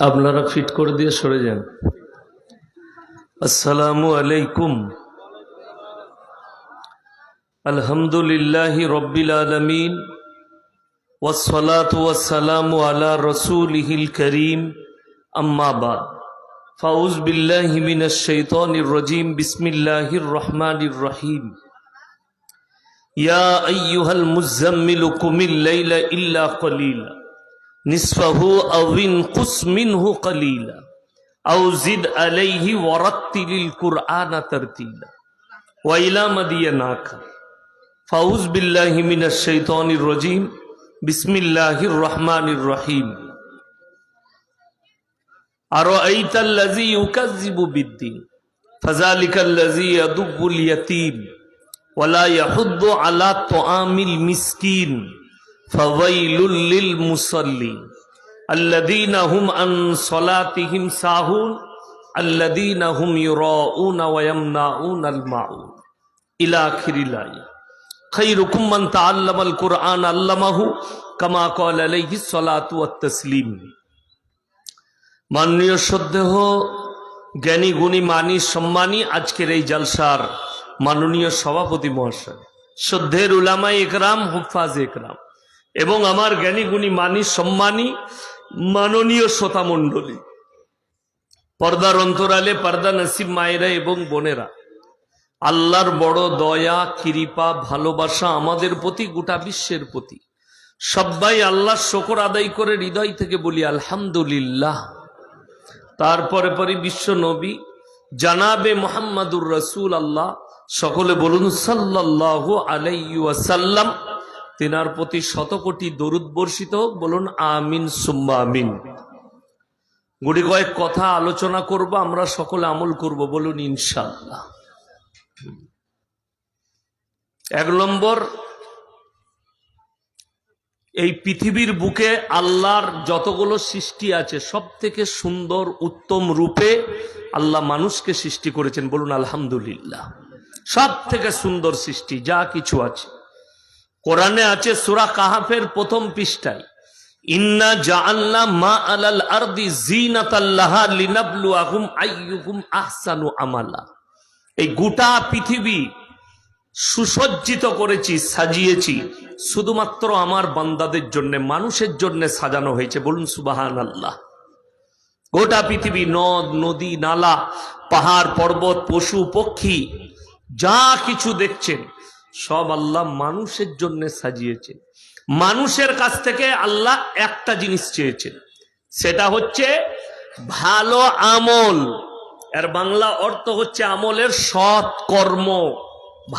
আপনারা ফিট করে দিয়ে সরে যান। আসসালামু আলাইকুম। আলহামদুলিল্লাহি রব্বিল আলামিন ওয়াসসালাতু ওয়াসসালামু আলা রাসূলিহিল কারীম, আম্মা বাদ। ফাউজ বিল্লাহি মিনাশ শাইতানির রাজীম। বিসমিল্লাহির রহমানির রহিম। ইয়া আইয়ুহাল মুযাম্মিলু কুমিল লাইলা ইল্লা কলিলা নিসফাহু আও ইনকুস মিনহু কলিলা আও জিদ আলাইহি ওয়ারাত্তিলিল কুরআনা তারতিলা ওয়া ইলা মাদিয়ানাকা। ফাউজ বিল্লাহি মিনাশ শাইতানির রাজীম। বিসমিল্লাহির রহমানির রহিম। আরাআইতাল্লাযী ইউকাযযিবু বিদ্দীন ফাযালিকাল্লাযী ইয়াদুব্বুল ইয়াতীম ওয়া লা ইয়াহুদ্দু আলা তুআমিল মিসকিন ফাওয়াইলুল লিল মুসাল্লিন আল্লাযীনা হুম আন সালাতিহিম সাহুন আল্লাযীনা হুম ইউরাউনা ওয়া ইয়ামনাউনাল মাউন ইলা আখিরিল আয়াত। খায়রুকুম মান তাআল্লামাল কুরআন আল্লামাহু কামা ক্বালা আলাইহিস সালাতু ওয়াত তাসলিম। মাননীয় শ্রদ্ধেয় জ্ঞানী গুণী মানী সম্মানী আজকের এই জালসার মাননীয় সভাপতি মহাশয়, শ্রদ্ধের উলামায়ে ইকরাম, হুফাজ ইকরাম এবং আমার জ্ঞানী গুণী মানী সম্মানী মাননীয় শ্রোতা মণ্ডলী, পর্দার অন্তরালে পর্দা নসিব মায়েরা এবং বোনেরা, আল্লাহর বড় দয়া কৃপা ভালোবাসা আমাদের প্রতি, গোটা বিশ্বের প্রতি। সবাই আল্লাহর শুকর আদায় করে হৃদয় থেকে বলি আলহামদুলিল্লাহ। তারপরে পরে বিশ্ব নবী জানাবে মুহাম্মাদুর রাসূল আল্লাহ, সকলে বলুন সাল্লাল্লাহু আলাইহি ওয়াসাল্লাম। তিনার প্রতি শত কোটি দরুদ বর্ষিত হোক, বলুন আমিন সুম্মা আমিন। গুটি কয়েক কথা আলোচনা করব, আমরা সকলে আমল করব, বলুন ইনশাআল্লাহ। এক নম্বর, এই পৃথিবীর বুকে আল্লাহর যতগুলো সৃষ্টি আছে সব থেকে সুন্দর উত্তম রূপে আল্লাহ মানুষকে সৃষ্টি করেছেন, বলুন আলহামদুলিল্লাহ। সব থেকে সুন্দর সৃষ্টি যা কিছু আছে কোরআনে আছে, সূরা কাহাফের প্রথম পৃষ্ঠায়, ইন্না জাআলনা মা আলাল আরদি জিনাতাল লাহা লিনাবলুয়াহুম আইয়ুহুম আহসানু আমালা। এই গোটা পৃথিবী সুসজ্জিত করেছি, সাজিয়েছি শুধুমাত্র আমার বান্দাদের জন্য, মানুষের জন্য সাজানো হয়েছে, বলুন সুবহানাল্লাহ। গোটা পৃথিবী, নদ নদী নালা, পাহাড় পর্বত, পশু পক্ষী যা কিছু দেখছেন সব আল্লাহ মানুষের জন্য সাজিয়েছে। মানুষের কাছ থেকে আল্লাহ একটা জিনিস চেয়েছেন, সেটা হচ্ছে ভালো আমল। এর বাংলা অর্থ হচ্ছে আমলের সৎ কর্ম,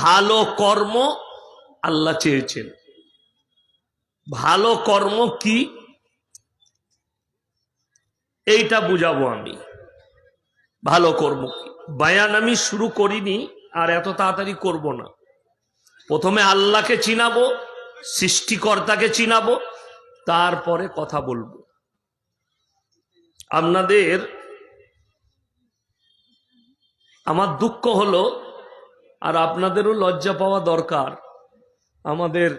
ভালো কর্ম আল্লাহ চেয়েছেন। ভালো কর্ম কি এইটা বুঝাবো আমি। ভালো কর্ম কি বায়ান আমি শুরু করিনি, আর এত তাড়াতাড়ি করব না। প্রথমে আল্লাহকে চিনাবো, সৃষ্টিকর্তাকে চিনাবো, তারপরে কথা বলবো। আপনাদের আমার দুঃখ হলো, আর আপনাদেরও লজ্জা পাওয়া দরকার। আমাদের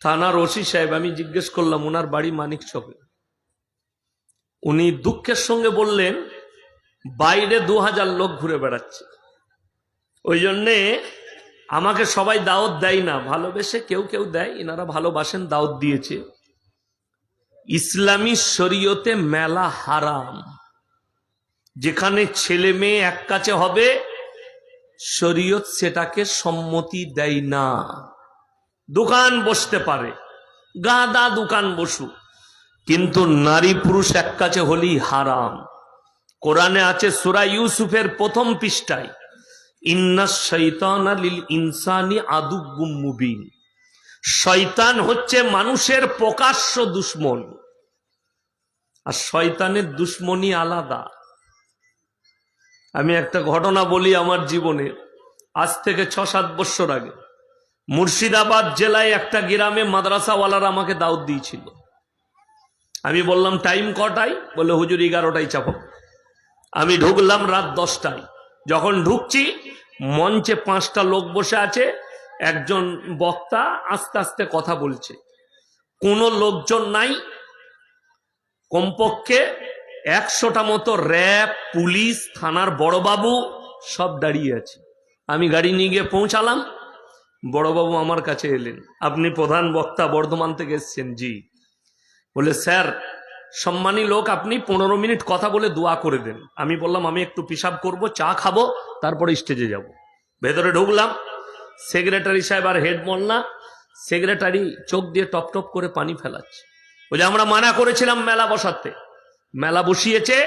থানার ওসি সাহেব, আমি জিজ্ঞেস করলাম ওনার বাড়ি মানিকচকে, উনি দুঃখের সঙ্গে বললেন বাইরে 2000 লোক ঘুরে বেড়াচ্ছে, ওই জন্যে আমাকে সবাই দাওয়াত দেয় না, ভালোবেসে কেউ কেউ দেয়, এনারা ভালোবাসেন, দাওয়াত দিয়েছে। ইসলামী শরীয়তে মেলা হারাম, যেখানে ছেলে মেয়ে এক কাছে হবে শরীয়ত সেটাকে সম্মতি দেয় না। দোকান বসতে পারে, গাদা দোকান বসুক, কিন্তু নারী পুরুষ এক কাছে হলেই হারাম। কোরআনে আছে সূরা ইউসুফের প্রথম পৃষ্ঠায়, ইন্নাশ শাইতানা লিল ইনসানি আদুব্বুম মুবিন। শয়তান হচ্ছে মানুষের প্রকাশ্য দুশমন, আর শয়তানের দুশমনি আলাদা। আমি একটা ঘটনা বলি আমার জীবনে। আজ থেকে 6-7 বছর আগে মুর্শিদাবাদ জেলায় একটা গ্রামে মাদ্রাসাওয়ালারা আমাকে দাওয়াত দিয়েছিল। আমি বললাম টাইম কটায়? বলে হুজুর 11টায় চাপো। আমি ঢুকলাম রাত 10টায়। যখন ঢুকছি মঞ্চে 5টা লোক বসে আছে, একজন বক্তা আস্তে আস্তে কথা বলছে, কোনো লোকজন নাই। কমপক্ষে 100টা মতো র্যাব, পুলিশ, থানার বড়বাবু সব দাঁড়িয়ে আছে। আমি গাড়ি নিয়ে গিয়ে পৌঁছালাম, বড়বাবু আমার কাছে এলেন। আপনি প্রধান বক্তা, বর্ধমান থেকে এসছেন? জি। বলে, স্যার সম্মানী লোক, আপনি 15 মিনিট কথা বলে দোয়া করে দেন। আমি বললাম আমি একটু পেশাব করব, চা খাবো, তারপরে স্টেজে যাব। ভেতরে ঢুকলাম, সেক্রেটারি সাহেব আর হেড মোল্লা, সেক্রেটারি চোখ দিয়ে টপ টপ করে পানি ফেলাচ্ছে। বলে, আমরা মানা করেছিলাম মেলা বসাতে। মেলা বসিয়েছে,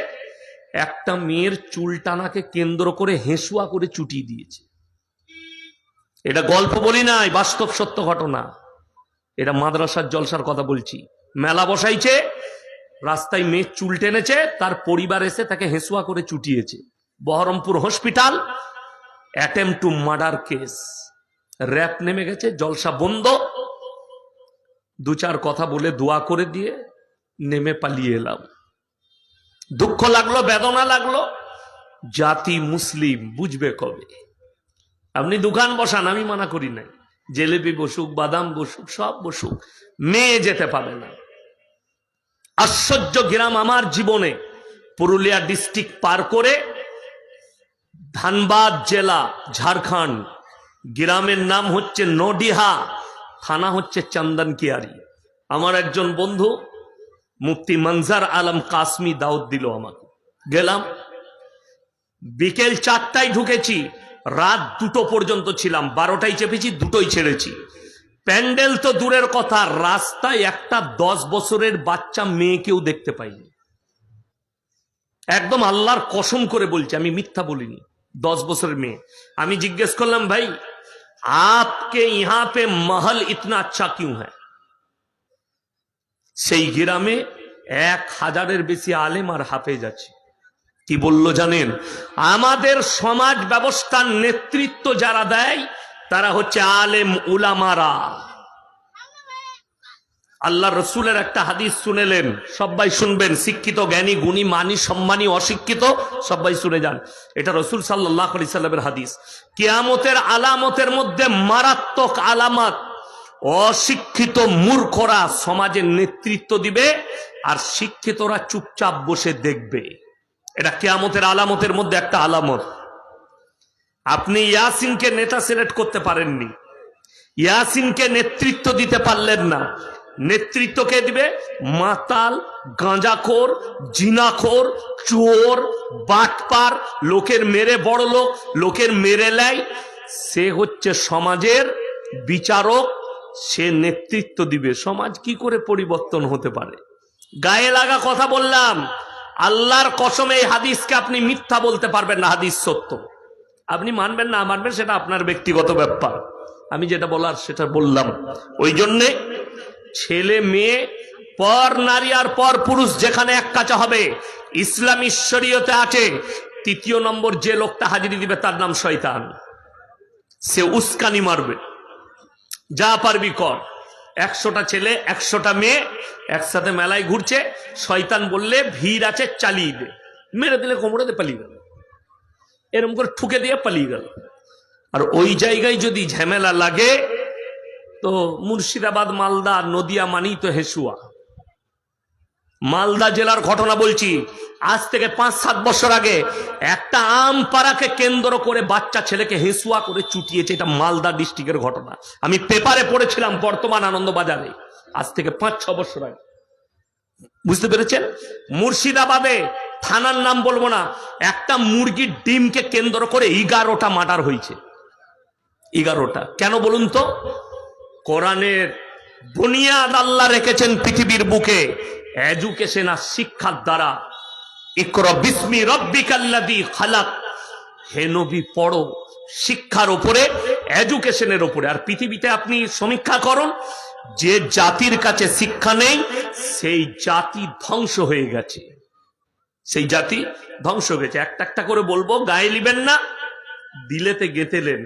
একটা মেয়ের চুল টানাকে কেন্দ্র করে হেঁসুয়া করে চুটিয়ে দিয়েছে। এটা গল্প বলি নাই, বাস্তব সত্য ঘটনা। এটা মাদ্রাসার জলসার কথা বলছি। মেলা বসাইছে, রাস্তায় মেয়ে চুল টেনেছে, তার পরিবার এসে তাকে হেঁসুয়া করে চুটিয়েছে। Baharampur hospital, attempt to murder case. RAB নেমে গেছে, জলসা বন্ধ। 2-4 কথা বলে দোয়া করে দিয়ে নেমে পালিয়ে এলাম। দুঃখ লাগলো, বেদনা লাগলো। জাতি মুসলিম, বুঝবে কবে? আপনি দোকান বসান, আমি মানা করি নাই, জেলেবি বসুক, বাদাম বসুক, সব বসুক, মেয়ে যেতে পাবে না। আশ্চর্য গ্রাম আমার জীবনে, পুরুলিয়া ডিস্ট্রিক্ট পার করে ধানবাদ জেলা, ঝাড়খণ্ড। গ্রামের নাম হচ্ছে নডিহা, থানা হচ্ছে চন্দনকিয়ারি। আমার একজন বন্ধু মুফতি মনজার আলম কাসমি দাউদ দিল আমাকে। গেলাম, বিকেল 4টায় ঢুকেছি, রাত 2টো পর্যন্ত ছিলাম। 12টায় চেপেছি, 2টোই ছেড়েছি। প্যান্ডেল তো দূরের কথা, রাস্তায় একটা 10 বছরের বাচ্চা মেয়েকেও দেখতে পাইনি। একদম আল্লাহর কসম করে বলছি, আমি মিথ্যা বলিনি। 10 বছরের মেয়ে। আমি জিজ্ঞেস করলাম, ভাই আপকে ইহা পে মহল ইতনা আচ্ছা কিউ হ্যায়? সেই গ্রামে 1000-এর বেশি আলেম আর হাফেজ আছে। কি বলল জানেন? আমাদের সমাজ ব্যবস্থার নেতৃত্ব যারা দেয় তারা হচ্ছে আলেম উলামারা। আল্লাহ রসুলের একটা হাদিস শুনেলেন, সবাই শুনবেন, শিক্ষিত, জ্ঞানী, গুণী, মানি, সম্মানী, অশিক্ষিত সবাই শুনে যান। এটা রসুল সাল্লাল্লাহু আলাইহি সাল্লামের হাদিস। কিয়ামতের আলামতের মধ্যে মারাত্মক আলামত, অশিক্ষিত মূর্খরা সমাজের নেতৃত্ব দিবে আর শিক্ষিতরা চুপচাপ বসে দেখবে। এটা কিয়ামতের আলামতের মধ্যে একটা আলামত। আপনি ইয়াসিনকে নেতা সিলেক্ট করতে পারেননি, ইয়াসিনকে নেতৃত্ব দিতে পারলেন না। নেতৃত্ব কে দিবে? মাতাল, গাঁজাখোর, জিনাখোর, চোর, বাটপার, লোকের মেরে বড় লোক, লোকের মেরে নেয়, সে হচ্ছে সমাজের বিচারক, সে নেতৃত্ব দিবে। সমাজ কি করে পরিবর্তন হতে পারে? গায়ে লাগা কথা বললাম, আল্লাহর কসম এই হাদিসকে আপনি মিথ্যা বলতে পারবেন না। হাদিস সত্য, আপনি মানবেন না মানবেন সেটা আপনার ব্যক্তিগত ব্যাপার। আমি যেটা বলার সেটা বললাম। ওই জন্যে ছেলে মেয়ে, পর নারী আর পর পুরুষ যেখানে এক কাঁচা হবে, ইসলামী শরীয়তে আছে 3 নম্বর যে লোকটা হাজিরি দিবে তার নাম শয়তান। সে উস্কানি মারবে, যা পারবি কর। 100টা ছেলে 100টা মেয়ে একসাথে মেলায় ঘুরছে, শয়তান বললে ভিড় আছে চালিয়ে দে, মেরে দিলে কোমরেতে পালিয়ে গেল, এরকম করে ঠুকে দিয়ে পালিয়ে গেল। আর ওই জায়গায় যদি ঝামেলা লাগে তো মুর্শিদাবাদ, মালদা, নদিয়া মানেই তো হেঁসুয়া। মালদা জেলার ঘটনা বলছি, আজ থেকে 5-7 বছর আগে একটা আম পাড়াকে কেন্দ্র করে বাচ্চা ছেলেকে হেঁসুয়া করে চুটিয়েছে। এটা মালদা ডিস্ট্রিক্টের ঘটনা, আমি পেপারে পড়েছিলাম, বর্তমান আনন্দবাজারে, আজ থেকে 5-6 বছর আগে। বুঝতে পেরেছেন? মুর্শিদাবাদে, থানার নাম বলবো না, একটা মুরগির ডিমকে কেন্দ্র করে 11টা মার্ডার হয়েছে। 11টা কেন বলুন তো? কোরআনের বুনিয়াদ আল্লাহ রেখেছেন পৃথিবীর বুকে এডুকেশন আর শিক্ষার দ্বারা। ইকরা বিসমি রাব্বিকাল্লাযী খালাক, হে নবী পড়ো শিক্ষার উপরে, এডুকেশনের উপরে। আর পৃথিবীতে আপনি সমীক্ষা করুন, যে জাতির কাছে শিক্ষা নেই সেই জাতি ধ্বংস হয়ে গেছে, সেই জাতি ধ্বংস হয়ে গেছে। একটা একটা করে বলবো, গায়ে লিবেন না, দিলেতে গেঁথেলেন।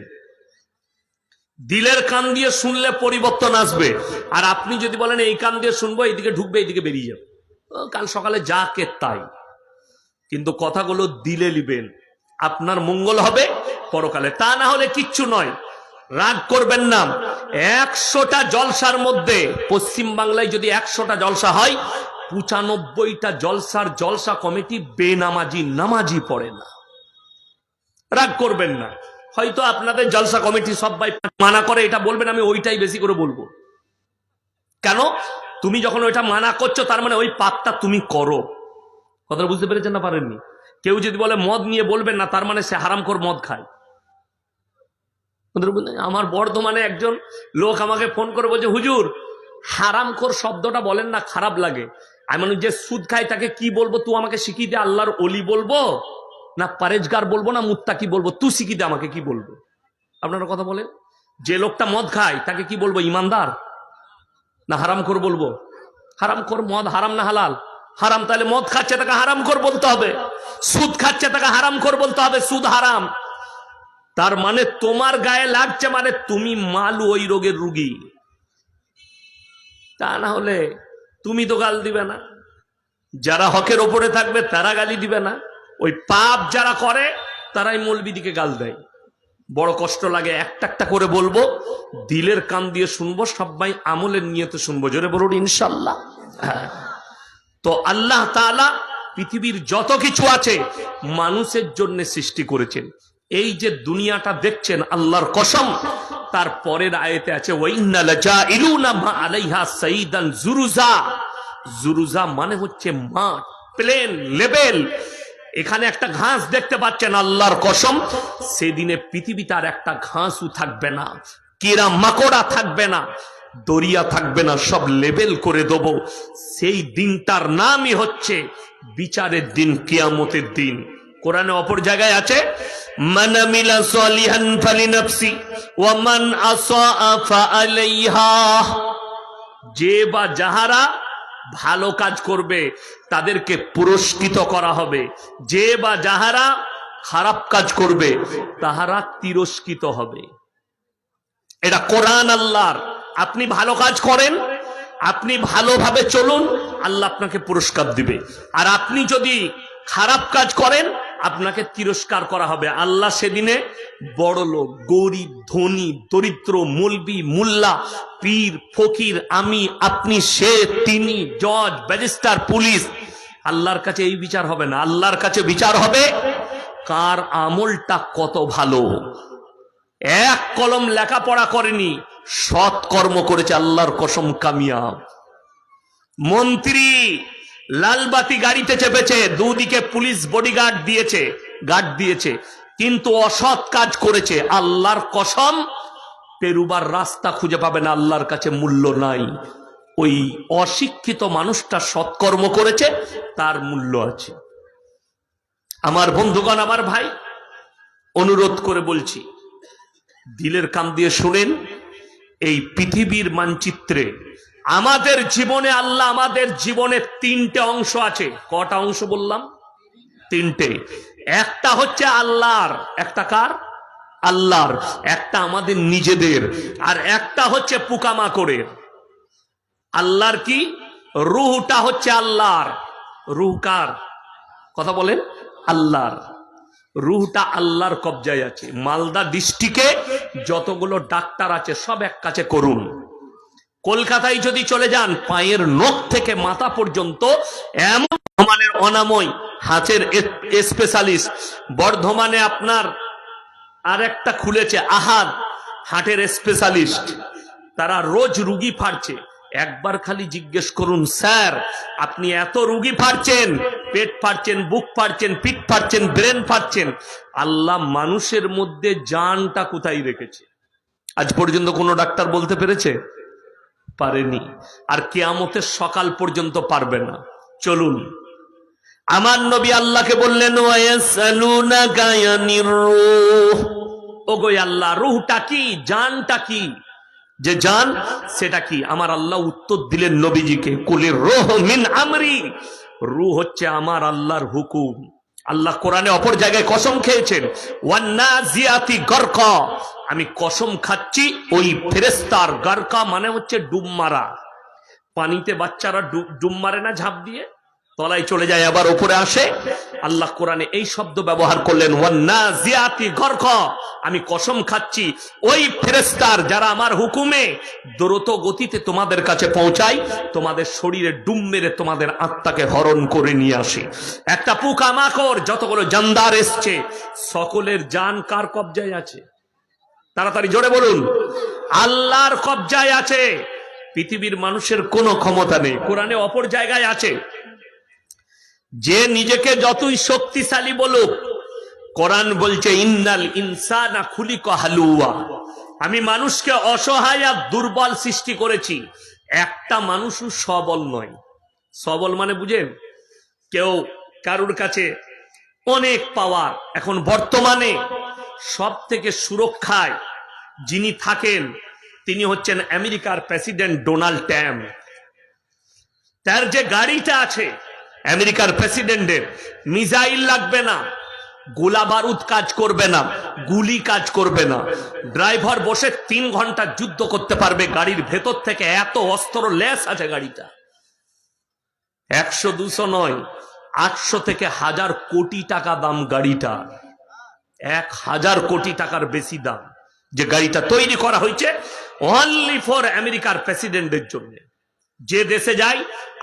দিলের কান দিয়ে শুনলে পরিবর্তন আসবে। আর আপনি যদি বলেন এই কান দিয়ে শুনবো, এইদিকে ঢুকবে, এইদিকে বেরিয়ে যাবে, কাল সকালে যা কে তাই। কিন্তু কথাগুলো দিলে লিবেন, আপনার মঙ্গল হবে পরকালে, তা না হলে কিচ্ছু নয়। রাগ করবেন না, 100টা জলসার মধ্যে পশ্চিম বাংলায় যদি 100টা জলসা হয়, 95টা জলসার জলসা কমিটি বেনামাজি, নামাজি পড়ে না। রাগ করবেন না, হয়তো আপনাদের জলসা কমিটি সবাই মানা করে, এটা বলবেন, আমি ওইটাই বেশি করে বলবো। কেন? তুমি যখন ওইটা মানা করছো তার মানে ওই পাপটা তুমি করো। কথাটা বুঝতে পেরেছেন না পারেননি? কেউ যদি বলে মদ নিয়ে বলবেন না, তার মানে সে হারামখোর মদ খায়। আমার বর্ধমানে একজন লোক আমাকে ফোন করে বলছে, হুজুর হারামখোর শব্দটা বলেন না, খারাপ লাগে। আমি মানে যে সুদ খায় তাকে কি বলবো, তুই আমাকে শিখিয়ে দে। আল্লাহর ওলি বলবো না পরেজগার বলবো না মুত্তাকি বলবো, তুই শিখিয়ে দে আমাকে কি বলবো। আপনারা কথা বলেন, যে লোকটা মদ খায় তাকে কি বলবো, ইমানদার না হারামখোর বলবো? হারামখোর। মদ হারাম না হালাল? হারাম। তাহলে মদ খাচ্ছে তাকে হারামখোর বলতে হবে, সুদ খাচ্ছে তাকে হারামখোর বলতে হবে, সুদ হারাম। তার মানে তোমার গায়ে লাগছে মানে তুমি মালু, ওই রোগের রুগী। তা না হলে তুমি তো গাল দিবে না, যারা হকের ওপরে থাকবে তারা গালি দিবে না, ওই পাপ যারা করে তারাই মৌলবীদিকে গাল দেয়। বড় কষ্ট লাগে, একটা একটা করে বলবো, দিলের কান দিয়ে শুনবো, সবাই আমলের নিয়তে শুনবো। জোরে বলুন ইনশাআল্লাহ। হ্যাঁ। তো আল্লাহ তাআলা পৃথিবীর যত কিছু আছে মানুষের জন্য সৃষ্টি করেছেন। এই যে দুনিয়াটা দেখছেন, আল্লাহর কসম, তার পরের আয়াতে আছে ওয়া ইন্না লাজাইলুনা মা আলাইহা সাইদান জুরুজা। জুরুজা মানে হচ্ছে মাঠ, প্লেন, লেভেল। এখানে একটা ঘাস দেখতে পাচ্ছেন, আল্লাহর কসম সেদিনে পৃথিবীতে আর একটা ঘাসও থাকবে না, কিরা মাকড়া থাকবে না, দরিয়া থাকবে না, সব লেবেল করে দেব। সেই দিনটার নামই হচ্ছে বিচারের দিন, কিয়ামতের দিন। কোরআনে অপর জায়গায় আছে, মান আমিলা সালিহান ফালিনাফসি ওয়া মান আসাআ ফাআলাইহা। যে বা যাহারা ভালো কাজ করবে তাদেরকে পুরস্কৃত করা হবে, যে বা যাহারা খারাপ কাজ করবে তাহারা তিরস্কৃত হবে। এটা কোরআন আল্লাহর। আপনি ভালো কাজ করেন, আপনি ভালোভাবে চলুন, আল্লাহ আপনাকে পুরস্কার দিবে। আর আপনি যদি খারাপ কাজ করেন আপনাকে তিরস্কার করা হবে। আল্লাহ সেদিনে বড় লোক, গরিব, ধনী, দরিদ্র, মৌলবি, মুল্লা, পীর, ফকির, আমি, আপনি, সে, তিনি, জজ, ব্যারিস্টার, পুলিশ, আল্লাহর কাছে এই বিচার হবে না। আল্লাহর কাছে বিচার হবে কার আমলটা কত ভালো। এক কলম লেখাপড়া করেনি, সৎ কর্ম করেছে, আল্লাহর কসম কামিয়াব। মন্ত্রী লালবাতি গাড়িতে চেপেছে, দুদিকে পুলিশ বডিগার্ড দিয়েছে, গার্ড দিয়েছে, কিন্তু অসৎ কাজ করেছে, আল্লাহর কসম পেরুবার রাস্তা খুঁজে পাবে না, আল্লাহর কাছে মূল্য নাই। ওই অশিক্ষিত মানুষটা সৎকর্ম করেছে, তার মূল্য আছে। আমার বন্ধুগণ, আমার ভাই, অনুরোধ করে বলছি, দিলের কান দিয়ে শুনেন। এই পৃথিবীর মানচিত্রে আমাদের জীবনে আল্লাহ, আমাদের জীবনে তিনটে অংশ আছে। কটা অংশ বললাম? তিনটে। একটা হচ্ছে আল্লাহর, একটা কার? আল্লাহর। একটা আমাদের নিজেদের, আর একটা হচ্ছে পোকামাকড়ের। আল্লাহর কি? রুহটা হচ্ছে আল্লাহর। রুহ কার? কথা বলেন। আল্লাহর। রুহটা আল্লাহর কবজায় আছে। মালদা ডিস্ট্রিক্টে যতগুলো ডাক্তার আছে সব এক কাছে করুন। কলকাতায় যদি চলে যান, পায়ের নখ থেকে মাথা পর্যন্ত এমন মানের অনাময় হাতের স্পেশালিস্ট। বর্ধমানে আপনার আর একটা খুলেছে আহাদ, হার্টের স্পেশালিস্ট। তারা রোজ রুগী ফাড়ছে। একবার খালি জিজ্ঞেস করুন, স্যার আপনি এত রুগী ফাড়ছেন, পেট ফাড়ছেন, বুক ফাড়ছেন, পিঠ ফাড়ছেন, ব্রেন ফাড়ছেন, আল্লাহ মানুষের মধ্যে জানটা কোথায় রেখেছে? আজ পর্যন্ত কোনো ডাক্তার বলতে পেরেছে? পারেনি। আর কিয়ামতের সকাল পর্যন্ত পারবে না। চলুন, আমার নবী আল্লাহকে বললেন, ওয়ায়াসালুনাকা আনির রূহ। ওগো আল্লাহ, রূহটা কি, জানটা কি? যে জান সেটা কি? আমার আল্লাহ উত্তর দিলেন নবীজিকে, কুলির রূহ মিন আমরি। রূহ হচ্ছে আমার আল্লাহর হুকুম। আল্লাহ কোরআনে অপর জায়গায় কসম খেয়েছেন, ওয়ান্নাজিয়াতি গরকা। আমি কসম খাচ্ছি ওই ফেরেশতার, গরকা মানে হচ্ছে ডুব মারা। পানিতে বাচ্চারা ডুব মারে না ঝাঁপ দিয়ে? তলায় চলে যায় আবার উপরে আসে। আল্লাহ কোরআনে এই শব্দ ব্যবহার করলেন, ওয়ান্নাজিয়াতি গরকা। আমি কসম খাচ্ছি ওই ফেরেশতার যারা আমার হুকুমে দ্রুত গতিতে তোমাদের কাছে পৌঁছায়, তোমাদের শরীরে ডুম মেরে তোমাদের আত্মাকে হরণ করে নিয়ে আসে। একটা পোকামাকড় যতগুলো জানদার এসছে, সকলের জান কার কবজায় আছে? তাড়াতাড়ি জোরে বলুন, আল্লাহর কবজায় আছে। পৃথিবীর মানুষের কোনো ক্ষমতা নেই। কোরআনে অপর জায়গায় আছে, যে নিজেকে যতই শক্তিশালী বলুক, কোরআন বলছে ইন্নাল ইনসানা খুলিকা হালুয়া। আমি মানুষকে অসহায় আর দুর্বল সৃষ্টি করেছি। একটা মানুষও সবল নয়। সবল মানে বুঝেন? কেউ কারুর কাছে অনেক পাওয়ার। এখন বর্তমানে সব থেকে সুরক্ষায় যিনি থাকেন তিনি হচ্ছেন আমেরিকার প্রেসিডেন্ট ডোনাল্ড ট্রাম্প। তার যে গাড়িটা আছে আমেরিকার প্রেসিডেন্টের, মিসাইল লাগবে না, গোলা বারুদ কাজ করবে না, গুলি কাজ করবে না। ড্রাইভার বসে 3 ঘন্টা যুদ্ধ করতে পারবে গাড়ির ভেতর থেকে। এত অস্ত্র লেস আছে গাড়িটা। 100-200 নয়, 800 থেকে 1000 কোটি টাকা দাম গাড়িটা। 1000 কোটি টাকার বেশি দাম যে গাড়িটা তৈরি করা হয়েছে অনলি ফর আমেরিকার প্রেসিডেন্টের জন্য। যে দেশে যায়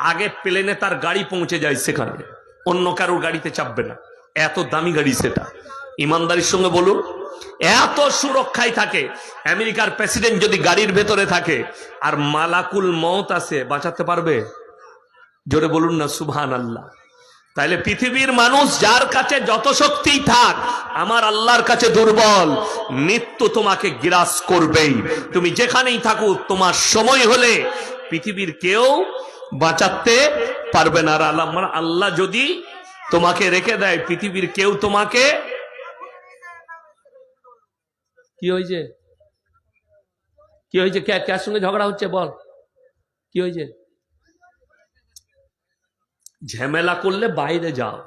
আগে প্লেনে তার গাড়ি পৌঁছে যায় সেখানে, অন্য কারোর গাড়িতে চাপবে না। এত দামি গাড়ি সেটা। ইমানদারির সঙ্গে বলুন, এত সুরক্ষায় থাকে। আমেরিকার প্রেসিডেন্ট যদি গাড়ির ভেতরে থাকে আর মালাকুল মউত আসে, বাঁচাতে পারবে? জোরে বলুন না সুবহানাল্লাহ। তাইলে পৃথিবীর মানুষ যার কাছে যত শক্তি থাক, আমার আল্লাহর কাছে দুর্বল। মৃত্যু তোমাকে গ্রাস করবেই। তুমি যেখানেই থাকো, তোমার সময় হলে পৃথিবীর কেউ বাঁচাতে পারবে না। আর আল্লাহ যদি তোমাকে রেখে দেয়, পৃথিবীর কেউ তোমাকে। কি হয়েছে? কি হয়েছে? কার সঙ্গে ঝগড়া হচ্ছে বল? কি হয়েছে? ঝামেলা করলে বাইরে যাও,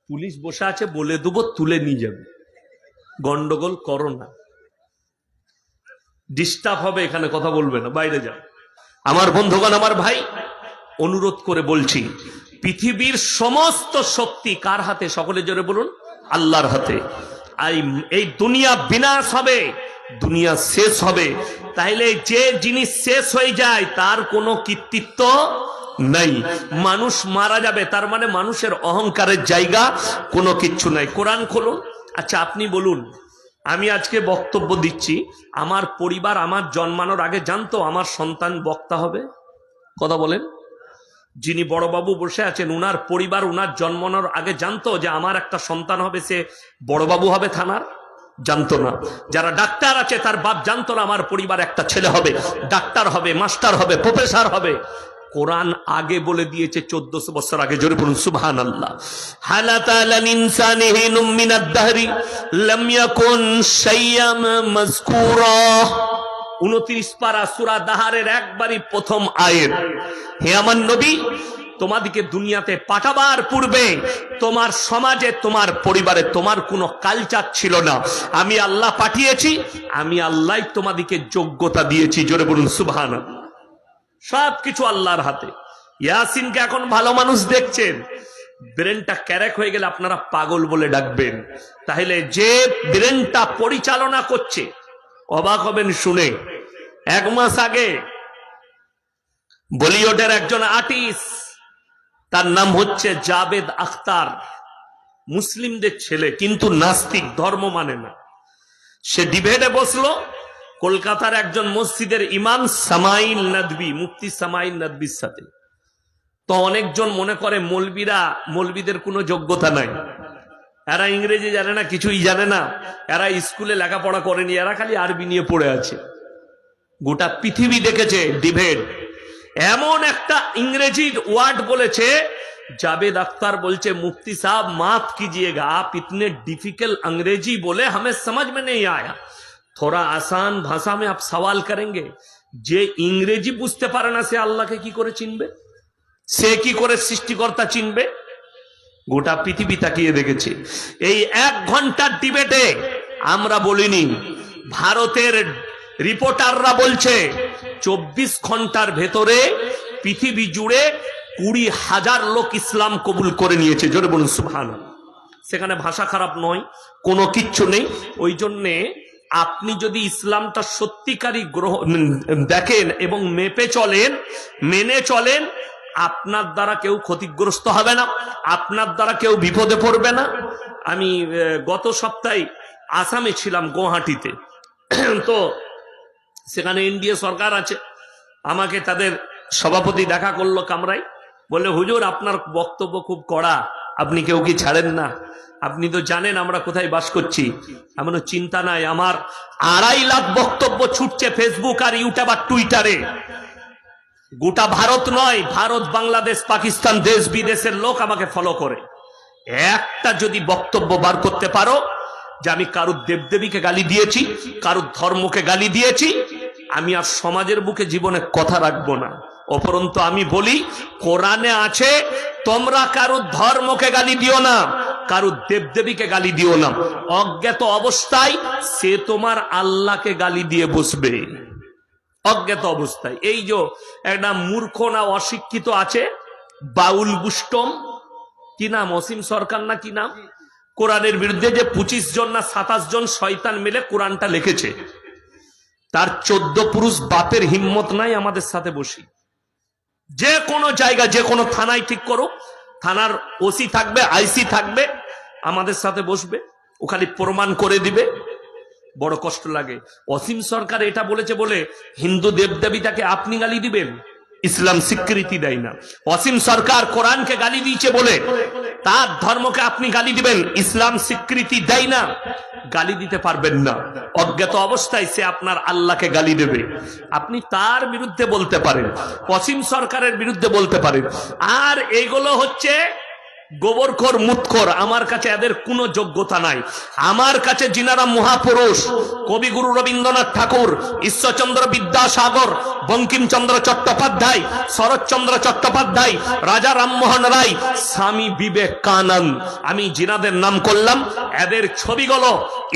পুলিশ বসে আছে, বলে দেবো, তুলে নিয়ে যাবে। গন্ডগোল করো না, ডিস্টার্ব হবে, এখানে কথা বলবে না, বাইরে যাও। আমার বন্ধুগণ, আমার ভাই, অনুরোধ করে বলছি, পৃথিবীর সমস্ত শক্তি কার হাতে? সকলে জোরে বলুন, আল্লাহর হাতে। এই দুনিয়া বিনাশ হবে, দুনিয়া শেষ হবে। তাইলে যে জিনিস শেষ হয়ে যায় তার কোনো কৃতিত্ব নাই। মানুষ মারা যাবে, তার মানে মানুষের অহংকারের জায়গা কোনো কিচ্ছু নাই। কোরআন খুলুন। আচ্ছা আপনি বলুন, আমি আজকে বক্তব্য দিচ্ছি, আমার পরিবার আমার জন্মানোর আগে জানতো আমার সন্তান বক্তা হবে? কথা বলেন। যিনি বড়বাবু বসে আছেন, উনার পরিবার উনার জন্মানোর আগে জানতো যে আমার একটা সন্তান হবে, সে বড়বাবু হবে থানার? জানতো না। যারা ডাক্তার আছে তার বাপ জানতো না আমার পরিবার একটা ছেলে হবে, ডাক্তার হবে, মাস্টার হবে, প্রফেসর হবে। কোরআন আগে বলে দিয়েছে 1400 বছর আগে। জোরে বলুন সুবহানাল্লাহ। হালাতা আলাল ইনসানি হিনুম মিনাদ দাহরি লাম ইয়াকুন শাইয়াম মাযকুরা। 29 পারা সূরা দাহারের একবারই প্রথম আয়াত। হে আমার নবী, তোমাদিকে দুনিয়াতে পাঠাবার পূর্বে তোমার সমাজে, তোমার পরিবারে তোমার কোনো কালচার ছিল না। আমি আল্লাহ পাঠিয়েছি, আমি আল্লাহই তোমাদিকে যোগ্যতা দিয়েছি। জোরে বলুন সুবহানাল্লাহ। সবকিছু আল্লাহর হাতে। ইয়াসিনকে এখন ভালো মানুষ দেখছেন, ব্রেনটা ক্যারেক হয়ে গেলে আপনারা পাগল বলে ডাকবেন। তাহলে যে ব্রেনটা পরিচালনা করছে, অবাক হবেন শুনে, 1 মাস আগে বলিউডের একজন আর্টিস্ট, তার নাম হচ্ছে জাবেদ আখতার, মুসলিমদের ছেলে কিন্তু নাস্তিক, ধর্ম মানে না। সে ডিবেটে বসলো কলকাতার একজন মসজিদের ইমাম সামাইল নদভী, মুফতি সামাইল নদভীর সাথে। তো অনেকজন মনে করে মৌলবীদের কোনো যোগ্যতা নাই, এরা ইংরেজি জানে না, কিছুই জানে না, এরা স্কুলে লেখাপড়া করেনি, এরা খালি আরবি নিয়ে পড়ে আছে। গোটা পৃথিবী দেখেছে ডিবেট। এমন একটা ইংরেজি ওয়ার্ড বলেছে, जावेद अख्तर बोलचे मुफ्ती साहब माफ कीजिएगा, आप इतने डिफिकल्ट अंग्रेजी बोले, हमें समझ में नहीं आया, थोड़ा आसान भाषा में आप सवाल करेंगे। जे इंग्रेजी बुझते पारे ना से आल्लाह के की करे चिनबे, से की करे सृष्टिकर्ता चिनबे? गोटा पृथिवी ताकिए देखेছে। এই 1 ঘন্টার ডিবেটে আমরা বলিনি, ভারতের রিপোর্টাররা বলছে 24 ঘন্টার ভেতরে পৃথিবী জুড়ে 20,000 লোক ইসলাম কবুল করে নিয়েছে। জোরে বলুন সুবহানাল্লাহ। সেখানে ভাষা খারাপ নয়, কোনো কিচ্ছু নেই। ওই জন্যে আপনি যদি ইসলামটা সত্যিকারই দেখেন এবং মেপে চলেন, মেনে চলেন, আপনার দ্বারা কেউ ক্ষতিগ্রস্ত হবে না, আপনার দ্বারা কেউ বিপদে পড়বে না। আমি গত সপ্তাহে আসামে ছিলাম, গুয়াহাটিতে। তো সেখানে এনডিএ সরকার আছে, আমাকে তাদের সভাপতি দেখা করলো কামরায়, বলে হুজুর আপনার বক্তব্য খুব কড়া, আপনি কেউ কি ছাড়েন না? আপনি তো জানেন আমরা কোথায় বাস করছি। এমন চিন্তা নাই, আমার 2.5 লাখ বক্তব্য ছুটছে ফেসবুক আর ইউটিউব আর টুইটারে। গোটা ভারত নয়, ভারত, বাংলাদেশ, পাকিস্তান, দেশ বিদেশের লোক আমাকে ফলো করে। একটা যদি বক্তব্য বার করতে পারো যে আমি কারুর দেবদেবীকে গালি দিয়েছি, কারুর ধর্মকে গালি দিয়েছি, আমি আর সমাজের বুকে জীবনে কথা রাখবো না। উপরন্তু আমি বলি, কোরআনে আছে তোমরা কারুর ধর্মকে গালি দিও না, কারুর দেবদেবীকে গালি দিও না। অজ্ঞাত অবস্থায় সে তোমার আল্লাহকে গালি দিয়ে বসবে, অজ্ঞাত অবস্থায়। এই যে একটা মূর্খ না অশিক্ষিত আছে, বাউল বুষ্টম, কি নাম, অসীম সরকার না কি নাম, কোরআনের বিরুদ্ধে যে 25 জন না 27 জন শয়তান মিলে কোরআনটা লিখেছে, তার 14 পুরুষ বাপের হিম্মত নাই আমাদের সাথে বসি। যে কোনো জায়গা, যে কোনো থানায় ঠিক করুক, থানার ওসি থাকবে, আইসি থাকবে, আমাদের সাথে বসবে, ও খালি প্রমাণ করে দিবে। বড় কষ্ট লাগে। অসীম সরকার এটা বলেছে বলে হিন্দু দেবদেবীটাকে আপনি গালি দিবেন? ইসলাম স্বীকৃতি দেয় না। অসীম সরকার কোরআনকে গালি দিয়েছে বলে তার ধর্মকে আপনি গালি দিবেন? ইসলাম স্বীকৃতি দেয় না, গালি দিতে পারবেন না। অজ্ঞাত অবস্থায় সে আপনার আল্লাহকে গালি দেবে, আপনি তার বিরুদ্ধে বলতে পারেন, অসীম সরকারের বিরুদ্ধে বলতে পারেন। আর এগুলো হচ্ছে গোবরখোর, মুতখোর। আমার কাছে এদের কোনো যোগ্যতা নাই। আমার কাছে যিনারা মহাপুরুষ, কবিগুরু রবীন্দ্রনাথ ঠাকুর, ঈশ্বরচন্দ্র বিদ্যাসাগর, বঙ্কিমচন্দ্র চট্টোপাধ্যায়, শরৎচন্দ্র চট্টোপাধ্যায়, রাজা রামমোহন রায়, স্বামী বিবেকানন্দ, আমি যিনাদের নাম করলাম, এদের ছবিগুলো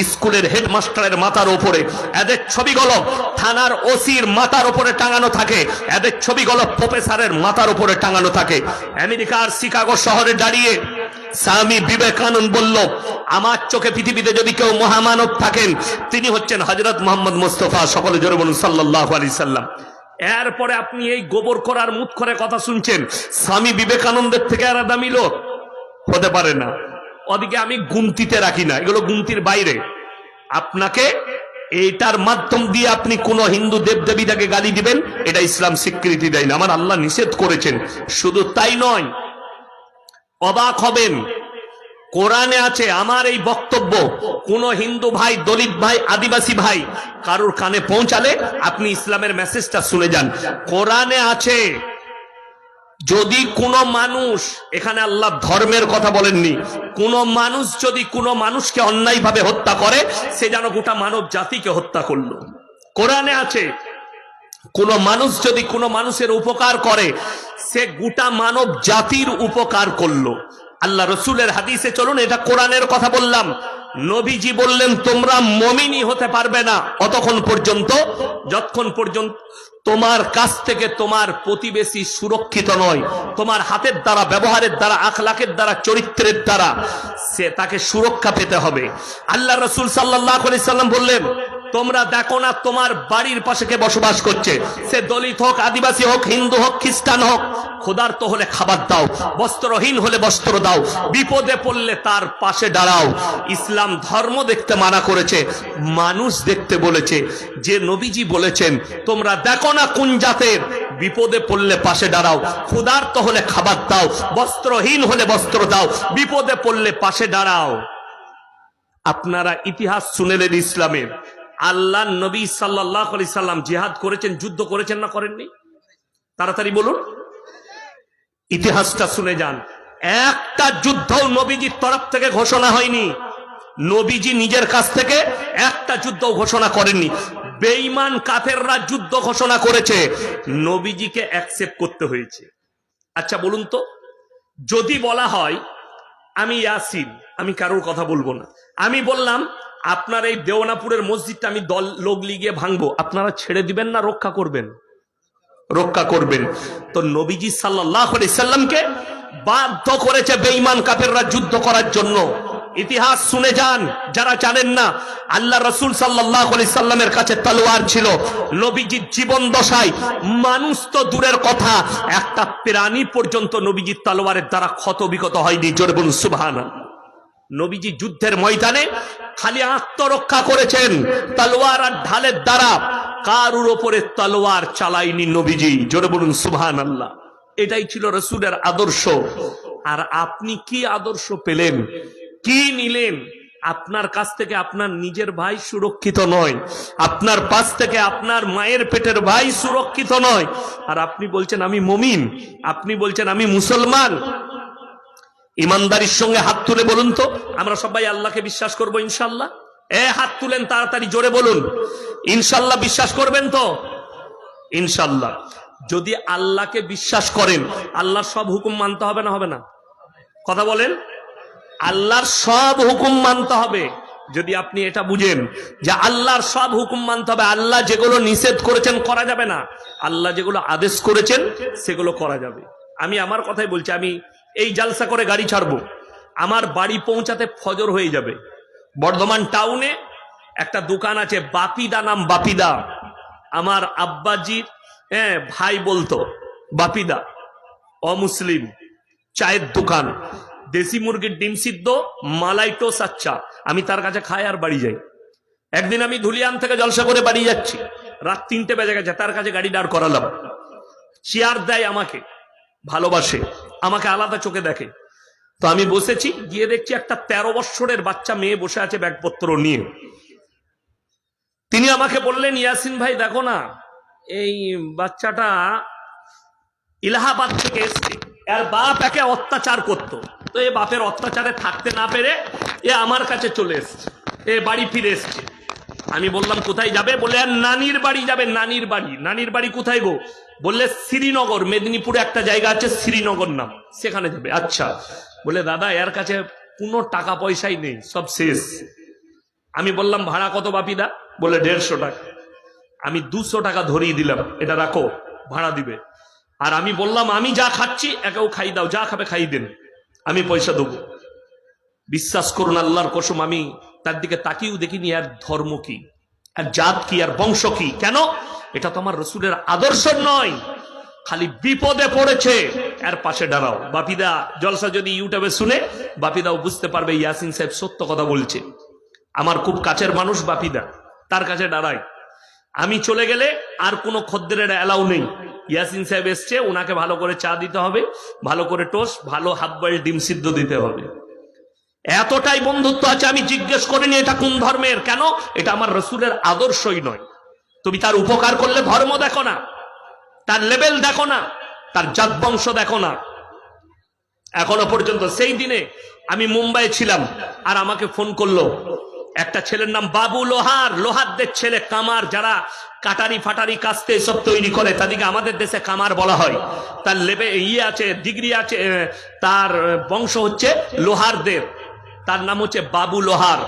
স্কুলের হেডমাস্টারের মাথার উপরে, এদের ছবিগুলো থানার ওসির মাথার উপরে টাঙানো থাকে, এদের ছবিগুলো প্রফেসরের মাথার উপরে টাঙানো থাকে। আমেরিকার শিকাগো শহরে দাঁড়িয়ে স্বামী বিবেকানন্দ বলল, আমার চোখে পৃথিবীতে যদি কেউ মহামানব থাকেন তিনি হচ্ছেন হযরত মুহাম্মদ মুস্তাফা। সকলে জোরে বলুন সাল্লাল্লাহু আলাইহি সাল্লাম। এরপরে আপনি এই গোবরখোর আর মুতখোরের কথা শুনছেন, স্বামী বিবেকানন্দের থেকে আর দামি লোক হতে পারে না। ওদিকে আমি গুনতিতে রাখি না, এগুলো গুনতির বাইরে। আপনাকে এইটার মাধ্যম দিয়ে আপনি কোন হিন্দু দেবদেবীটাকে গালি দিবেন, এটা ইসলাম স্বীকৃতি দেয় না, আমার আল্লাহ নিষেধ করেছেন। শুধু তাই নয়, অবাক হবেন, কোরআনে আছে আমার এই বক্তব্য কোন হিন্দু ভাই, দলিত ভাই, আদিবাসী ভাই কারুর কানে পৌঁছালে আপনি ইসলামের মেসেজটা শুনে যান। কোরআনে আছে যদি কোনো মানুষ, এখানে আল্লাহ ধর্মের কথা বলেননি, কোন মানুষ যদি কোনো মানুষকে অন্যায়ভাবে হত্যা করে সে যেন গোটা মানব জাতিকে হত্যা করলো। কোরআনে আছে কোন মানুষ যদি কোনো মানুষের উপকার করে সে গোটা মানব জাতির উপকার করলো। আল্লাহ রসুলের হাদিসে চলুন, এটা কোরআনের কথা বললাম। নবীজি বললেন তোমরা মুমিনই হতে পারবে না অতক্ষণ পর্যন্ত যতক্ষণ পর্যন্ত তোমার কাছ থেকে তোমার প্রতিবেশী সুরক্ষিত নয়, তোমার হাতের দ্বারা, ব্যবহারের দ্বারা, আখলাকের দ্বারা, চরিত্রের দ্বারা সে তাকে সুরক্ষা পেতে হবে। আল্লাহ রসুল সাল্লাল্লাহু আলাইহি সাল্লাম বললেন তোমরা দেখো না তোমার বাড়ির পাশে কে বসবাস করছে, সে দলিত হোক, আদিবাসী হোক, হিন্দু হোক, খ্রিস্টান হোক, ক্ষুধার্ত হলে খাবার দাও, বস্ত্রহীন হলে বস্ত্র দাও, বিপদে পড়লে তার পাশে দাঁড়াও। ইসলাম ধর্ম দেখতে মানা করেছে, মানুষ দেখতে বলেছে। যে নবীজি বলেছেন তোমরা দেখো না কোন জাতের, বিপদে পড়লে পাশে দাঁড়াও, ক্ষুধার্ত হলে খাবার দাও, বস্ত্রহীন হলে বস্ত্র দাও, বিপদে পড়লে পাশে দাঁড়াও। আপনারা ইতিহাস শুনেলেন ইসলামের, আল্লাহ নবী সাল্লাল্লাহু আলাইহি সাল্লাম জিহাদ করেছেন, যুদ্ধ করেছেন না করেননি? তাড়াতাড়ি বলুন, ইতিহাসটা শুনে যান। একটা যুদ্ধও নবীজির তরফ থেকে ঘোষণা হয়নি, নবীজি নিজের কাছ থেকে একটা যুদ্ধ ঘোষণা করেননি। বেঈমান কাফেররা যুদ্ধ ঘোষণা করেছে, নবীজিকে অ্যাকসেপ্ট করতে হয়েছে। আচ্ছা বলুন তো, যদি বলা হয় আমি ইয়াসিন, আমি কারোর কথা বলবো না, আমি বললাম আপনার এই দেওয়ানাপুরের মসজিদটা আমি লোক লিগিয়ে ভাঙবো, আপনারা ছেড়ে দিবেন না রক্ষা করবেন? রক্ষা করবেন। তো নবীজি সাল্লাল্লাহু আলাইহি সাল্লামকে বাধ্য করেছে বেঈমান কাফেররা যুদ্ধ করার জন্য। ইতিহাস শুনে যান যারা জানেন না, আল্লাহ রাসূল সাল্লাল্লাহু আলাইহি সাল্লামের কাছে তলোয়ার ছিল। নবীজির জীবন দশায় মানুষ তো দূরের কথা, একটা প্রাণী পর্যন্ত নবীজির তলোয়ারের দ্বারা ক্ষত বিক্ষত হয়নি। জোরে বলুন সুবহানাল্লাহ। নবীজি যুদ্ধের ময়দানে খালি আত্মরক্ষা করেছেন তলোয়ার আর ঢালের দ্বারা, কারুর ওপরে তলোয়ার চালাইনি নবীজি। জোরে বলুন সুবহানাল্লাহ। এটাই ছিল রাসূলের আদর্শ। আর আপনি কি আদর্শ পেলেন, কি নিলেন? আপনার কাছ থেকে আপনার নিজের ভাই সুরক্ষিত নয়, আপনার পাশ থেকে আপনার মায়ের পেটের ভাই সুরক্ষিত নয়, আর আপনি বলছেন আমি মুমিন, আপনি বলছেন আমি মুসলমান। ইমানদারির সঙ্গে হাত তুলে বলুন তো, আমরা সবাই আল্লাহকে বিশ্বাস করবো ইনশাল্লাহ? হাত তুলেন তাড়াতাড়ি, জোরে বলুন ইনশাল্লাহ। বিশ্বাস করবেন তো? ইনশাল্লাহ। যদি আল্লাহকে বিশ্বাস করেন, আল্লাহর সব হুকুম মানতে হবে না হবে না? কথা বলেন। আল্লাহর সব হুকুম মানতে হবে। যদি আপনি এটা বুঝেন যে আল্লাহর সব হুকুম মানতে হবে, আল্লাহ যেগুলো নিষেধ করেছেন করা যাবে না, আল্লাহ যেগুলো আদেশ করেছেন সেগুলো করা যাবে। আমি আমার কথাই বলছি, আমি এই জালসা করে গাড়ি ছাড়বো, আমার বাড়ি পৌঁছাতে ফজর হয়ে যাবে। বর্ধমান টাউনে একটা দোকান আছে, বাপিদা নাম, বাপিদা। আমার আব্বাজির ভাই বলতো বাপিদা, অমুসলিম, চায়ের দোকান, দেশি মুরগির ডিম সিদ্ধ, মালাই টোস। আচ্ছা, আমি তার কাছে খাই আর বাড়ি যাই। একদিন আমি ধুলিয়ান থেকে জলসা করে বাড়ি যাচ্ছি, রাত 3টে বেজে গেছে, তার কাছে গাড়ি দাঁড় করালাম। চেয়ার দেয় আমাকে, ভালোবাসে, আমাকে আলাদা চোখে দেখে। তো আমি বসেছি, গিয়ে দেখছি একটা 13 বৎসরের বাচ্চা মেয়ে বসে আছে ব্যাগপত্র নিয়ে। তিনি আমাকে বললেন, ইয়াসিন ভাই দেখো না, এই বাচ্চাটা ইলাহাবাদ থেকে এসছে, এর বাপ একে অত্যাচার করতো, তো এ বাপের অত্যাচারে থাকতে না পেরে এ আমার কাছে চলে এসছে, এ বাড়ি ফিরে এসছে। আমি বললাম কোথায় যাবে? বলে আর নানির বাড়ি যাবে। নানির বাড়ি? নানির বাড়ি কোথায় গো? বললে শ্রীনগর, মেদিনীপুরে একটা জায়গা আছে শ্রীনগর নাম, সেখানে যাবে। আচ্ছা। বলে দাদা এর কাছে কোনো টাকা পয়সাই নেই, সব শেষ। আমি বললাম ভাড়া কত বাপিদা? বলে 150 টাকা। আমি 200 টাকা ধরিয়ে দিলাম, এটা রাখো, ভাড়া দিবে। আর আমি বললাম আমি যা খাচ্ছি একেও খাই দাও, যা খাবে খাই দেন, আমি পয়সা দেবো। বিশ্বাস করুন আল্লাহর কসম, আমি তার দিকে তাকিয়েও দেখিনি আর ধর্ম কি, আর জাত কি, আর বংশ কি। কেন? এটা তো আমার রসুলের আদর্শ নয়। খালি বিপদে পড়েছে এর পাশে দাঁড়াও। বাপিদা জলসা যদি ইউটিউবে শুনে, বাপিদাও বুঝতে পারবে ইয়াসিন সাহেব সত্য কথা বলছে। আমার খুব কাছের মানুষ বাপিদা, তার কাছে দাঁড়াই। আমি চলে গেলে আর কোনো খদ্দেরের অ্যালাউ নেই। ইয়াসিন সাহেব এসছে, ওনাকে ভালো করে চা দিতে হবে, ভালো করে টোস্ট, ভালো হাফ বয়েল ডিম সিদ্ধ দিতে হবে। এতটাই বন্ধুত্ব আছে। আমি জিজ্ঞেস করিনি এটা কোন ধর্মের, কেন? এটা আমার রসুলের আদর্শই নয়। তুমি তার উপকার করলে ধর্ম দেখো না, তার লেভেল দেখো না, তার জাত বংশ দেখো না। এখনো পর্যন্ত, সেই দিনে আমি মুম্বাই ছিলাম, আর আমাকে ফোন করলো একটা ছেলের নাম বাবু লোহার, লোহারদের ছেলে, কামার, যারা কাটারি ফাটারি কাস্তে সব তৈরি করে, তাদেরকে আমাদের দেশে কামার বলা হয়। তার লেবে আছে, ডিগ্রি আছে, তার বংশ হচ্ছে লোহারদের। তার নাম হচ্ছে বাবু লোহার,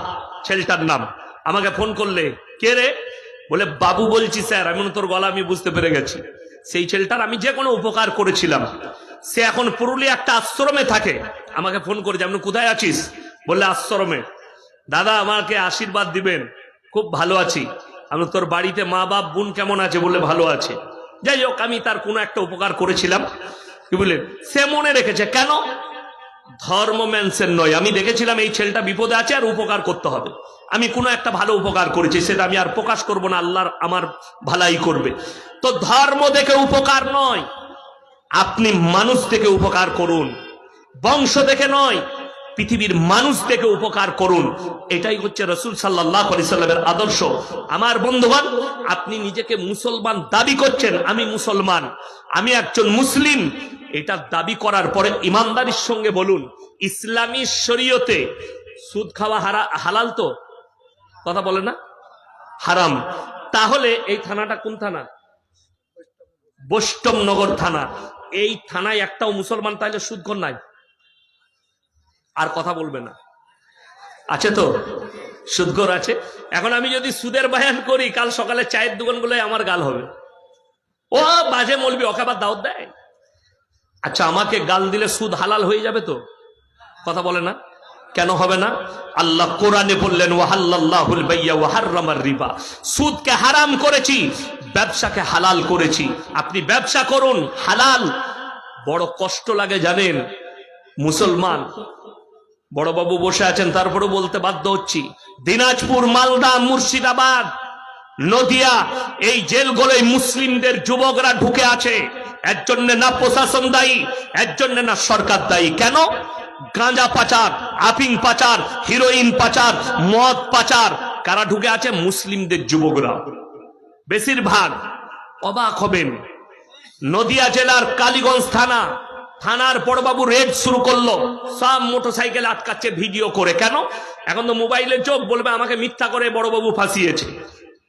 ছেলেটার নাম। আমাকে ফোন করলে, কে রে? বলে বাবু বলছি স্যার। আমি তোর গলা আমি বুঝতে পেরে গেছি। সেই ছেলেটার আমি যে কোনো উপকার করেছিলাম। সে এখন পুরুলিয়া একটা আশ্রমে থাকে। আমাকে ফোন করেছে, আপনি কোথায় আছিস? বললে আশ্রমে। দাদা আমাকে আশীর্বাদ দিবেন, খুব ভালো আছি। আমি তোর বাড়িতে মা বাপ বোন কেমন আছে? বললে ভালো আছে। যাই হোক, আমি তার কোনো একটা উপকার করেছিলাম, কি বললেন, সে মনে রেখেছে। কেন? ধর্ম মেনশন নয়। আমি দেখেছিলাম এই ছেলেটা বিপদে আছে আর উপকার করতে হবে। আমি কোনো একটা ভালো উপকার করেছি, সেটা আমি আর প্রকাশ করব না, আল্লাহর আমার ভালাই করবে। তো ধর্ম দেখে উপকার নয়, আপনি মানুষ দেখে উপকার করুন, বংশ দেখে নয়, পৃথিবীর মানুষ দেখে উপকার করুন। এটাই হচ্ছে রাসূল সাল্লাল্লাহু আলাইহি সাল্লামের আদর্শ। আমার বন্ধুগণ, আপনি নিজেকে মুসলমান দাবি করছেন, আমি মুসলমান, আমি একজন মুসলিম, এটা দাবি করার পরে ইমানদারির সঙ্গে বলুন, ইসলামী শরীয়তে সুদ খাওয়া হালাল তো? কথা বলে না? হারাম। তাহলে এই থানাটা কোন থানা? বৈষ্ণবনগর থানা। এই থানায় একটাও মুসলমান তাহলে সুদখোর নাই? আর কথা বলবে না? আছে তো? সুদখোর আছে। এখন আমি যদি সুদের বয়ান করি, কাল সকালে চায়ের দোকানগুলোয় আমার গাল হবে। ও বাজে মৌলবি, ওকে আবার দাওয়াত দেয়। আচ্ছা, আমাকে গাল দিলে সুদ হালাল হয়ে যাবে তো? কথা বলে না, কেন হবে না? আল্লাহ কোরআনে বললেন ওয়াহাল্লাল্লাহুল বাইয়া ওয়া হাররামার রিবা, সুদকে হারাম করেছি, ব্যবসাকে হালাল করেছি। আপনি ব্যবসা করুন হালাল। বড় কষ্ট লাগে জানেন, মুসলমান বড় বাবু বসে আছেন, তারপরে বলতে বাধ্য হচ্ছি, দিনাজপুর, মালদা, মুর্শিদাবাদ, নদিয়া, এই জেলগুলোয় মুসলিমদের যুবকরা ঢুকে আছে। এর জন্য না প্রশাসন দায়ী, এর জন্য না সরকার দায়ী। কেন? গাঁজা পাচার, আফিং পাচার, হিরোইন পাচার, মদ পাচার। কারা ঢুকে আছে? মুসলিমদের যুবকরা বেশিরভাগ। অবাক হবেন, নদিয়া জেলার কালীগঞ্জ থানার বড়বাবু রেড শুরু করলো, সব মোটরসাইকেল আটকাচ্ছে ভিডিও করে। কেন? এখন তো মোবাইলের যোগ, বলবে আমাকে মিথ্যা করে বড়বাবু ফাঁসিয়েছে।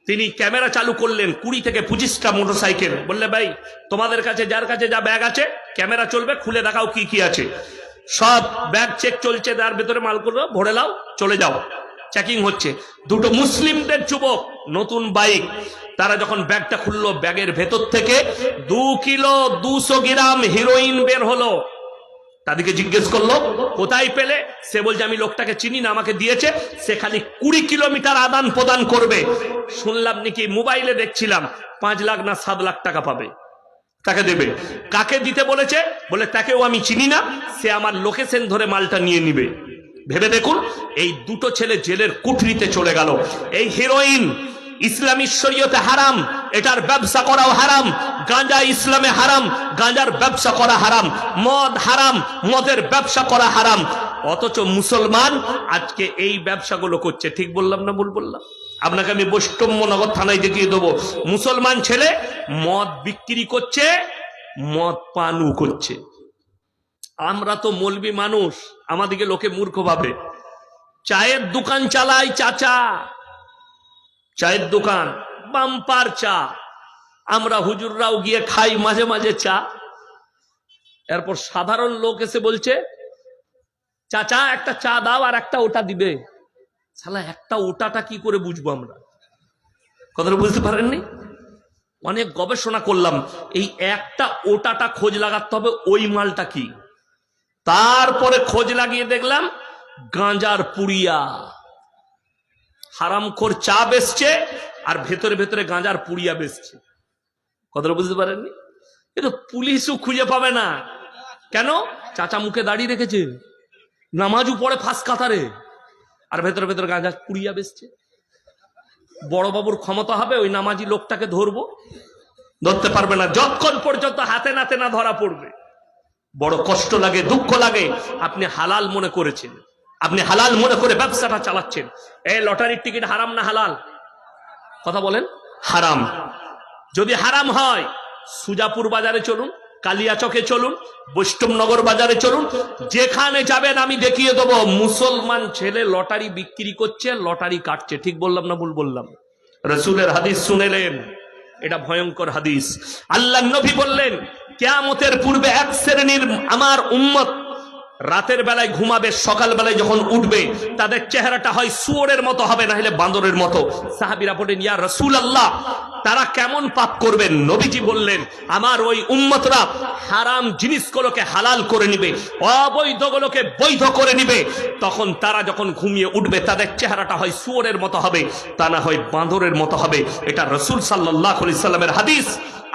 তিনি ক্যামেরা চালু করলেন, 20 থেকে 25টা মোটরসাইকেল। বললে ভাই, তোমাদের কাছে যার কাছে যা ব্যাগ আছে ক্যামেরা চলবে, খুলে দেখাও কি কি আছে। সব ব্যাগ চেক চলছে, তার ভেতরে মালগুলো ভরে নাও, চলে যাও। চেকিং হচ্ছে। দুটো মুসলিমদের যুবক, নতুন বাইক, তারা যখন ব্যাগটা খুললো, ব্যাগের ভেতর থেকে 2 কিলো 200 গ্রাম হিরোইন বের হলো। তাদেরকে জিজ্ঞেস করলো কোথায় পেলে? সে বলছে আমি লোকটাকে চিনি না, আমাকে দিয়েছে, সে খালি 20 কিলোমিটার আদান প্রদান করবে। শুনলাম নাকি, মোবাইলে দেখছিলাম, 5 লাখ না 7 লাখ টাকা পাবে, তাকে দেবে। কাকে দিতে বলেছে? বলে তাকেও আমি চিনি না, সে আমার লোকেশন ধরে মালটা নিয়ে নিবে। ভেবে দেখুন, এই দুটো ছেলে জেলের কুঠরিতে চলে গেল। এই হিরোইন ইসলামী শরীয়তে হারাম, এটার ব্যবসা করাও হারাম। গাঁজা ইসলামে হারাম, গাঁজার ব্যবসা করা হারাম। মদ হারাম, মদের ব্যবসা করা হারাম। অথচ মুসলমান আজকে এই ব্যবসাগুলো করছে। ঠিক বললাম না ভুল বললাম? আপনাকে আমি বৈষ্ণবনগর থানায় দেখিয়ে দেবো, মুসলমান ছেলে মদ বিক্রি করছে, মদ পানও করছে। আমরা তো মৌলবি মানুষ, আমাদিকে লোকে মূর্খ ভাবে। চায়ের দোকান চালাই চাচা, চায়ের দোকান, বাম্পার চা। আমরা হুজুররাও গিয়ে খাই মাঝে মাঝে চা। এরপর সাধারণ লোক এসে বলছে চাচা একটা চা দাও, আর একটা ওটা দিবে। শালা একটা ওটাটা কি করে বুঝবো আমরা? কথাটা বুঝতে পারেননি? অনেক গবেষণা করলাম, এই একটা ওটাটা খোঁজ লাগাতে হবে, ওই মালটা কি। তারপরে খোঁজ লাগিয়ে দেখলাম গাঁজার পুড়িয়া। হারামখোর চা বেচছে আর ভেতরে ভেতরে গাঁজার পুড়িয়া বেচছে। কথাটা বুঝতে পারেননি? কিন্তু পুলিশও খুঁজে পাবে না। কেন? চাচা মুখে দাঁড়িয়ে রেখেছে, নামাজও পড়ে ফাঁস কাতারে, আর ভেতরে ভেতরে গাঁজা পুড়িয়া বেচছে। বড় বাবুর ক্ষমতা হবে ওই নামাজি লোকটাকে ধরবো? ধরতে পারবে না, যতক্ষণ পর্যন্ত হাতে নাতে না ধরা পড়বে। বড় কষ্ট লাগে, দুঃখ লাগে। আপনি হালাল মনে করেছেন, আপনি হালাল মনে করে ব্যবসাটা চালাচ্ছেন। এই লটারির টিকিট হারাম না হালাল? কথা বলেন। হারাম। যদি হারাম হয়, সুজাপুর বাজারে চলুন, কালিয়াচকে চলুন, বৈষ্ণবনগর বাজারে চলুন, যেখানে যাবেন আমি দেখিয়ে দেবো মুসলমান ছেলে লটারি বিক্রি করছে, লটারি কাটছে। ঠিক বললাম না ভুল বললাম? রাসূলের হাদিস শুনেলেন, এটা ভয়ঙ্কর হাদিস। আল্লাহ নবী বললেন কিয়ামতের পূর্বে এক শ্রেণীর আমার উম্মত রাতের বেলায় ঘুমাবে, সকাল বেলায় যখন উঠবে তাদের চেহারাটা হয় শুয়োরের মতো হবে, না হলে বাঁদরের মতো। সাহাবীরা বলেন ইয়া রাসূলুল্লাহ, তারা কেমন পাপ করবেন? নবীজি বললেন আমার ওই উম্মতরা হারাম জিনিসগুলোকে হালাল করে নিবে, অবৈধগুলোকে বৈধ করে নিবে। তখন তারা যখন ঘুমিয়ে উঠবে তাদের চেহারাটা হয় শুয়োরের মতো হবে, তা না হয় বাঁদরের মতো হবে। এটা রাসূল সাল্লাল্লাহু আলাইহি সাল্লামের হাদিস।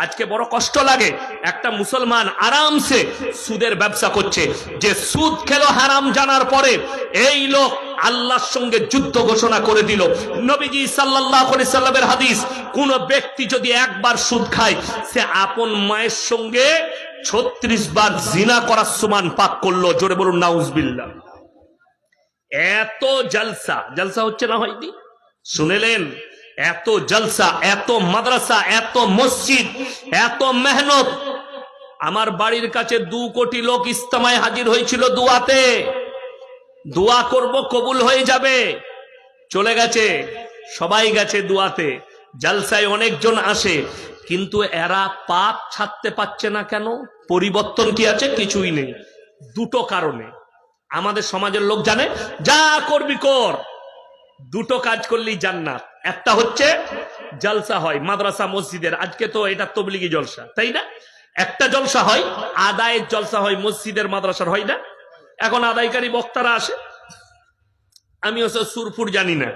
আজকে বড় কষ্ট লাগে, একটা মুসলমান আরামসে সুদের ব্যবসা করছে। যে সুদ খেলো হারাম জানার পরে এই লোক আল্লাহর সঙ্গে যুদ্ধ ঘোষণা করে দিল। নবীজি সাল্লাল্লাহু আলাইহি সাল্লামের হাদিস, কোন ব্যক্তি যদি একবার সুদ খায় সে আপন মায়ের সঙ্গে 36 বার জিনা করার সমান পাপ করলো। জোরে বলুন নাউজুবিল্লাহ। এত জলসা, জলসা হচ্ছে না হয়নি? শুনেলেন? এত জলসা, এত মাদ্রাসা, এত মসজিদ, এত মেহনত। আমার বাড়ির কাছে 2 কোটি লোক ইজতেমায় হাজির হয়েছিল দুয়াতে। দোয়া করব কবুল হয়ে যাবে, চলে গেছে, সবাই গেছে দুয়াতে। জলসায় অনেকজন আসে, কিন্তু এরা পাপ ছাড়তে পারছে না কেন? পরিবর্তন কি আছে? কিছুই নেই। দুটো কারণে। আমাদের সমাজের লোক জানে যা করবি কর, দুটো কাজ করলেই জান্নাত। একটা হচ্ছে জলসা হয় মাদ্রাসা মসজিদের, আজকে তো এটা তবলিগি জলসা, তাই না? একটা জলসা হয়, আদায়ের জলসা হয় মসজিদের মাদ্রাসার, হয় না? এখন আদায়কারী বক্তারা আসে, আমি ওসব সুরফুর জানি না,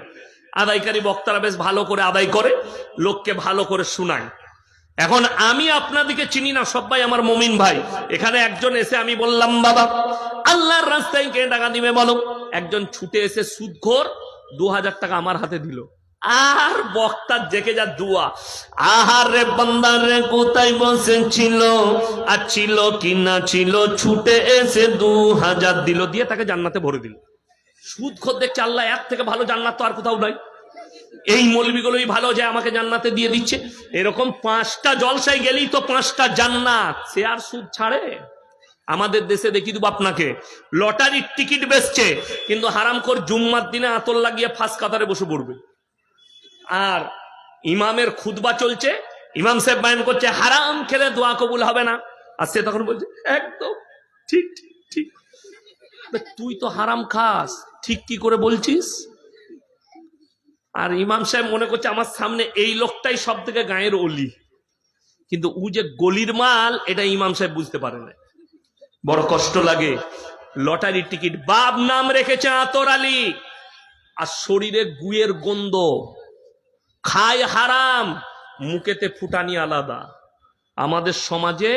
আদায়কারী বক্তারা বেশ ভালো করে আদায় করে, লোককে ভালো করে শোনায়। এখন আমি আপনাদেরকে চিনি না, সবাই আমার মুমিন ভাই। এখানে একজন এসে, আমি বললাম বাবা আল্লাহর রাস্তায় কে টাকা দিবে বলো, একজন ছুটে এসে সুদখোর 2000 টাকা আমার হাতে দিল, আর বক্তার জেকে যা দুয়া, আহারে বান্দারে কোথায় বসেছিল আর ছিল কি না ছিল, ছুটে এসে 2000 দিল, দিয়ে তাকে জান্নাতে ভরে দিল। সুদখোর দেখছে আল্লাহ এর থেকে ভালো জান্নাত তো আর কোথাও নাই, এই মৌলবীগুলোই ভালো যে আমাকে জান্নাতে দিয়ে দিচ্ছে। এরকম 5টা জলসায় গেলেই তো 5টা জান্নাত, সে আর সুদ ছাড়ে? আমাদের দেশে দেখি দেবো আপনাকে, লটারির টিকিট বেচছে, কিন্তু হারামখোর জুম্মার দিনে আতর লাগিয়ে ফাঁস কাতারে বসে পড়বে। আর ইমামের খুতবা চলছে, ইমাম সাহেব বয়ান করছে হারাম খেলে দোয়া কবুল হবে না, আর সে তখন বলছে একদম ঠিক ঠিক ঠিক। তুই তো হারাম খাস, ঠিক কি করে বলছিস? আর ইমাম সাহেব মনে করছে আমার সামনে এই লোকটাই সব থেকে গায়ের অলি, কিন্তু ও যে গলির মাল এটা ইমাম সাহেব বুঝতে পারে না। বড় কষ্ট লাগে। লটারির টিকিট, বাপ নাম রেখেছে আতর আলী, আর শরীরে গুয়ের গন্ধ, খায় হারাম, মুখেতে ফুটানি আলাদা। আমাদের সমাজে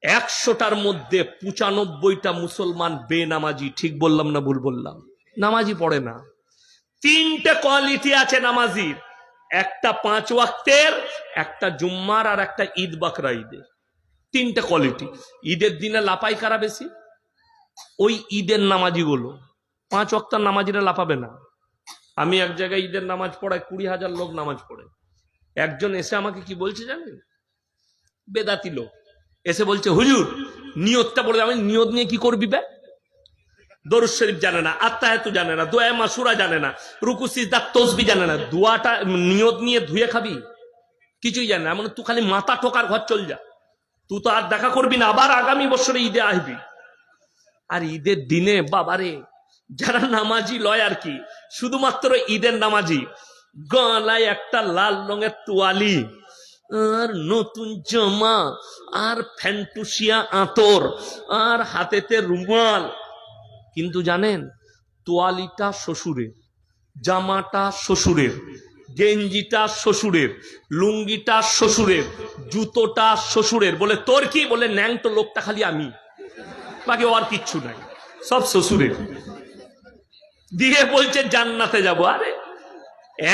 100টার মধ্যে 95টা মুসলমান বেনামাজি। ঠিক বললাম না ভুল বললাম? নামাজি পড়ে না। 3টে কোয়ালিটি আছে নামাজির, একটা 5 ওয়াক্তের, একটা জুম্মার, আর একটা ঈদ বাকরা ঈদের। 3টে কোয়ালিটি। ঈদের দিনে লাপাই কারা বেশি? ওই ঈদের নামাজি গুলো। 5 ওয়াক্তের নামাজিরা লাপাবে না। আমি এক জায়গায় ঈদের নামাজ পড়াই, 20,000 লোক নামাজ পড়ে। একজন এসে আমাকে কি বলছে জানেন? বেদাতি লোক এসে বলছে হুজুর নিয়তটা বলে। আমি নিয়ত নিয়ে কি করবি বে? দরুদ শরীফ জানে না, আত্মায়াতু জানে না, দোয়া মাসুরা জানে না, রুকু সিজদা তসবিহ জানে না, দোয়াটা নিয়ত নিয়ে ধুয়ে খাবি? কিছুই জানে না। এমন তুই খালি মাথা ঠোকার ঘর চল যা, তুই তো আর দেখা করবি না, আবার আগামী বছরে ঈদে আসবি। আর ঈদের দিনে বাবারে, যারা নামাজি লয় আর কি, শুধুমাত্র ঈদের নামাজি, গলায় একটা লাল রঙের তোয়ালি, আর নতুন জামা, আর ফ্যান্টুসিয়া আতর, আর হাতেতে রুমাল। কিন্তু জানেন, তোয়ালিটা শ্বশুরের, জামাটা শ্বশুরের, গেঞ্জিটা শ্বশুরের, লুঙ্গিটা শ্বশুরের, জুতোটা শ্বশুরের। বলে তোর কি? বলে ন্যাংটো লোকটা খালি আমি, বাকি আর কিচ্ছু নাই, সব শ্বশুরের। দিয়ে বলছে জান্নাতে যাব। আরে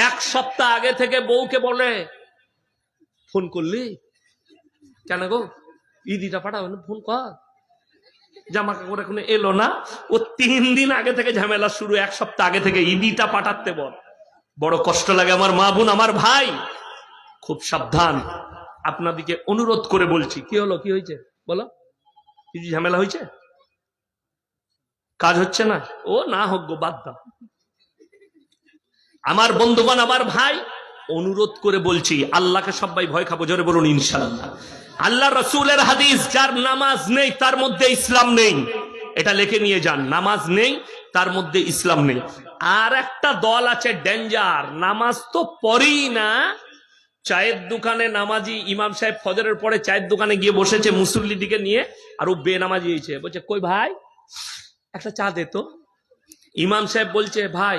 1 সপ্তাহ আগে থেকে বউকে বলে ফোন করলি কেন গো, ঈদিটা পাঠাবে না, ফোন কর। জামা কাপড় এখনো এলো না, ও 3 দিন আগে থেকে ঝামেলা শুরু, 1 সপ্তাহ আগে থেকে ঈদিটা পাঠাতে বল। বড় কষ্ট লাগে আমার মা বোন, আমার ভাই, খুব সাবধান। আপনাদেরকে অনুরোধ করে বলছি। কি হলো, কি হয়েছে বলো? কিছু ঝামেলা হয়েছে? কাজ হচ্ছে না? ও না হোক গো, বাদ দাও। আমার বন্ধুগণ, আমার ভাই, অনুরোধ করে বলছি, আল্লাহকে সবাই ভয় খাবো, জোরে বলুন ইনশাআল্লাহ। আল্লাহ রসুলের হাদিস, যার নামাজ নেই তার মধ্যে ইসলাম নেই, এটা লিখে নিয়ে যান। নামাজ নেই তার মধ্যে ইসলাম নেই। আর একটা দল আছে ডেঞ্জার, নামাজ তো পড়েই না, চায়ের দোকানে নামাজি, ইমাম সাহেব ফজরের পরে চায়ের দোকানে গিয়ে বসেছে মুসল্লিদিকে নিয়ে, আর ও বেনামাজি হয়েছে। বলছে কই ভাই একটা চা দে তো। ইমাম সাহেব বলছে ভাই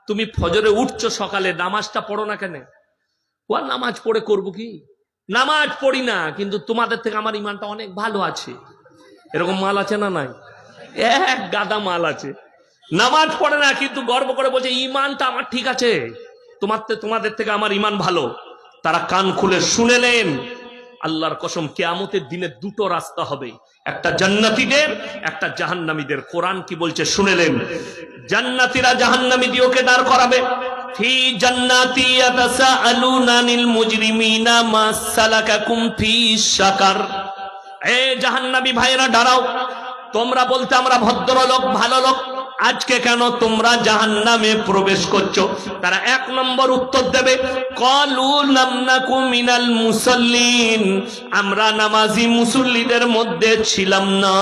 তুমি ফজরে উঠছো সকালে, নামাজটা পড়ো না কেন? ও নামাজ পড়ে করবো কি? নামাজ পড়ি না, কিন্তু তোমাদের থেকে আমার ইমানটা অনেক ভালো আছে। এরকম মাল আছে না নাই? এক গাদা মাল আছে, নামাজ পড়ে না কিন্তু গর্ব করে বলছে ইমানটা আমার ঠিক আছে, তোমাদের থেকে আমার ইমান ভালো। তারা কান খুলে শুনেলেন, আল্লাহর কসম কিয়ামতের দিনে 2টো রাস্তা হবে, একটা জান্নাতীদের, একটা জাহান্নামীদের। কোরআন কি বলছে শুনেলেন? জান্নাতীরা জাহান্নামীদেরকে দাঁড় করাবে, ফি জান্নাতি ইয়াতাসাআলুনা আনিল মুজরিমিনা মা সালাকাকুম ফি সাকার। এ জাহান্নামী ভাইরা দাঁড়াও, তোমরা বলতে আমরা ভদ্রলোক, ভালো লোক, আজকে কেন তোমরা জাহান্নামে প্রবেশ করছো? তারা এক নম্বর উত্তর দেবে, ক্বালু লাম নাকু মিনাল মুসাল্লিন, আমরা নামাজি মুসল্লিদের মধ্যে ছিলাম না,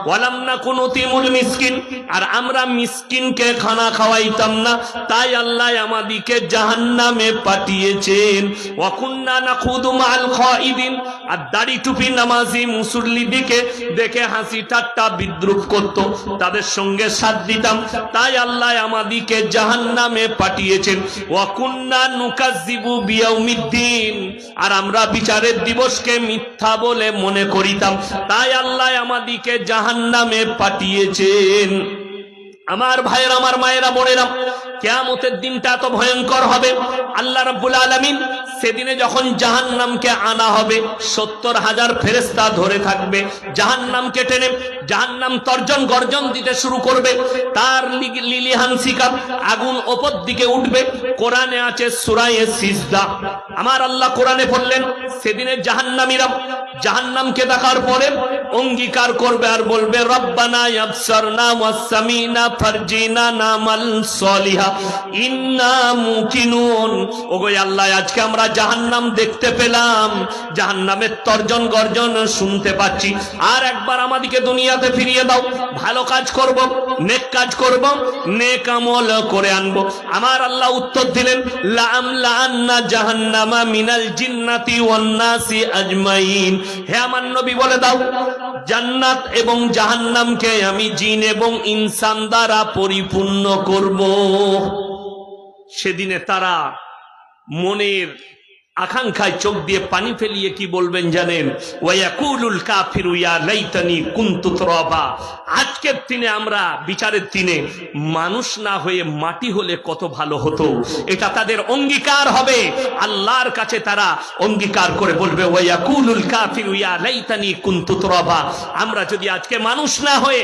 ওয়া লাম নাকু নুতিমুল মিসকিন, আর আমরা মিসকিনকে খানা খাওয়াইতাম না, তাই আল্লাহ আমাদেরকে জাহান্নামে পাঠিয়েছেন। ওয়া কুন্না নাখুদু মাআল খাইদিন, আর দাড়ি টুপি নামাজি মুসল্লিদিকে দেখে হাসি ঠাট্টা বিদ্রুপ করত, তাদের সঙ্গে সাথ দিতাম, তাই আল্লাহ আমাদেরকে জাহান্নামে পাঠিয়েছেন। ওয়া কুন্না নুকাজ্জিবু বিয়াউমিদ্দিন, আর আমরা বিচারের দিবসকে মিথ্যা বলে মনে করিতাম, তাই আল্লাহ আমাদেরকে জাহান্নামে পাঠিয়েছেন। আমার ভাইয়েরা, আমার মায়েরা, বোনেরা, কিয়ামতের দিনটা এত ভয়ঙ্কর হবে। আল্লাহ রাব্বুল আলামিন সেদিনে যখন জাহান্নামকে আনা হবে, 70,000 ফেরেশতা ধরে থাকবে জাহান্নামকে টেনে। জাহান্নাম তর্জন গর্জন দিতে শুরু করবে, তার লিলিহান শিখা আগুন ওপর দিকে উঠবে। কোরআনে আছে সূরা সিজদা, আমার আল্লাহ কোরআনে বললেন সেদিনে জাহান্নামীরা জাহান্নামকে দেখার পরে অঙ্গীকার করবে আর বলবে, রব্বানা ইয়াবসারনা ওয়াসামিনা ফারজিনা নামাল সলিহা ইন্না মুকিনুন। ওগো আল্লাহ, আজকে আমরা জাহান্নাম দেখতে পেলাম, জাহান্নামের তর্জন গর্জন শুনতে পাচ্ছি, আর একবার আমাদেরকে দুনিয়াতে ফিরিয়ে দাও, ভালো কাজ করব, নেক কাজ করব, নেক আমল করে আনবো। আমার আল্লাহ উত্তর দিলেন, লাআমলাআন্না জাহান্নামা মিনাল জিন্নাতি ওয়ান নাসি আজমাইন। হে আমার নবী বলে দাও, জান্নাত এবং জাহান্নামকে আমি জিন এবং ইনসান দ্বারা পরিপূর্ণ করব। সেদিনে তারা মনের আকাঙ্ক্ষায় চোখ দিয়ে পানি ফেলিয়ে কি বলবেন জানেন? ওয়ায়াকুলুল কাফিরু ইয়া লাইতানি কুনতু তুরাবা। আজকের দিনে আমরা বিচারের দিনে মানুষ না হয়ে মাটি হলে কত ভালো হতো, এটা তাদের অঙ্গীকার হবে। আল্লাহর কাছে তারা অঙ্গীকার করে বলবে, ওয়ায়াকুলুল কাফিরু ইয়া লাইতানি কুনতু তুরাবা, আমরা যদি আজকে মানুষ না হয়ে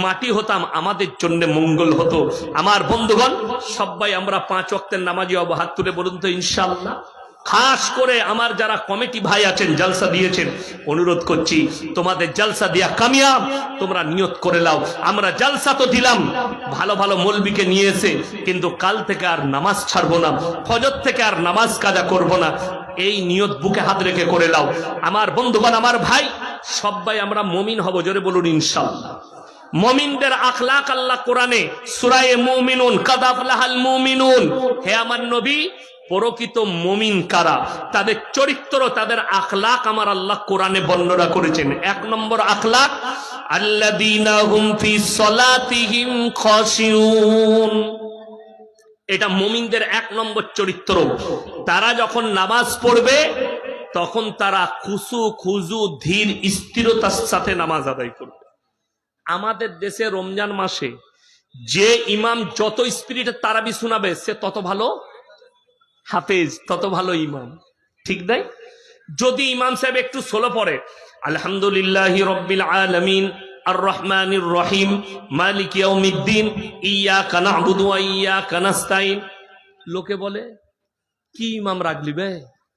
মাটি হতাম আমাদের জন্য মঙ্গল হতো। আমার বন্ধুগণ, সবাই আমরা 5 ওয়াক্তের নামাজি হব, হাত তুলে বলুন তো ইনশাআল্লাহ। খাস করে আমার যারা কমিটি ভাই আছেন, জলসা দিয়েছেন, অনুরোধ করছি তোমাদের জলসা দিয়া কামিয়াব তোমরা নিয়ত করে নাও। আমরা জলসা তো দিলাম, ভালো ভালো মৌলবীকে নিয়ে এসে, কিন্তু কাল থেকে আর নামাজ ছাড়বো না, ফজর থেকে আর নামাজ কাজা করব না, এই নিয়ত বুকে হাত রেখে করে নাও। আমার বন্ধুগণ, আমার ভাই, সবাই আমরা মুমিন হব, জোরে বলুন ইনশাআল্লাহ। মুমিনদের আখলাক আল্লাহ কোরআনে সূরা মুমিনুন, কাদ আফলাহাল মুমিনুন। হে আমার নবী, প্রকৃত মুমিন কারা, তাদের চরিত্র, তাদের আখলাক আমার আল্লাহ কোরআনে বর্ণনা করেছেন। 1 নম্বর আখলাক, আল্লাযীনা হুম ফি সলাতিহিম খাশিউন। এটা মুমিনদের 1 নম্বর চরিত্র। তারা যখন নামাজ পড়বে তখন তারা খুশু খুজু ধীর স্থিরতার সাথে নামাজ আদায় করবে। আমাদের দেশে রমজান মাসে যে ইমাম যত স্পিরিটে তারাবি শোনাবে সে তত ভালো হাফেজ, তত ভালো ইমাম, ঠিক নাই? যদি ইমাম সাহেব একটু সোলো পড়ে, আলহামদুলিল্লাহি রাব্বিল আলামিন আর রহমানির রহিম মালিক ইয়াউমিদ্দিন ইয়্যাকা না'বুদু ওয়া ইয়্যাকা নাস্তাইন, লোকে বলে কি ইমাম রাগলি বে,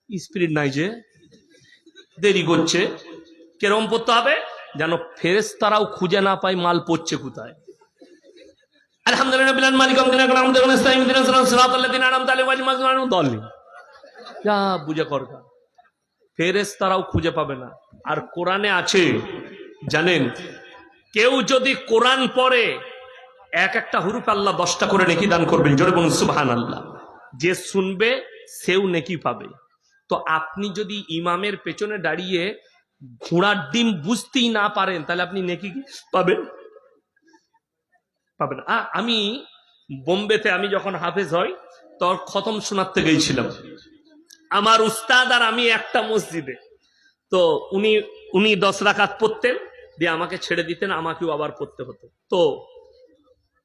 স্পিরিট নাই, যে দেরি করছে। কেরম পড়তে হবে যেন ফেরেশতারাও খুঁজে না পায় মাল পড়ছে কোথায়। আলহামদুলিল্লাহ মালিক যা বুঝে করবা, ফেরেশতারাও খুঁজে পাবে না। আর কোরআনে আছে জানেন, কেউ যদি কোরআন পড়ে এক একটা হুরুফ আল্লাহ 10টা করে নেকি দান করবেন, জোরে বলুন সুবহানাল্লাহ। যে শুনবে সেও নেকি পাবে। তো আপনি যদি ইমামের পেছনে দাঁড়িয়ে ঘোড়ার ডিম বুঝতেই না পারেন, তাহলে আপনি নেকি পাবেন? পাবেন। আমি বোম্বেতে আমি যখন হাফেজ হই তখন খতম শোনাতে গেছিলাম। আমার উস্তাদ আর আমি একটা মসজিদে, তো উনি 10 রাকাত পড়তেন, দিয়ে আমাকে ছেড়ে দিতেন, আমাকেও আবার পড়তে হতো। তো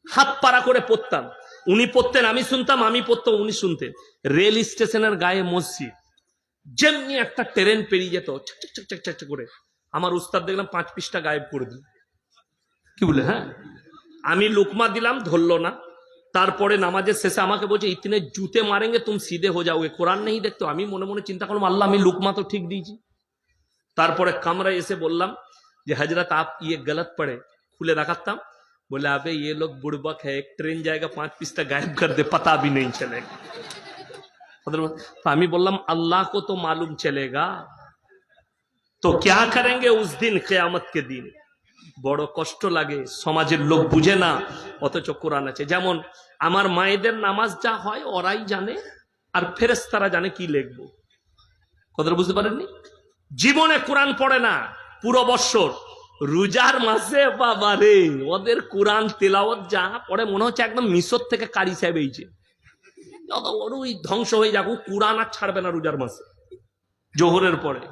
হাত পাড়া করে পড়তাম, উনি পড়তেন আমি শুনতাম, আমি পড়তাম উনি শুনতেন। রেল স্টেশনের গায়ে মসজিদ, যেমনি একটা ট্রেন পেরিয়ে যেত চক করে, আমার উস্তাদ দেখলাম 5 পৃষ্ঠা গায়েব করে দিল। কি বলে? হ্যাঁ, আমি লুকমা দিলাম, ধরলো না। তারপরে নামাজের শেষে আমাকে বলছে, ইতনে জুতে মারেঙ্গে তুম সিধে হো যাওগে, কোরআন নেই দেখতো। আমি মনে মনে চিন্তা করলাম, আল্লাহ আমি লুকমা তো ঠিক দিয়েছি। তারপরে কামরায় এসে বললাম যে হজরত আপ ইয়ে গলত পড়ে, খুলে দেখাতাম। बोले अबे ये लोग बुड़बक है, एक ट्रेन जाएगा 5 पृष्ठ गायब कर दे, पता भी नहीं चलेगा। तो আমি বললাম अल्लाह को तो मालूम चलेगा, तो क्या करेंगे उस दिन, कियामत के दिन। বড় কষ্ট লাগে, সমাজের লোক বুঝে না, অথচ কোরআন আছে। যেমন আমার মায়েদের নামাজ যা হয় ওরাই জানে, আর ফেরেশতারা জানে কি লিখবো। কথাটা বুঝতে পারেননি? জীবনে কোরআন পড়ে না পুরো বছর, রোজার মাসে বাবা রে ওদের কোরআন তেলাওয়াত যা পড়ে মনে হচ্ছে একদম মিশর থেকে কারি সাহেব এইছে, ওই ধ্বংস হয়ে যাক, ও কোরআন আর ছাড়বে না রোজার মাসে জোহরের পরে।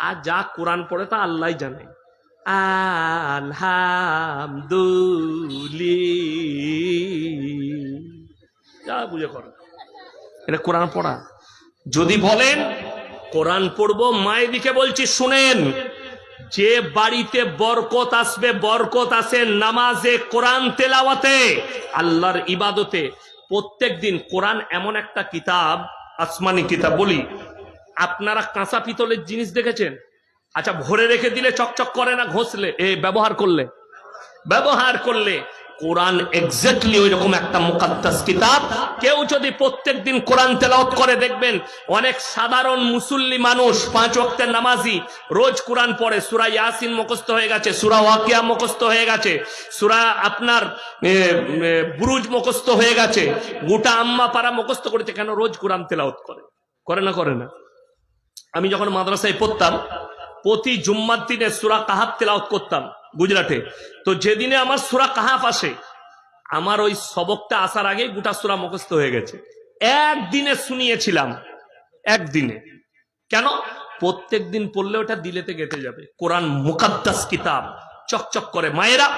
আর যা কোরআন পড়ে তা আল্লাহ জানে। আলহামদুলিল্লাহ বুঝে করো, এটা কোরআন পড়া। যদি বলেন কোরআন পড়বো, মায়েদিকে বলছি শুনেন, যে বাড়িতে বরকত আসবে, বরকত আসে নামাজে, কোরআন তেলাওয়াতে, আল্লাহর ইবাদতে। প্রত্যেক দিন কোরআন এমন একটা কিতাব, আসমানি কিতাব। বলি, আপনারা কাঁচা পিতলের জিনিস দেখেছেন? আচ্ছা, ভরে রেখে দিলে চকচক করে না ঘষলে, ব্যবহার করলে কোরআন এক্স্যাক্টলি ওই রকম একটা মুকাদ্দাস কিতাব। কেউ যদি প্রত্যেক দিন কোরআন তেলাওয়াত করে, দেখবেন অনেক সাধারণ মুসল্লি মানুষ, 5 ওয়াক্তের নামাজি, রোজ কোরআন পড়ে, সূরা ইয়াসিন মুখস্থ হয়ে গেছে, সূরা ওয়াকিয়া মুখস্থ হয়ে গেছে, সূরা আপনার বুরুজ মুখস্থ হয়ে গেছে, গোটা আম্মা পারা মুখস্থ করেছে। কেন? রোজ কোরআন তেলাওয়াত করে না। আমি যখন মাদ্রাসায় পড়তাম, প্রতি জুম্মার দিনে সূরা কাহাফ তেলাওয়াত করতাম গুজরাটে। তো যেদিনে আমার সূরা কাহাফ আসে, আমার ওই সবকটা আসার আগে গোটা সূরা মুখস্থ হয়ে গেছে। একদিনে শুনিয়েছিলাম, একদিনে। কেন? প্রত্যেক দিন পড়লে ওটা দিলেতে গেঁথে যাবে। কোরআন মুকাদ্দাস কিতাব, চকচক করে। মায়েরা,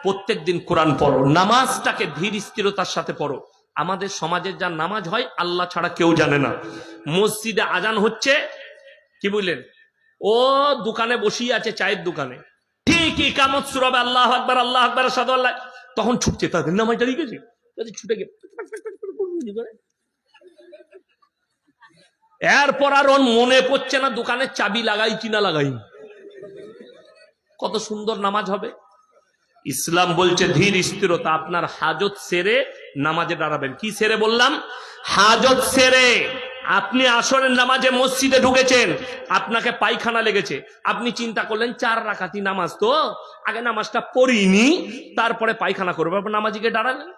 প্রত্যেক দিন কোরআন পড়ো, নামাজটাকে ধীর স্থিরতার সাথে পড়ো। আমাদের সমাজের যা নামাজ হয় আল্লাহ ছাড়া কেউ জানে না। মসজিদে আজান হচ্ছে, কি বুঝলেন, ও দোকানে বসিয়ে আছে, চায়ের দোকানে, ঠিক ইকামত শুরু হবে, আল্লাহু আকবার আল্লাহু আকবার আশহাদু আল্লাহ, তখন ছুটছে, তাদের নামাজটা লিখেছে, ছুটে গিয়ে এরপর আর ওর মনে পড়ছে না দোকানের চাবি লাগাই কিনা লাগাই। কত সুন্দর নামাজ হবে। ইসলাম বলছে ধীর স্থিরতা। আপনার হাজত সেরে নামাজে দাঁড়াবেন। কি সেরে বললাম? হাজত সেরে। আপনি আসরের নামাজে মসজিদে ঢুকেছেন, আপনাকে পায়খানা লেগেছে, আপনি চিন্তা করলেন 4 রাকাতি নামাজ, তো আগে নামাজটা পড়িনি, তারপরে পায়খানা করবো। নামাজিকে দাঁড়ালেন,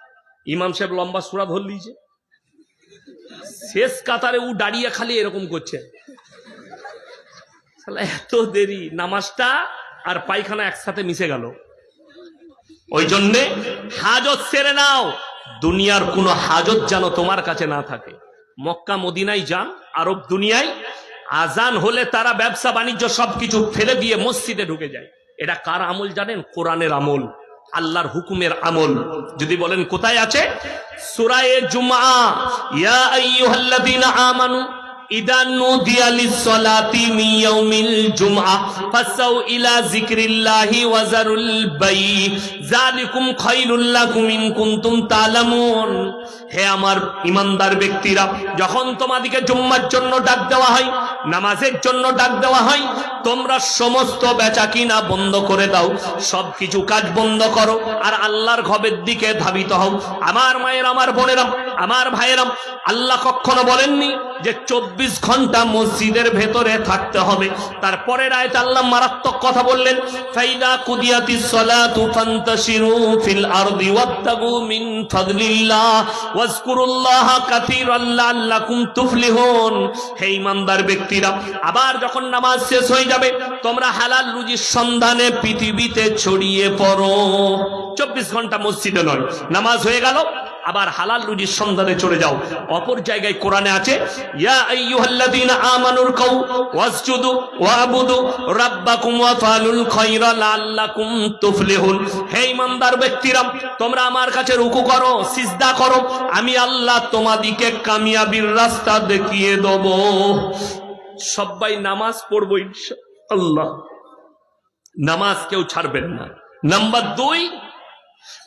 ইমাম সাহেব লম্বা সূরা ধর লিয়েছে, শেষ কাতারে ও দাঁড়িয়ে খালি এরকম করছে। এত দেরি, নামাজটা আর পায়খানা একসাথে মিশে গেল। ওই জন্যে হাজত সেরে নাও। দুনিয়ার কোনো হাজত যেন তোমার কাছে না থাকে। মক্কা মদিনায় যান, আরব দুনিয়ায় আজান হলে তারা ব্যবসা বাণিজ্য সবকিছু ফেলে দিয়ে মসজিদে ঢুকে যায়। এটা কার আমল জানেন? কোরআনের আমল, আল্লাহর হুকুমের আমল। যদি বলেন কোথায় আছে? সূরা জুমআ, ইয়া আইয়ুহাল্লাযীনা আমানু ইযা নুদিয়া লিস-সালাতি মিন ইয়াউমিল জুমআ ফাসাউ ইলা যিকরিল্লাহি ওয়া যারুল বাই যালিকুম খায়রুল লাকুম ইন কুনতুম তা'লামুন। হে আমার ঈমানদার ব্যক্তিরা, যখন তোমাদেরকে জুম্মার জন্য ডাক দেওয়া হয়, নামাজের জন্য ডাক দেওয়া হয়, তোমরা সমস্ত বেচাকিনা বন্ধ করে দাও, সবকিছু কাজ বন্ধ করো, আর আল্লাহর ঘরের দিকে ধাবিত হও। আমার মায়ের, আমার বোনেরা, আমার ভাইয়েরা, আল্লাহ কখনো বলেননি যে 24 ঘন্টা মসজিদের ভেতরে থাকতে হবে। তারপরের আয়াতে আল্লাহ মারাত্মক কথা বললেন, ফাইদা কুদিয়াতিস সালাতু ফান্তাশিরু ফিল আরদি ওয়াবতাগু মিন ফাদলিল্লাহ ওয়াজকুরুল্লাহা কাসীরান লাআল্লাকুম তুফলিহুন। হে ঈমানদার ব্যক্তিরা, আবার যখন নামাজ শেষ হয়ে যাবে, তোমরা হালাল রুজির সন্ধানে পৃথিবীতে ছড়িয়ে পড়ো। 24 ঘন্টা মসজিদে নয়, নামাজ হয়ে গেল, আবার হালাল রুজির সন্ধানে চলে যাও। অপর জায়গায় কোরআনে আছে, ইয়া আইয়ুহাল্লাযীনা আমানুর কাউ ওয়াসজুদু ওয়াবুদু রাব্বাকুম ওয়াফালুল খায়রা লাআল্লাকুম তুফলিহুন। হে ঈমানদার ব্যক্তিরা, তোমরা আমার কাছে রুকু করো, সিজদা করো, আমি আল্লাহ তোমাদিকে কামিয়াবির রাস্তা দেখিয়ে দেব। সবাই নামাজ পড়বো ইনশাআল্লাহ, নামাজ কেউ ছাড়বেন না। নাম্বার 2,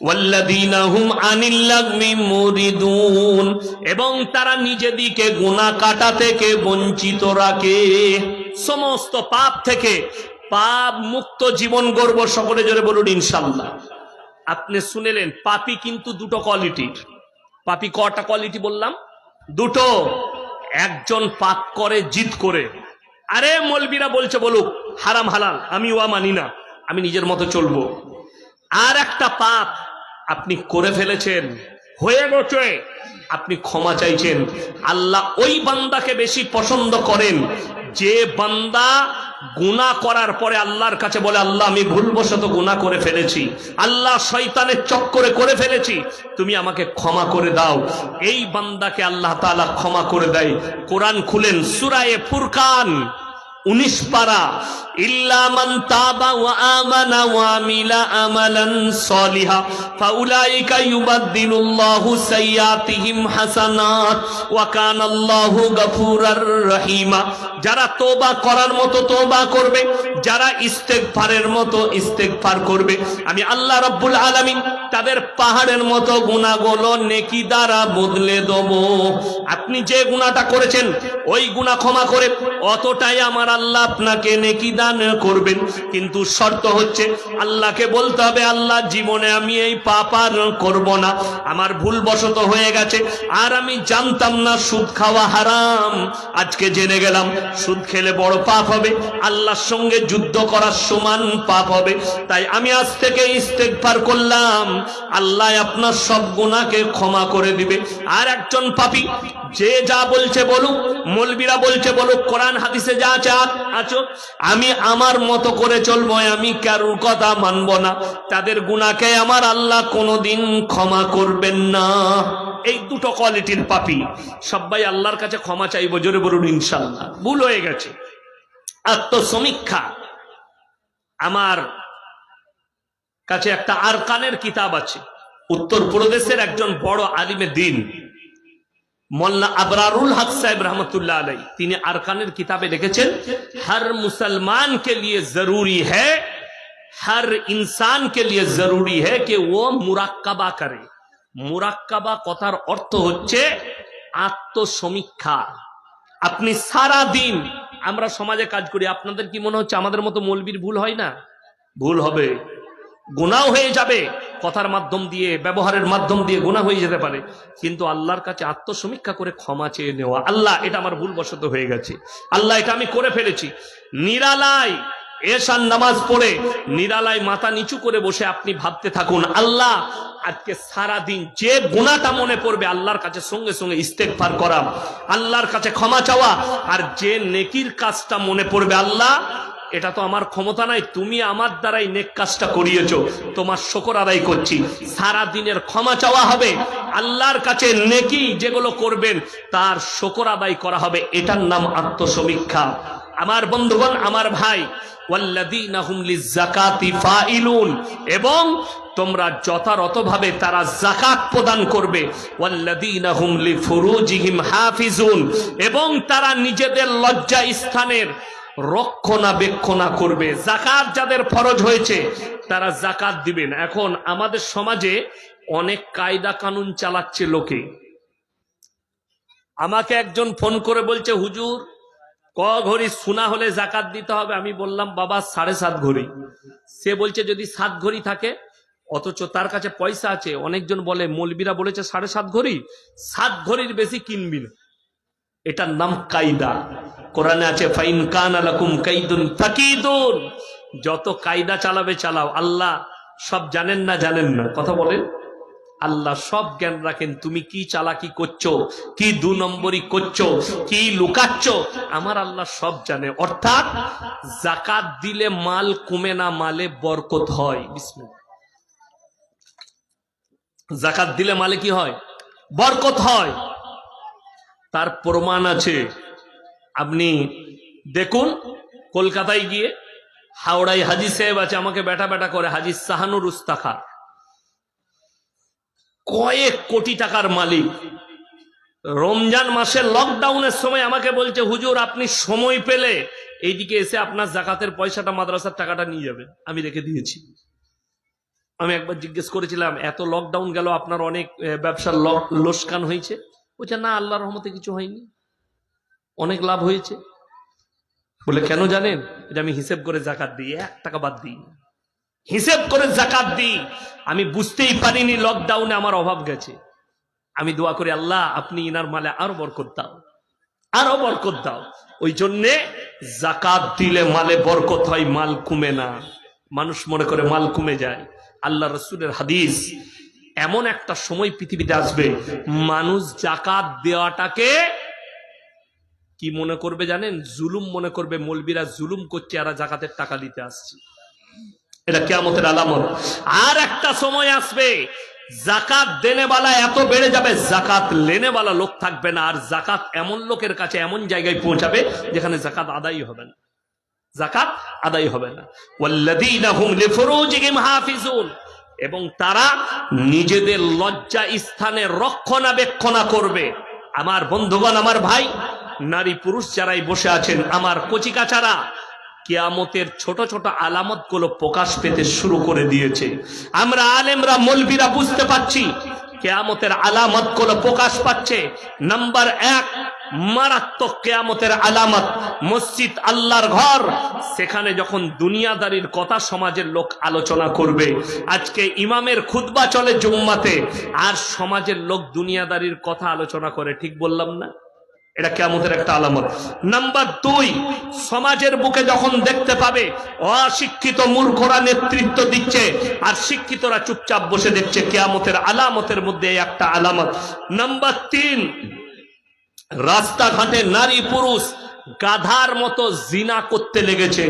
ওয়াল্লাযীনা হুম আনিল লাগমি মুরিদুন, এবং তারা নিজেদিকে গুনাহ কাটা থেকে বঞ্চিত রাখে। সমস্ত পাপ থেকে পাপ মুক্ত জীবন গড়ব। সকলে জোরে বলুন ইনশাআল্লাহ। আপনি শুনেলেন পাপী কিন্তু দুটো কোয়ালিটির। পাপী কটা কোয়ালিটি বললাম? দুটো। একজন পাপ করে জিদ করে, আরে মৌলবীরা বলছে বলুক, হারাম হালাল আমি ওয়া মানি না, আমি নিজের মতো চলবো। আর একটা পাপ আপনি করে ফেলেছেন, হয়ে গেছে, আপনি ক্ষমা চাইছেন। আল্লাহ ওই বান্দাকে বেশি পছন্দ করেন যে বান্দা গুনাহ করার পরে আল্লাহর কাছে বলে, আল্লাহ আমি ভুলবশত গুনাহ করে ফেলেছি, আল্লাহ শয়তানের চক্করে করে ফেলেছি, তুমি আমাকে ক্ষমা করে দাও। এই বান্দাকে আল্লাহ তাআলা ক্ষমা করে দেয়। কোরআন খুলেন সূরা ফুরকান 19 পারা, ইল্লা মান তাবা ওয়া আমানা ওয়া আমিলা আমালান সলিহা ফাউলাইকা ইউবাদদিলুল্লাহু সাইয়্যাতিহিম হাসানাত ওয়া কানাল্লাহু গফুরার রহিমা। যারা তওবা করার মতো তওবা করবে, যারা ইস্তেগফারের মতো ইস্তেগফার করবে, আমি আল্লাহ রাব্বুল আলামিন তাদের পাহাড়ের মতো গুনাহগুলো নেকি দ্বারা বদলে দেব। আপনি যে গুনাহটা করেছেন ওই গুনাহ ক্ষমা করে অতটাই আমার আল্লাহ আপনাকে নেকি দান করবেন। কিন্তু শর্ত হচ্ছে আল্লাহকে বলতে হবে, আল্লাহ জীবনে আমি এই পাপ আর করব না, আমার ভুলবশত হয়ে গেছে, আর আমি জানতাম না সুদ খাওয়া হারাম, আজকে জেনে গেলাম সুদ খেলে বড় পাপ হবে, আল্লাহর সঙ্গে যুদ্ধ করার সমান পাপ হবে, তাই আমি আজ থেকে ইস্তেগফার করলাম, আল্লাহ আপনার সব গুনাহকে ক্ষমা করে দিবে। আর একজন পাপী যে যা বলছে বলুক, মৌলবীরা বলছে বলুক, কোরআন হাদিসে যা আছে আছো, আমি আমার মতো করে চলবো, আমি কারোর কথা মানব না, তাদের গুনাহকে আমার আল্লাহ কোনোদিন ক্ষমা করবেন না। এই দুটো কোয়ালিটির পাপী। সবাই আল্লাহর কাছে ক্ষমা চাইবো, জোরে বলুন ইনশাআল্লাহ। ভুল হয়ে গেছে। আত্মসমীক্ষা, আমার কাছে একটা আরকানের কিতাব আছে, উত্তরপ্রদেশের একজন বড় আলিমে দিন মোল্লা আবরারুল হক সাহেব রহমতুল্লাহ আলাইহি, তিনি আরকানের কিতাবে লিখেছেন, हर मुसलमान के लिए जरूरी है, हर इंसान के लिए जरूरी है कि वो मुराक्काबा करे। মুরাক্কাবা কথার অর্থ হচ্ছে আত্মসমীক্ষা। আপনি সারা দিন, আমরা সমাজে কাজ করি, আপনাদের কি মনে হচ্ছে আমাদের মতো মৌলবীর ভুল হয় না? ভুল হবে, গুনাহ হয়ে যাবে, কথার মাধ্যম দিয়ে, ব্যবহারের মাধ্যম দিয়ে গুনাহ হয়ে যেতে পারে, কিন্তু আল্লাহর কাছে আত্মসমীক্ষা করে ক্ষমা চেয়ে নেওয়া, আল্লাহ এটা আমার ভুলবশত হয়ে গেছে, আল্লাহ এটা আমি করে ফেলেছি। নিরালায় এশার নামাজ পড়ে নিরালায় মাথা নিচু করে বসে আপনি ভাবতে থাকুন, আল্লাহ আজকে সারা দিন যে গুনাহটা মনে পড়বে আল্লাহর কাছে সঙ্গে সঙ্গে ইস্তেগফার করা, আল্লাহর কাছে ক্ষমা চাওয়া, আর যে নেকির কাজটা মনে পড়বে, আল্লাহ এটা তো আমার ক্ষমতা নাই, তুমি আমার দ্বারাই নেক কাজটা করিয়েছো, তোমার শুকর আদায় করছি। সারা দিনের ক্ষমা চাওয়া হবে, আল্লাহর কাছে নেকি যেগুলো করবেন তার শুকর আদায় করা হবে, এটার নাম আত্মসমীক্ষা। আমার বন্ধুগণ, আমার ভাই, ওয়াল্লাযীনা হুম লিয-যাকাতি ফাইলুন, এবং তোমরা যথাযথভাবে তারা যাকাত প্রদান করবে, ওয়াল্লাযীনা হুম লিফুরুজিহিম হাফিজুন, এবং তারা নিজেদের লজ্জা স্থানের রক্ষণাবেক্ষণা করবে। যাকাত যাদের ফরজ হয়েছে তারা যাকাত দিবেন। এখন আমাদের সমাজে অনেক কায়দা কানুন চালাচ্ছে লোকে। আমাকে একজন ফোন করে বলছে, হুজুর ক ঘড়ি সোনা হলে যাকাত দিতে হবে? আমি বললাম, বাবা 7.5 ঘড়ি। সে বলছে যদি 7 ঘড়ি থাকে, অথচ তার কাছে পয়সা আছে। অনেকজন বলে মৌলবীরা বলেছে 7.5 ঘড়ি, 7 ঘড়ির বেশি কিনবি না, এটার নাম কায়দা। কোরআনে আছে, ফাইন কানা লাকুম কাইদুন ফাকিদুন, যত কায়দা চালাবে চালাও, আল্লাহ সব জানেন না? জানেন না? কথা বলেন, আল্লাহ সব জ্ঞান রাখেন। তুমি কি চালাকি করছো, কি 2 নম্বরই করছো, কি লুকাচ্ছ, আমার আল্লাহ সব জানে। অর্থাৎ যাকাত দিলে মাল কমে না, মালে বরকত হয়। বিসমিল্লাহ। যাকাত দিলে মালে কি হয়? বরকত হয়। তার প্রমাণ আছে, আপনি দেখুন, কলকাতায় গিয়ে হাওড়ায় হাজী সাহেব আছে, আমাকে বেটা বেটা করে, হাজী শাহানুর উস্তাখা, কয়েক কোটি টাকার মালিক। রমজান মাসে লকডাউনের সময় আমাকে বলছে, হুজুর আপনি সময় পেলে এইদিকে এসে আপনার যাকাতের পয়সাটা, মাদ্রাসার টাকাটা নিয়ে যাবেন, আমি রেখে দিয়েছি। আমি একবার জিজ্ঞেস করেছিলাম, এত লকডাউন গেল, আপনার অনেক ব্যবসার লোকসান হয়েছে? বলছে না, আল্লাহর রহমতে কিছু হয়নি, অনেক লাভ হয়েছে। বলে কেন জানেন? এটা আমি হিসেব করে যাকাত দিই, 1 টাকা বাদ দিই। হিসেব করে জাকাত দিই। আমি বুঝতেই পারিনি লকডাউনে আমার অভাব গেছে। আমি দোয়া করি, আল্লাহ আপনি ইনার মালে আরো বরকত দাও, আরো বরকত দাও। ওই জন্যে জাকাত দিলে মালে বরকত হয়, মাল কমে না। মানুষ মনে করে মাল কমে যায়। আল্লাহ রসুলের হাদিস, এমন একটা সময় পৃথিবীতে আসবে মানুষ জাকাত দেওয়াটাকে কি মনে করবে জানেন? জুলুম মনে করবে। মৌলবীরা জুলুম করছে, এরা জাকাতের টাকা দিতে আসছে। এটা কিয়ামতের আলামত। আর একটা সময় আসবে জাকাত দেনেওয়ালা এত বেড়ে যাবে, জাকাত লেনেওয়ালা লোক থাকবে না। আর জাকাত এমন লোকের কাছে এমন জায়গায় পৌঁছাবে যেখানে জাকাত আদায় হবে না, জাকাত আদায় হবে না। ওয়াল্লাযীনা হুম লিফুরুজিহিম হাফিজুন, এবং তারা নিজেদের লজ্জা স্থানে রক্ষণাবেক্ষণা করবে। আমার বন্ধুগণ, আমার ভাই, নারী পুরুষ যারাই বসে আছেন, আমার কচিকাচারা, কিয়ামতের ছোট ছোট আলামত গুলো প্রকাশ পেতে শুরু করে দিয়েছে। আমরা আলেমরা মৌলবীরা বুঝতে পারছি কিয়ামতের আলামত গুলো প্রকাশ পাচ্ছে। নাম্বার 1, মারাত্মক কিয়ামতের আলামত, মসজিদ আল্লাহর ঘর, সেখানে যখন দুনিয়াদারির কথা সমাজের লোক আলোচনা করবে। আজকে ইমামের খুতবা চলে জুম্মাতে, আর সমাজের লোক দুনিয়াদারির কথা আলোচনা করে। ঠিক বললাম না? এটা কিয়ামতের একটা আলামত। নাম্বার 2, সমাজের বুকে যখন দেখতে পাবে অশিক্ষিত মূর্খরা নেতৃত্ব দিচ্ছে আর শিক্ষিতরা চুপচাপ বসে দেখছে, কিয়ামতের আলামতের মধ্যে একটা আলামত। নাম্বার 3, রাস্তাঘাটে নারী পুরুষ গাধার মতো জিনা করতে লেগেছে।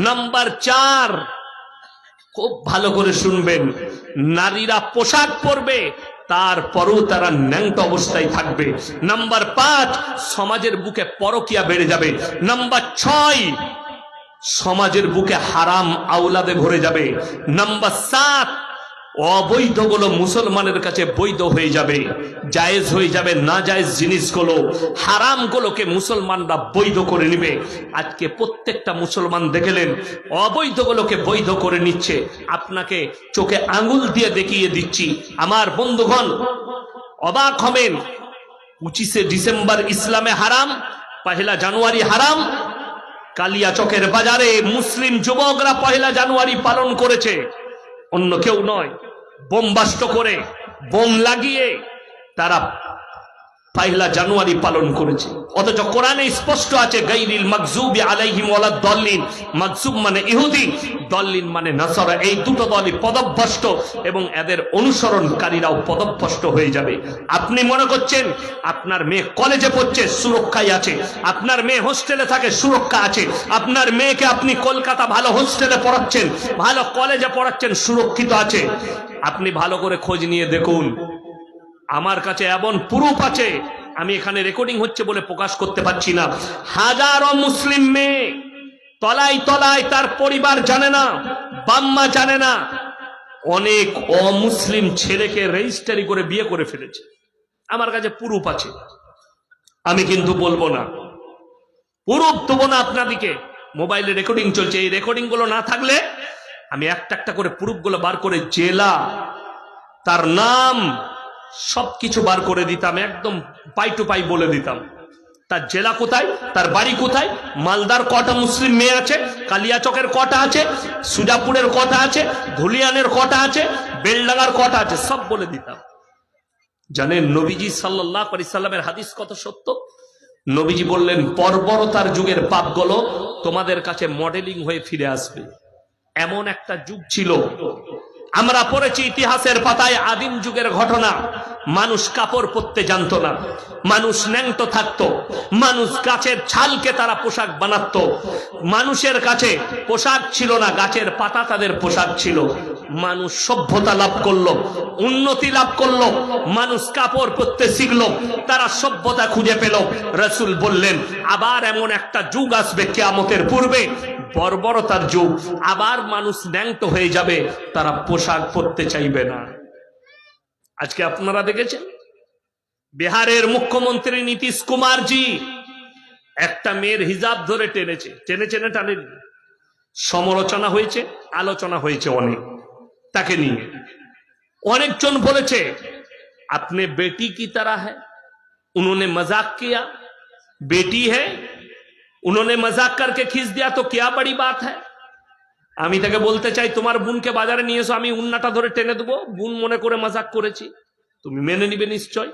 নাম্বার 4, খুব ভালো করে শুনবেন, নারীরা পোশাক পরবে, তারপরও তারা ন্যাংট অবস্থায় থাকবে। নাম্বার 5, সমাজের বুকে পরকিয়া বেড়ে যাবে। নাম্বার 6, সমাজের বুকে হারাম আওলাদে ভরে যাবে। নাম্বার 7, অবৈধগুলো মুসলমানের কাছে বৈধ হয়ে যাবে, জায়েজ হয়ে যাবে। না জায়েজ জিনিসগুলো, হারামগুলোকে মুসলমানরা বৈধ করে নিবে। আজকে প্রত্যেকটা মুসলমান দেখলেন অবৈধগুলোকে বৈধ করে নিচ্ছে। আপনাকে চোখে আঙ্গুল দিয়ে দেখিয়ে দিচ্ছি। আমার বন্ধুগণ, অবাক হবেন, 25শে ডিসেম্বর ইসলামে হারাম, 1 জানুয়ারি হারাম। কালিয়াচকের বাজারে মুসলিম যুবকরা 1 জানুয়ারি পালন করেছে, অন্য কেউ নয়। বোমবাস্ট করে, বোম লাগিয়ে তারা 1 জানুয়ারি পালন করেছে। অথচ কোরআনে স্পষ্ট আছে, গায়রিল মাগযুবি আলাইহিম ওয়ালাদ দাল্লিন। মাগযুব মানে ইহুদি, দাল্লিন মানে নাসারা। এই দুটো দলই পদভ্রষ্ট এবং এদের অনুসরণকারীরাও পদভ্রষ্ট হয়ে যাবে। আপনি মনে করছেন আপনার মেয়ে কলেজে পড়ছে, সুরক্ষায় আছে। আপনার মেয়ে হোস্টেলে থাকে, সুরক্ষা আছে। আপনার মেয়েকে আপনি কলকাতা ভালো হোস্টেলে পড়াচ্ছেন, ভালো কলেজে পড়াচ্ছেন, সুরক্ষিত আছে। আপনি ভালো করে খোঁজ নিয়ে দেখুন। আমার কাছে এমন প্রুফ আছে, আমি এখানে রেকর্ডিং হচ্ছে বলে প্রকাশ করতে পারছি না। হাজারো মুসলিম মেয়ে তলায় তলায়, তার পরিবার জানে না, বাম্মা জানে না, অনেক অমুসলিম ছেলেকে রেজিস্ট্রি করে বিয়ে করে ফেলেছে। আমার কাছে প্রুফ আছে, আমি কিন্তু বলবো না, প্রুফ দেবো না আপনাদিকে। মোবাইলে রেকর্ডিং চলছে, এই রেকর্ডিং গুলো না থাকলে আমি একটা একটা করে প্রুফ গুলো বার করে, জেলা, তার নাম, সবকিছু বার করে দিতাম, একদম পাই টু পাই বলে দিতাম। তার জেলা কোথায়, তার বাড়ি কোথায়, মালদার কটা মুসলিম মেয়ে আছে, কালিয়াচকের কটা আছে, সুজাপুরের কটা আছে, ধুলিয়ানের কটা আছে, বেলডাঙ্গার কটা আছে, সব বলে দিতাম। জানেন নবীজি সাল্লাল্লাহু আলাইহি সাল্লামের হাদিস কত সত্য? নবীজি বললেন, বর্বরতার যুগের পাপগুলো তোমাদের কাছে মডেলিং হয়ে ফিরে আসবে। এমন একটা যুগ ছিল, আমরা পড়েছি ইতিহাসের পাতায়, আদিম যুগের ঘটনা। মানুষ কাপড় পরতে জানতো না, মানুষ ন্যাংটো থাকতো, মানুষ গাছের ছালকে তারা পোশাক বানাতো। মানুষের কাছে পোশাক ছিল না, গাছের পাতা তাদের পোশাক ছিল। মানুষ সভ্যতা লাভ করলো, উন্নতি লাভ করলো, মানুষ কাপড় পরতে শিখলো, তারা সভ্যতা খুঁজে পেল। রাসূল বললেন, আবার এমন একটা যুগ আসবে কিয়ামতের পূর্বে, বর্বরতার যুগ, আবার মানুষ ন্যাংটো হয়ে যাবে, তারা পোশাক পরতে চাইবে না। আজকে আপনারা দেখেছেন বিহারের মুখ্যমন্ত্রী নীতিশ কুমার জি একটা মেয়ের হিজাব ধরে টেনেছে না টানেনি? সমালোচনা হয়েছে, আলোচনা হয়েছে অনেক তাকে নিয়ে। অনেকজন বলেছে, আপনি বেটি কি तरह है, उन्होंने मजाक किया, बेटी है, उन्होंने मजाक करके खींच दिया तो क्या बड़ी बात है। আমি তাকে বলতে চাই তোমার বোনকে বাজারে নিয়ে এসো, আমি উন্নাটা ধরে টেনে দেবো, বোন মনে করে মাজাক করেছি, তুমি মেনে নিবে নিশ্চয়।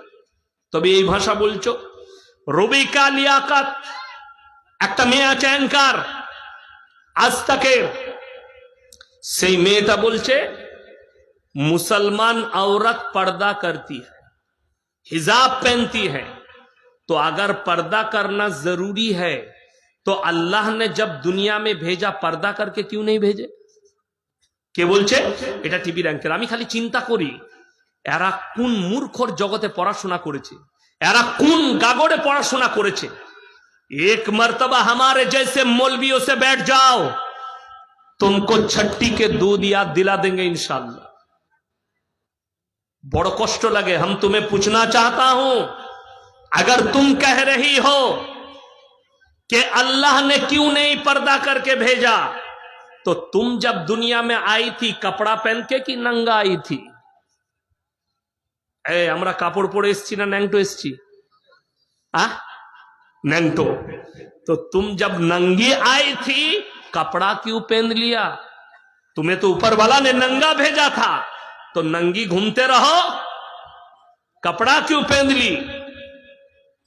তবে এই ভাষা বলছো। রবিকা লিয়াকাত, একটা মেয়ে আছে অ্যাঙ্কার আজ তাকে, সেই মেয়েটা বলছে मुसलमान औरत पर्दा करती है, हिजाब पहनती है, तो अगर पर्दा करना जरूरी है तो अल्लाह ने जब दुनिया में भेजा पर्दा करके क्यों नहीं भेजे? কে বলছে? এটা টিভি র্যাঙ্কের। আমি খালি চিন্তা করি এরা কোন মূর্খর জগতে পড়াশোনা করেছে, এরা কোন গাগড়ে পড়াশোনা করেছে। एक मर्तबा हमारे जैसे मौलवियों से बैठ जाओ, तुमको छट्टी के दूध याद दिला देंगे इंशाअल्लाह। बड़ा कष्ट लगे, हम तुम्हें पूछना चाहता हूं, अगर तुम कह रही हो कि अल्लाह ने क्यों नहीं पर्दा करके भेजा, तो तुम जब दुनिया में आई थी कपड़ा पहन के कि नंगा आई थी? আমরা কাপড় পরে এসছি না ন্যাংটো এসছি? नंगटो। तो तुम जब नंगी आई थी कपड़ा क्यों पहन लिया? तुम्हें तो ऊपर वाला ने नंगा भेजा था, तो नंगी घूमते रहो, कपड़ा क्यों पहन ली?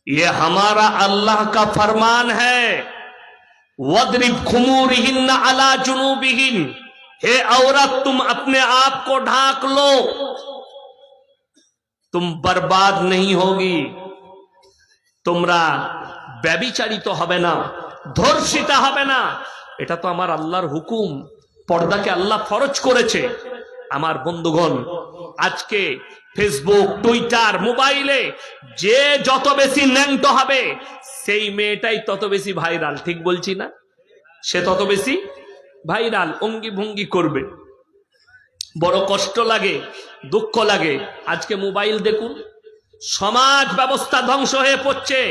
ये हमारा अल्लाह का फरमान है, वद्रिब खुमूरिहिन्न अला जुनूबिहिन, हे औरत तुम अपने आप को ढाक लो, तुम बर्बाद नहीं होगी, তোমরা ব্যভিচারিত হবে না, ধর্ষিতা হবে না। এটা তো আমার আল্লাহর হুকুম, পর্দাকে আল্লাহ ফরজ করেছে। আমার বন্ধুগণ, আজকে ফেসবুক, টুইটার, মোবাইলে যে যত বেশি ন্যাংটো হবে সেই মেয়েটাই তত বেশি ভাইরাল, ঠিক বলছি না? সে তত বেশি ভাইরাল, অঙ্গি ভঙ্গি করবে। বড় কষ্ট লাগে, দুঃখ লাগে। আজকে মোবাইল দেখুন, সমাজ ব্যবস্থা ধ্বংস হয়ে পড়ছে।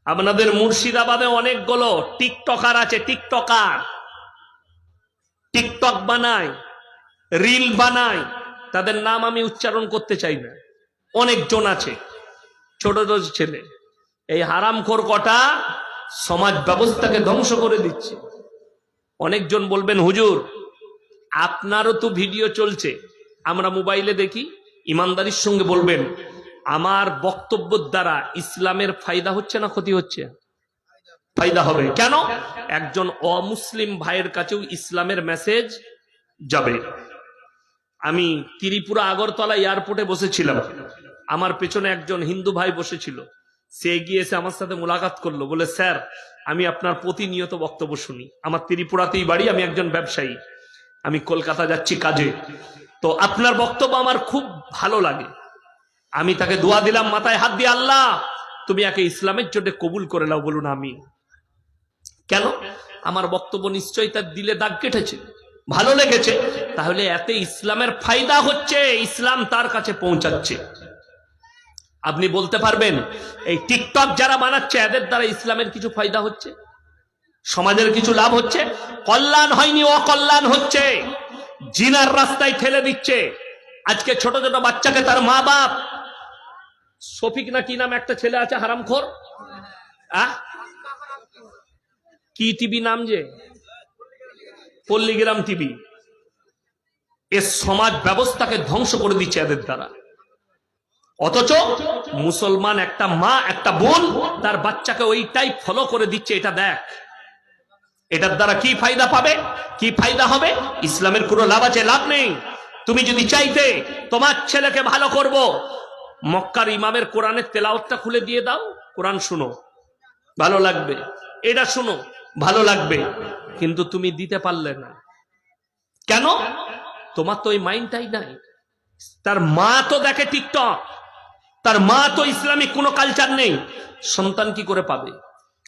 আপনাদের মুর্শিদাবাদে অনেকগুলো টিকটকার আছে, টিকটক বানায়, রিল বানায়, তাদের নাম আমি উচ্চারণ করতে চাই না, অনেকজন আছে, ছোট ছোট ছেলে। এই হারামখোর কটা সমাজ ব্যবস্থাকে ধ্বংস করে দিচ্ছে। অনেকজন বলবেন হুজুর আপনারও তো ভিডিও চলছে, আমরা মোবাইলে দেখি। ইমানদারির সঙ্গে বলবেন আমার বক্তব্যের দ্বারা ইসলামের ফায়দা হচ্ছে না ক্ষতি হচ্ছে? ফায়দা হবে। কেন? একজন অমুসলিম ভাইয়ের কাছেও ইসলামের মেসেজ যাবে। আমি ত্রিপুরা আগরতলা এয়ারপোর্টে বসেছিলাম, আমার পেছনে একজন হিন্দু ভাই বসেছিল, সে এগিয়ে এসে আমার সাথে মোলাকাত করলো, বলে স্যার আমি আপনার প্রতিনিয়ত বক্তব্য শুনি, আমার ত্রিপুরাতেই বাড়ি, আমি একজন ব্যবসায়ী, আমি কলকাতা যাচ্ছি কাজে, তো আপনার বক্তব্য আমার খুব ভালো লাগে। আমি তাকে দোয়া দিলাম মাথায় হাত দিয়ে, আল্লাহ তুমি একে ইসলামের জন্য কবুল করে নাও, বলুন আমিন। কেন? আমার বক্তব্য নিশ্চয়ই তার দিলে দাগ কেটেছে, ভালো লেগেছে, তাহলে এতে ইসলামের ফায়দা হচ্ছে, ইসলাম তার কাছে পৌঁছাচ্ছে। আপনি বলতে পারবেন এই টিকটক যারা বানাচ্ছে এদের দ্বারা ইসলামের কিছু ফায়দা হচ্ছে, সমাজের কিছু লাভ হচ্ছে? কল্যাণ হয়নি, অকল্যাণ হচ্ছে। জিনার রাস্তায় ঠেলে দিচ্ছে। আজকে ছোট ছোট বাচ্চাকে তার মা বাপ, শফিক না কি নাম একটা ছেলে আছে হারামখোর, কি টিভি নাম যে, পল্লীগ্রাম টিভি, এ সমাজ ব্যবস্থাকে ধ্বংস করে দিচ্ছে এদের দ্বারা। অথচ মুসলমান একটা মা, একটা বোন তার বাচ্চাকে ওইটাই ফলো করে দিচ্ছে, এটা দেখ। এটার দ্বারা কি ফায়দা পাবে, কি ফায়দা হবে? ইসলামের কোনো লাভ আছে? লাভ নেই। তুমি যদি চাইতে তোমার ছেলেকে ভালো করব, মক্কার ইমামের কোরআনের তেলাওয়াতটা খুলে দিয়ে দাও, কোরআন শুনো, ভালো লাগবে, এটা শুনো, ভালো লাগবে, কিন্তু তুমি দিতে পারলে না। কেন? তোমার তো ওই মাইন্ডটাই নাই। তার মা তো দেখে টিকটক, তার মা তো ইসলামিক কোনো কালচার নেই, সন্তান কি করে পাবে?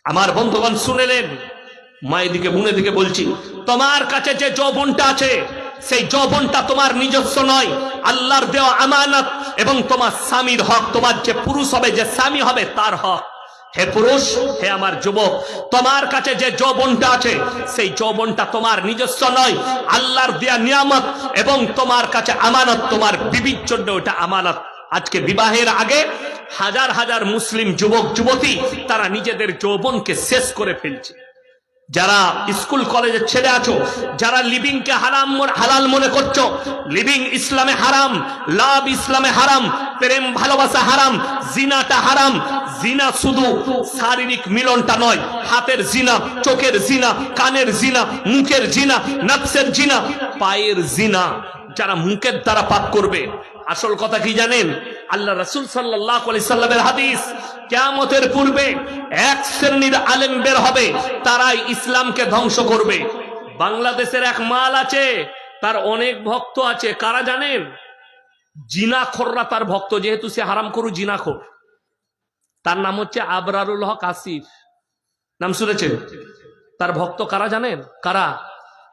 আমার বন্ধুগণ শুনেলেন, মায়ের দিকে বোনের দিকে বলছি, তোমার কাছে যে যৌবনটা আছে সেই যৌবনটা তোমার নিজস্ব নয়, আল্লাহর দেওয়া আমানত এবং তোমার স্বামীর হক, তোমার যে পুরুষ হবে, যে স্বামী হবে তার হক। হে পুরুষ, হে আমার যুবক, তোমার কাছে যে যৌবনটা আছে সেই যৌবনটা তোমার নিজস্ব নয়, আল্লাহর দেয়া নিয়ামত এবং তোমার কাছে আমানত, তোমার বিবির জন্য ওটা আমানত। আজকে বিবাহের আগে হাজার হাজার মুসলিম যুবক যুবতী তারা নিজেদের যৌবনকে শেষ করে ফেলছে। যারা স্কুল কলেজের ছেলে আছো, যারা লিভিং কে হালাল মনে করছো, লিভিং ইসলামে হারাম, লাভ ইসলামে হারাম, প্রেম ভালোবাসা হারাম, জিনাটা হারাম। জিনা শুধু শারীরিক মিলনটা নয়, হাতের জিনা, চোখের জিনা, কানের জিনা, মুখের জিনা, নফসের জিনা, পায়ের জিনা। যারা মুখের দ্বারা পাপ করবে, আসল কথা কি জানেন? আল্লাহ রাসূল সাল্লাল্লাহু আলাইহি সাল্লামের হাদিস, কিয়ামতের পূর্বে এক শ্রেণীর আলেম বের হবে, তারাই ইসলামকে ধ্বংস করবে। বাংলাদেশের এক মাল আছে, তার অনেক ভক্ত আছে। কারা জানেন? জিনাখোররা তার ভক্ত, যেহেতু সে হারাম করু জিনাখোর। তার নাম হচ্ছে আবরারুল হক আসিফ, নাম শুনেছেন? তার ভক্ত কারা জানেন? কারা?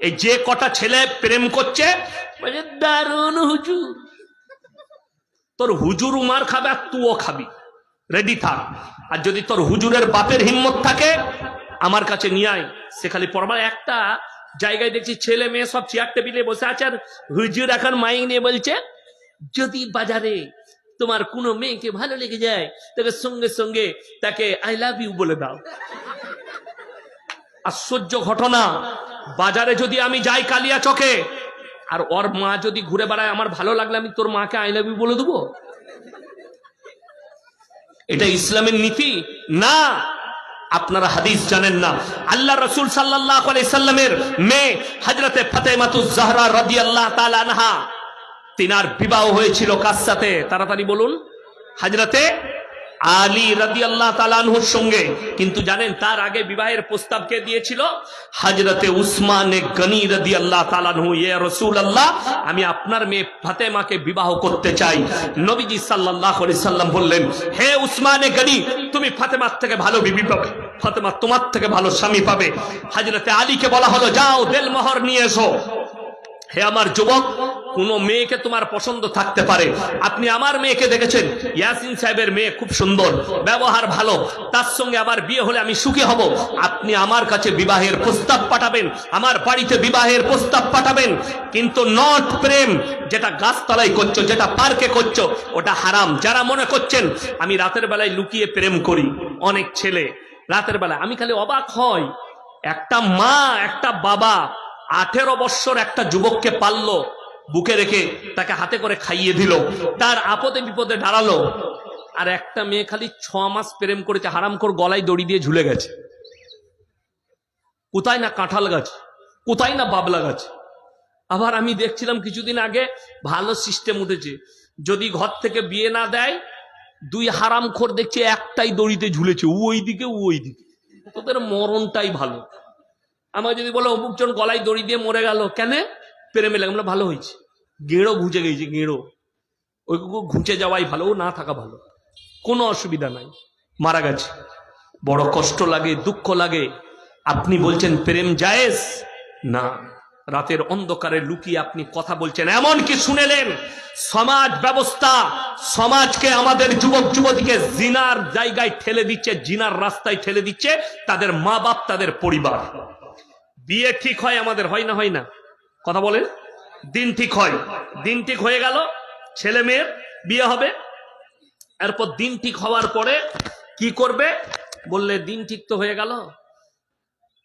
এই যে কটা ছেলে প্রেম করছে, বলে দারুন হুজুর, তোর হুজুর উমার খাবে আর তুও খাবি, রেডি থাক। আর যদি তোর হুজুরের বাপের হিম্মত থাকে, আমার কাছে নিয়ে আয়। সে খালি পড়বার। একটা জায়গায় দেখছি ছেলে মেয়ে সব চেয়ার টেবিলে বসে আছে, আর হুজুর এখন মাইক নিয়ে বলছে, যদি বাজারে তোমার কোনো মেয়েকে ভালো লেগে যায়, তাকে সঙ্গে সঙ্গে তাকে আই লাভ ইউ বলে দাও। আশ্চর্য ঘটনা, বাজারে যদি আমি যাই কালিয়া চকে, আর ওর মা যদি ঘুরে বেড়ায়, আমার ভালো লাগলে আমি তোর মাকে আই লাভ ইউ বলে দেবো? এটা ইসলামের নীতি না। আপনারা হাদিস জানেন না। আল্লাহ রাসূল সাল্লাল্লাহু আলাইহি সাল্লামের মেয়ে হযরতে ফাতেমাতুজ জাহরা রাদিয়াল্লাহু তাআলা আনহা, তিনার বিবাহ হয়েছিল কার সাথে? তাড়াতাড়ি বলুন। হযরতে আলী রাদিয়াল্লাহু তাআলা আনহুর সঙ্গে। কিন্তু জানেন তার আগে বিবাহের প্রস্তাব কে দিয়েছিল? হযরতে উসমানে গনি রাদিয়াল্লাহু তাআলা আনহু। ইয়া রাসূলুল্লাহ, আমি আপনার মেয়ে ফাতেমাকে বিবাহ করতে চাই। নবীজি সাল্লাল্লাহু আলাইহি সাল্লাম বললেন, হে উসমানে গনি, তুমি ফাতেমার থেকে ভালো বিবি পাবে, ফাতেমা তোমার থেকে ভালো স্বামী পাবে। হযরতে আলীকে বলা হলো, যাও দেলমোহর নিয়ে এসো। হে আমার যুবক, কোন মেয়েকে তোমার পছন্দ থাকতে পারে। আপনি আমার মেয়েকে দেখেছেন, ইয়াসিন সাহেবের মেয়ে খুব সুন্দর, ব্যবহার ভালো, তার সঙ্গে আমার বিয়ে হলে আমি সুখী হব। আপনি আমার কাছে বিবাহের প্রস্তাব পাঠাবেন, আমার বাড়িতে বিবাহের প্রস্তাব পাঠাবেন। কিন্তু নট প্রেম, যেটা গাছতলায় করছো, যেটা পার্কে করছো, ওটা হারাম। যারা মনে করছেন আমি রাতের বেলায় লুকিয়ে প্রেম করি, অনেক ছেলে রাতের বেলায়, আমি খালি অবাক হই। একটা মা, একটা বাবা 18 বৎসর একটা যুবককে পাললো, বুকে রেখে তাকে হাতে করে খাইয়ে দিল, তার আপদে বিপদে দাঁড়ালো। আর একটা মেয়ে খালি 6 মাস প্রেম করেছে, হারামখোর গলায় দড়ি দিয়ে ঝুলে গেছে। কোথায় না কাঁঠাল গাছ, কোথায় না বাবলা গাছ। আবার আমি দেখছিলাম কিছুদিন আগে ভালো সিস্টেম উঠেছে, যদি ঘর থেকে বিয়ে না দেয়, 2 হারামখোর দেখছে একটাই দড়িতে ঝুলেছে, ও ওইদিকে ও ওইদিকে। তোদের মরণটাই ভালো। আমার যদি বলো অমুকজন গলায় দড়ি দিয়ে মরে গেল, কেন? প্রেমে লাগলো, ভালো হয়েছে, গেঁড়ো ঘুচে গেছে, গেঁড়ো, ওই ঘুচে যাওয়াই ভালো, ও না থাকা ভালো, কোনো অসুবিধা নাই। মারা গেছে, বড় কষ্ট লাগে, দুঃখ লাগে। আপনি বলছেন প্রেম জায়েজ না, রাতের অন্ধকারে লুকিয়ে আপনি কথা বলছেন। এমন কি শুনেলেন সমাজ ব্যবস্থা সমাজকে, আমাদের যুবক যুবতীকে জিনার জায়গায় ঠেলে দিচ্ছে, জিনার রাস্তায় ঠেলে দিচ্ছে তাদের মা বাপ, তাদের পরিবার। বিয়ে ঠিক হয় আমাদের, হয় না? হয় না? কথা বলেন। দিন ঠিক হয়, দিন ঠিক হয়ে গেল, ছেলে মেয়ের বিয়ে হবে। এরপর দিন ঠিক হওয়ার পরে কি করবে? বললে দিন ঠিক তো হয়ে গেল,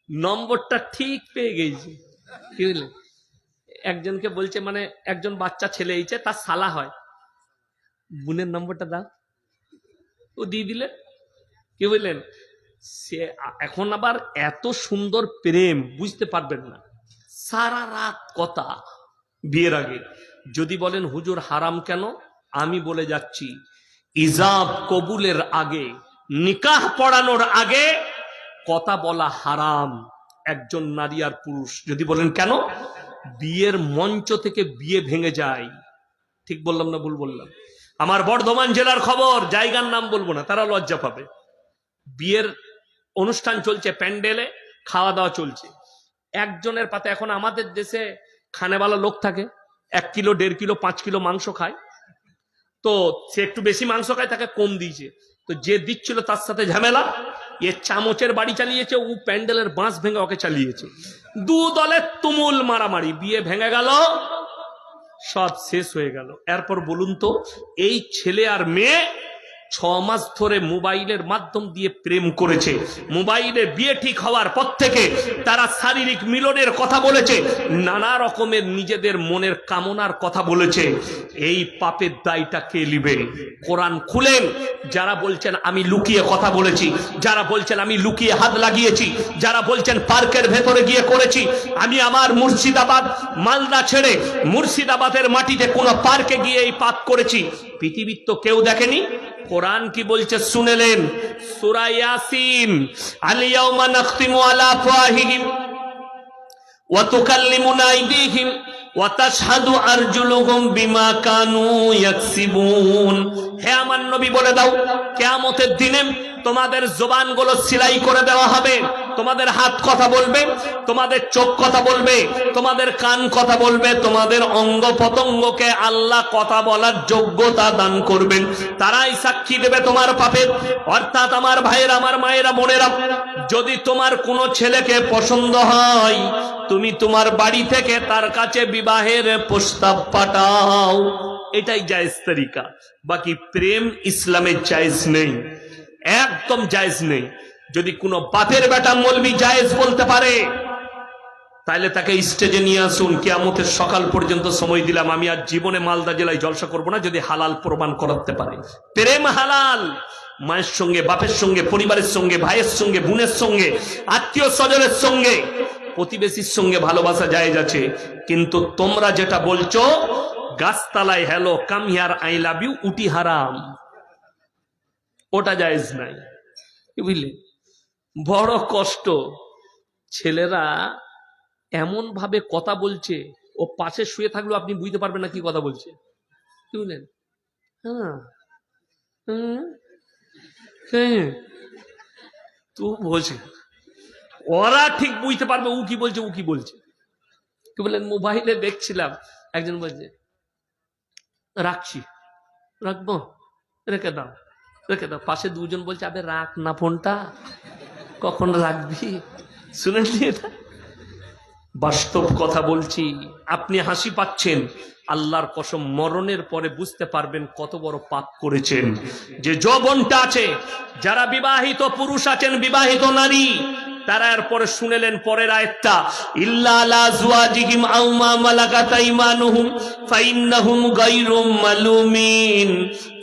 নম্বরটা ঠিক পেয়ে গেছি। কি বুঝলেন? একজনকে বলছে, মানে একজন বাচ্চা ছেলে হয়েছে, তার শালা হয়, বোনের নম্বরটা দাও, ও দিয়ে দিলে। কি বুঝলেন? সে এখন আবার এত সুন্দর প্রেম, বুঝতে পারবেন না, সারা রাত কথা। বিয়ের আগে যদি বলেন হুজুর হারাম কেন, আমি বলে যাচ্ছি, ইজাব কবুলের আগে, নিকাহ পড়ানোর আগে কথা বলা হারাম, একজন নারী আর পুরুষ। যদি বলেন কেন? বিয়ের মঞ্চ থেকে বিয়ে ভেঙে যায়। ঠিক বললাম না ভুল বললাম? আমার বর্ধমান জেলার খবর, জায়গার নাম বলবো না, তারা লজ্জা পাবে। বিয়ের অনুষ্ঠান চলছে, প্যান্ডেলে খাওয়া দাওয়া চলছে, একজনের পাতে, এখন আমাদের দেশে খানেওয়ালা লোক থাকে, 1 কিলো 1.5 কিলো 5 কিলো মাংস খায়, তো সে একটু বেশি মাংস খায়, তাকে কম দিয়েছে, তো যে দিচ্ছিল তার সাথে ঝামেলা, এ চামচের বাড়ি চালিয়েছে, ও প্যান্ডেলের বাঁশ ভেঙে ওকে চালিয়েছে, 2 দলের তুমুল মারামারি, বিয়ে ভেঙে গেল, সব শেষ হয়ে গেল। এরপর বলুন তো, এই ছেলে আর মেয়ে 6 মাস ধরে মোবাইলের মাধ্যম দিয়ে প্রেম করেছে, মোবাইলে বিয়ে ঠিক হওয়ার পর থেকে তারা শারীরিক মিলনের কথা বলেছে, নানা রকমের নিজেদের মনের কামনার কথা বলেছে। এই পাপের দায়টা কে নেবে? কোরআন খুলেন। যারা বলছেন আমি লুকিয়ে কথা বলেছি, যারা বলছেন আমি লুকিয়ে হাত লাগিয়েছি, যারা বলছেন পার্কের ভেতরে গিয়ে করেছি, আমি আমার মুর্শিদাবাদ মালদা ছেড়ে মুর্শিদাবাদের মাটিতে কোন পার্কে গিয়ে এই পাপ করেছি, পৃথিবীর তো কেউ দেখেনি। কোরআন কি বলছে শুনেলেন? সূরা ইয়াসিন, আল ইয়াউমা নাখতিমু আলা আফওয়াহিহিম ওয়া তুকাল্লিমুনা আইদিহিম ওয়া তাশহাদু আরজুলুহুম বিমা কানু ইয়াকসিবুন। হে আমার নবী বলে দাও, কিয়ামতের দিনে তোমাদের জবানগুলো সেলাই করে দেওয়া হবে, তোমাদের হাত কথা বলবে, তোমাদের চোখ কথা বলবে, তোমাদের কান কথা বলবে, তোমাদের অঙ্গ প্রত্যঙ্গকে আল্লাহ কথা বলার যোগ্যতা দান করবেন, তারাই সাক্ষী দেবে তোমার পাপের। অর্থাৎ আমার ভাইয়েরা, আমার মায়েরা, বোনেরা, যদি তোমার কোনো ছেলেকে পছন্দ হয়, তুমি তোমার বাড়ি থেকে তার কাছে বিবাহের প্রস্তাব পাঠাও, এটাই জায়েজ তরিকা। বাকি প্রেম ইসলামে জায়েজ নেই, একদম জায়েজ নেই। যদি কোনো বাপের বেটা মৌলবি জায়েজ বলতে পারে, তাহলে তাকে স্টেজে নিয়ে আসুন, কিয়ামতের সকাল পর্যন্ত সময় দিলাম, আমি আর জীবনে মালদা জেলায় জলসা করব না যদি হালাল প্রমাণ করাতে পারে। প্রেম হালাল, মায়ের সঙ্গে, বাপের সঙ্গে, পরিবারের সঙ্গে, ভাইয়ের সঙ্গে, বোনের সঙ্গে, আত্মীয় স্বজনের সঙ্গে, প্রতিবেশীর সঙ্গে ভালোবাসা জায়েজ আছে। কিন্তু তোমরা যেটা বলছো গাছতলায় hello come here I love you, উটি হারাম, ওটা জায়েজ নাই, বুঝলে? বড় কষ্ট, ছেলেরা এমন ভাবে কথা বলছে, ও পাশে শুয়ে থাকলেও আপনি বুঝতে পারবেন না কি কথা বলছে, বুঝলেন? হ্যাঁ, তো বলছে, ওরা ঠিক বুঝতে পারবে ও কি বলছে, ও কি বলছে। কি বললেন? মোবাইলে দেখছিলাম, একজন বলছে রাখছি, রাখবো, রেখে দাও, রেখে দাও। পাশে দুজন বলছে আবে রাখ না ফোনটা, কখন রাখবি? শুনেন এটা? বাস্তব কথা বলছি। আপনি হাসি পাচ্ছেন, আল্লাহর কসম মরণের পরে বুঝতে পারবেন কত বড় পাপ করেছেন। যে যৌবনটা আছে, যারা বিবাহিত পুরুষ আছেন, বিবাহিত নারী, তারা এরপরে শুনেলেন পরের আয়াতটা, ইল্লা আলা আজওয়াজিহিম আও মা মালাকাত আইমানুহুম ফাইন্নাহুম গায়রু মালুমিন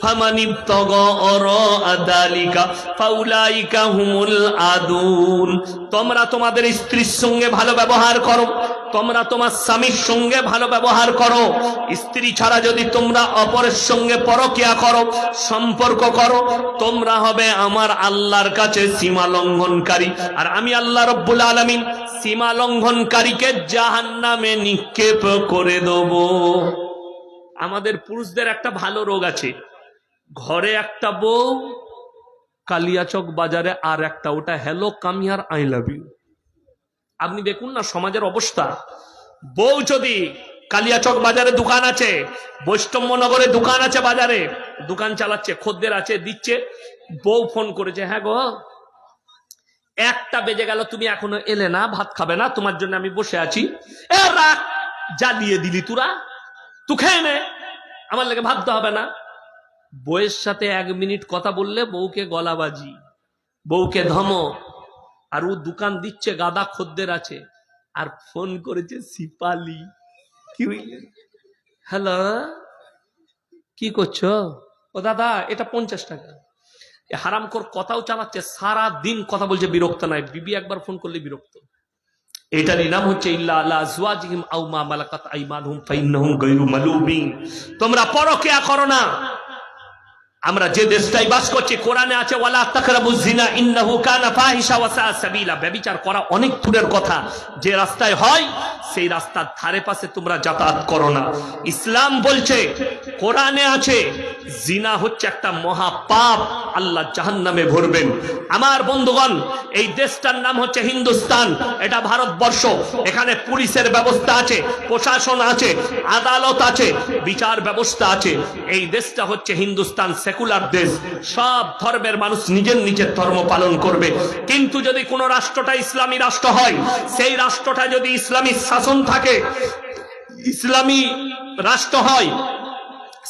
ফামান ইবতাগা ওয়ারা যালিকা ফাউলাইকা হুমুল আদুন। তোমরা তোমাদের স্ত্রীর সঙ্গে ভালো ব্যবহার করো, তোমরা তোমার স্বামীর সঙ্গে ভালো ব্যবহার করো। স্ত্রী ছাড়া যদি তোমরা অপরের সঙ্গে পরকিয়া করো, সম্পর্ক করো, তোমরা হবে আমার আল্লাহর কাছে সীমা লঙ্ঘনকারী। আর আমি আল্লাহ রব্বুল আলামিন সীমা লঙ্ঘনকারীকে জাহান্নামে নিক্ষেপ করে দেব। আমাদের পুরুষদের একটা ভালো রোগ আছে, ঘরে একটা বউ, কালিয়াচক বাজারে আর একটা, ওটা hello come here I love you. আপনি দেখুন না সমাজের অবস্থা। বউ যদি কালিয়াচক বাজারে দোকান আছে, বৈষ্ণবনগরে দোকান আছে, বাজারে দোকান চালাচ্ছে, খদ্দের আছে, দিচ্ছে, বউ ফোন করেছে, হ্যাঁ গো 1টা বেজে গেল, তুমি এখনো এলে না, ভাত খাবে না, তোমার জন্য আমি বসে আছি। এ রাখ, জ্বালিয়ে দিলি তোরা, তুই খেয়ে নে, আমার লেগে ভাবতে হবে না। বউয়ের সাথে 1 মিনিট কথা বললে বউকে গলাবাজি, বউকে ধমক। আর ও দোকান দিচ্ছে, গাদা খদ্দের আছে, আর ফোন করেছে সিপালি, কি হ্যালো কি করছো? ও দাদা এটা 50 টাকা। হারামখোর কথাও চালাচ্ছে, সারা দিন কথা বলছে, বিরক্ত নাই। বিবি একবার ফোন করলে বিরক্ত। এটারই নাম হচ্ছে ইল্লা আলা আজওয়াজিহিম আও মা মালাকাত আইমানুহুম ফাইন্নাহুম গায়রু মালুমিন। তোমরা পরকিয়া করো না। আমরা যে দেশটাই বাস করছি, কোরআনে আছে ওয়ালা তাকরাবুজ জিনা ইন্নাহু কানা ফাহিশা ওয়া সাআ সাবিলা। ব্যভিচার করা অনেক দূরের কথা, যে রাস্তায় হয় সেই রাস্তার ধারে পাশে তোমরা যাতায়াত করো না। ইসলাম বলছে, কোরআনে আছে, জিনা হচ্ছে একটা মহা পাপ, আল্লাহ জাহান্নামে ভরবেন। আমার বন্ধুগণ, এই দেশটার নাম হচ্ছে হিন্দুস্তান, এটা ভারতবর্ষ। এখানে পুলিশের ব্যবস্থা আছে, প্রশাসন আছে, আদালত আছে, বিচার ব্যবস্থা আছে। এই দেশটা হচ্ছে হিন্দুস্তান, সেকুলার দেশ। সব ধর্মের মানুষ নিজের নিজের ধর্ম পালন করবে। কিন্তু যদি কোন রাষ্ট্রটা ইসলামী রাষ্ট্র হয়, সেই রাষ্ট্রটা যদি ইসলামী শাসন থাকে, ইসলামী রাষ্ট্র হয়,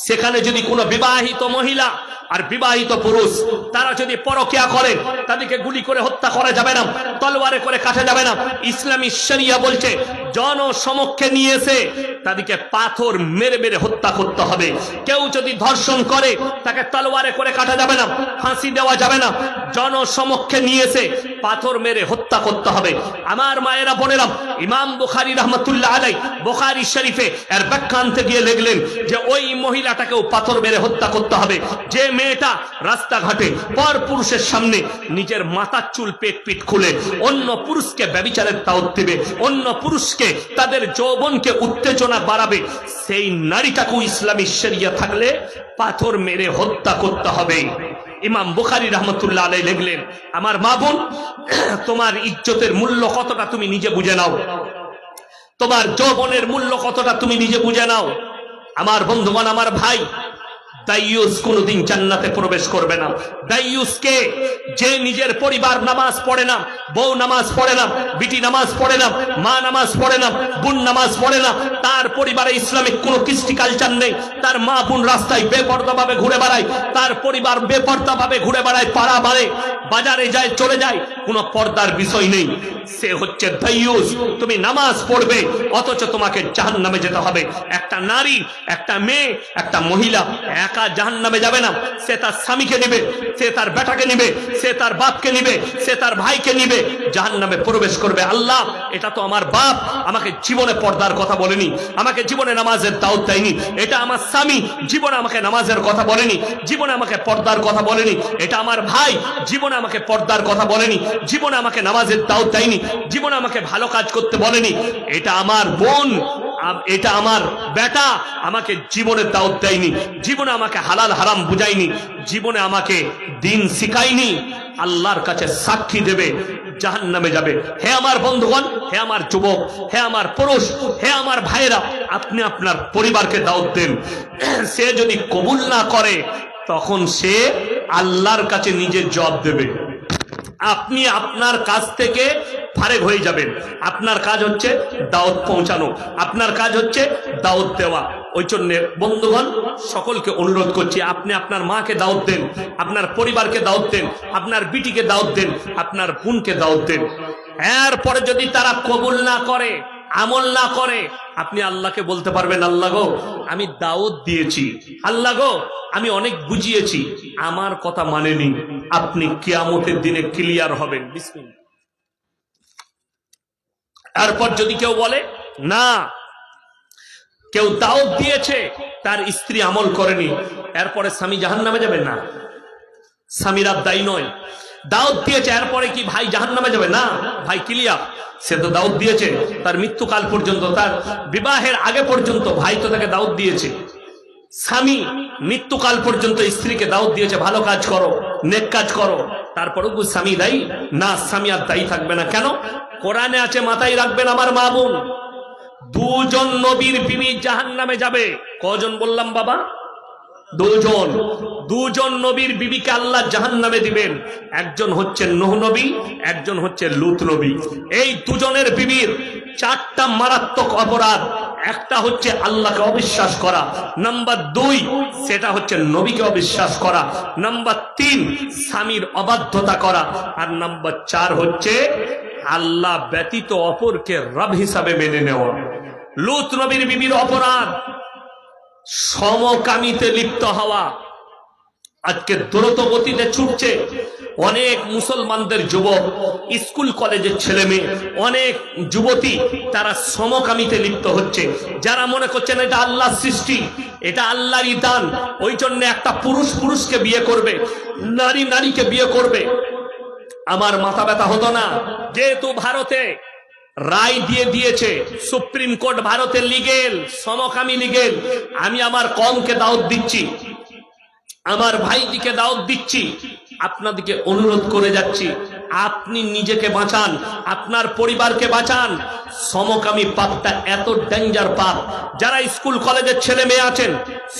সেখানে যদি কোনো বিবাহিত মহিলা আর বিবাহিত পুরুষ তারা যদি পরকিয়া করে তাদেরকে গুলি করে হত্যা করা যাবে না, তলোয়ারে করে কাটা যাবে না। ইসলামী শরিয়া বলছে জনসমক্ষে নিয়ে এসে তাদেরকে পাথর মেরে মেরে হত্যা করতে হবে। কেউ যদি ধর্ষণ করে তাকে তলোয়ারে করে কাটা যাবে না, ফাঁসি দেওয়া যাবে না, জনসমক্ষে নিয়ে এসে পাথর মেরে হত্যা করতে হবে। আমার মায়েরা বোনেরা, ইমাম বুখারী রাহমাতুল্লাহ আলাইহি বুখারী শরীফে এর ব্যাখ্যা আনতে গিয়ে লিখলেন যে ওই মহিলাটাকেও পাথর মেরে হত্যা করতে হবে যে মেয়েটা রাস্তাঘাটে পর পুরুষের সামনে নিজের মাথার চুল পেট পিট খুলে অন্য পুরুষকে ব্যভিচারের দাওয়াত দেবে, অন্য পুরুষকে তাদের যৌবনকে উত্তেজনা বাড়াবে, সেই নারীটাকেও ইসলামী শরিয়া থাকলে পাথর মেরে হত্যা করতে হবে। ইমাম বুখারী রাহমাতুল্লাহ আলাইহি লিখলেন, আমার মা বোন, তোমার ইজ্জতের মূল্য কতটা তুমি নিজে বুঝে নাও, তোমার যৌবনের মূল্য কতটা তুমি নিজে বুঝে নাও। আমার বন্ধুগণ, আমার ভাই, দাইয়ুস কোনদিন জান্নাতে প্রবেশ করবে না। দাইয়ুস কে? যে নিজের পরিবার নামাজ পড়ে না, বউ নামাজ পড়ে না, বিটি নামাজ পড়ে না, মা নামাজ পড়ে না, বোন নামাজ পড়ে না, তার পরিবারে ইসলামিক কোন কৃষ্টি কালচার নেই, তার মা বোন রাস্তায় বেপরদাভাবে ঘুরে বেড়ায়, তার পরিবার বেপরদাভাবে ঘুরে বেড়ায়, পাড়া মারে, বাজারে যায়, চলে যায়, কোনো পর্দার বিষয় নেই, সে হচ্ছে দাইয়ুস। তুমি নামাজ পড়বে অথচ তোমাকে জাহান্নামে যেতে হবে। একটা নারী, একটা মেয়ে, একটা মহিলা একা জাহান্নামে যাবে না, সে তার স্বামীকে নিবে, সে তার বেটাকে নিবে, সে তার বাপকে নিবে, সে তার ভাইকে নিবে, জাহান্নামে প্রবেশ করবে। আল্লাহ, এটা তো আমার বাপ আমাকে জীবনে পর্দার কথা বলেনি, আমাকে জীবনে নামাজের দাওয়াত দেয়নি, এটা আমার স্বামী জীবনে আমাকে নামাজের কথা বলেনি, জীবনে আমাকে পর্দার কথা বলেনি, এটা আমার ভাই জীবনে আমাকে পর্দার কথা বলেনি, জীবনে আমাকে নামাজের দাওয়াত দেয়নি, জীবনে আমাকে ভালো কাজ করতে বলেনি, এটা আমার বোন, এটা আমার বেটা আমাকে জীবনে দাওয়াত দেয়নি, জীবনে আমাকে হালাল হারাম বুঝায়নি, জীবনে আমাকে দিন শিখায়নি, আল্লাহর কাছে সাক্ষী দেবে, জাহান্নামে যাবে। হে আমার বন্ধুগণ, হে আমার যুবক, হে আমার পুরুষ, হে আমার ভাইরা, আপনি আপনার পরিবারকে দাওয়াত দেন। সে যদি কবুল না করে তখন সে আল্লাহর কাছে নিজের জবাব দেবে। আপনি আপনার কাজ থেকে ফারেক হয়ে যাবেন। আপনার কাজ হচ্ছে দাওয়াত পৌঁছানো, আপনার কাজ হচ্ছে দাওয়াত দেওয়া। ওই জন্য বন্ধুগণ, সকলকে অনুরোধ করছি, আপনি আপনার মাকে দাওয়াত দেন, আপনার পরিবারকে দাওয়াত দেন, আপনার বিটিকে দাওয়াত দেন, আপনার বোনকে দাওয়াত দেন। এরপরে যদি তারা কবুল না করে, আমল না করে, আপনি আল্লাহকে বলতে পারবেন, আল্লাহ গো, আমি দাওয়াত দিয়েছি, আল্লাহ গো, আমি অনেক বুঝিয়েছি, আমার কথা মানেনি। আপনি কিয়ামতের দিনে ক্লিয়ার হবেন। বিসমিল্লাহ। এরপর যদি কেউ বলে না, কেউ দাওয়াত দিয়েছে, তার স্ত্রী আমল করেনি, এরপরে স্বামী জাহান্নামে যাবে না, স্বামীরা দায়ী নয়। দাওয়াত দিয়েছে, এরপরে কি ভাই জাহান্নামে যাবে না? ভাই ক্লিয়ার, সে তো দাওয়াত দিয়েছে, তার মৃত্যুকাল পর্যন্ত, তার বিবাহের আগে পর্যন্ত ভাই তো তাকে দাওয়াত দিয়েছে। স্বামী মৃত্যুকাল পর্যন্ত স্ত্রীকে দাওয়াত দিয়েছে, ভালো কাজ করো, নেক কাজ করো, তারপরেও স্বামী দায়ী না? স্বামী আর দায়ী থাকবে না। কেন? কোরআনে আছে, মাথায় রাখবেন আমার মা বোন, দুজন নবীর বিবি জাহান্নামে যাবে। কজন বললাম বাবা? দুজন। দুজন নবীর বিবিকে আল্লাহ জাহান্নামে দিবেন। একজন হচ্ছে নূহ নবী, একজন হচ্ছে লূত নবী। এই দুজনের বিবির চারটা মারাত্মক অপরাধ। একটা হচ্ছে আল্লাহকে অবিশ্বাস করা, নাম্বার 2 সেটা হচ্ছে নবীকে অবিশ্বাস করা, নাম্বার 3 স্বামীর অবাধ্যতা করা, আর নাম্বার 4 হচ্ছে আল্লাহ ব্যতীত অপরকে রব হিসাবে মেনে নেওয়া। লূত নবীর বিবির অপরাধ সমকামিতে লিপ্ত হওয়া। আজকে দ্রুত গতিতে ছুটছে অনেক মুসলমানদের যুবক, স্কুল কলেজের ছেলে মেয়ে, অনেক যুবতী, তারা সমকামিতে লিপ্ত হচ্ছে। যারা মনে করছেন এটা আল্লাহর সৃষ্টি, এটা আল্লাহরই দান, ওই জন্য একটা পুরুষ পুরুষকে বিয়ে করবে, নারী নারীকে বিয়ে করবে, আমার মাথা ব্যথা হতো না। যেহেতু ভারতে রায় দিয়ে দিয়েছে সুপ্রিম কোর্ট, ভারতের লিগেল, সমকামী লিগেল, আমি আমার কমকে দাওয়াত দিচ্ছি, আমার ভাইদিকে দাওয়াত দিচ্ছি, আপনাদেরকে অনুরোধ করে যাচ্ছি, আপনি নিজেকে বাঁচান, আপনার পরিবারকে বাঁচান। সমকামী পাপটা এত ডেঞ্জার পাপ, যারা স্কুল কলেজের ছেলে মেয়ে আছেন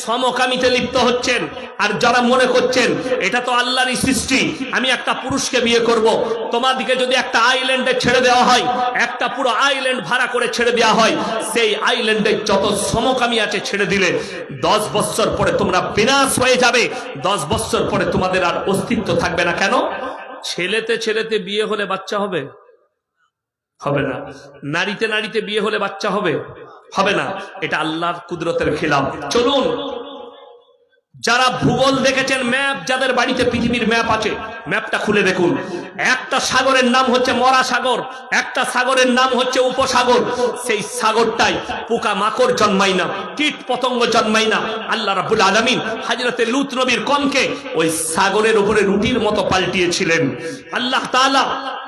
সমকামীতে লিপ্ত হচ্ছেন, আর যারা মনে করছেন এটা তো আল্লাহরই সৃষ্টি, আমি একটা পুরুষকে বিয়ে করব, তোমাদিকে যদি একটা আইল্যান্ডে ছেড়ে দেওয়া হয়, একটা পুরো আইল্যান্ড ভাড়া করে ছেড়ে দেওয়া হয়, সেই আইল্যান্ডে যত সমকামী আছে ছেড়ে দিলে 10 বছর পরে তোমরা বিনাশ হয়ে যাবে, 10 বছর পরে তোমাদের আর অস্তিত্ব থাকবে না। কেন? ছেলেতে ছেলেতে বিয়ে হলে বাচ্চা হবে? হবে না। নারীতে নারীতে বিয়ে হলে বাচ্চা হবে? হবে না। এটা আল্লাহর কুদরতের খিলাফ। চলুন, যারা ভূগোল দেখেছেন, ম্যাপ, যাদের বাড়িতে পৃথিবীর ম্যাপ আছে, ম্যাপটা খুলে দেখুন। একটা সাগরের নাম হচ্ছে মরা সাগর, একটা সাগরের নাম হচ্ছে উপসাগর। সেই সাগরটাই পোকা মাকড় জন্মায় না, কীট পতঙ্গ জন্মায় না। আল্লাহ রাব্বুল আলামিন হযরতে লূত নবীর কমকে ওই সাগরের উপরে রুটির মতো পাল্টিয়েছিলেন। আল্লাহ তাআলা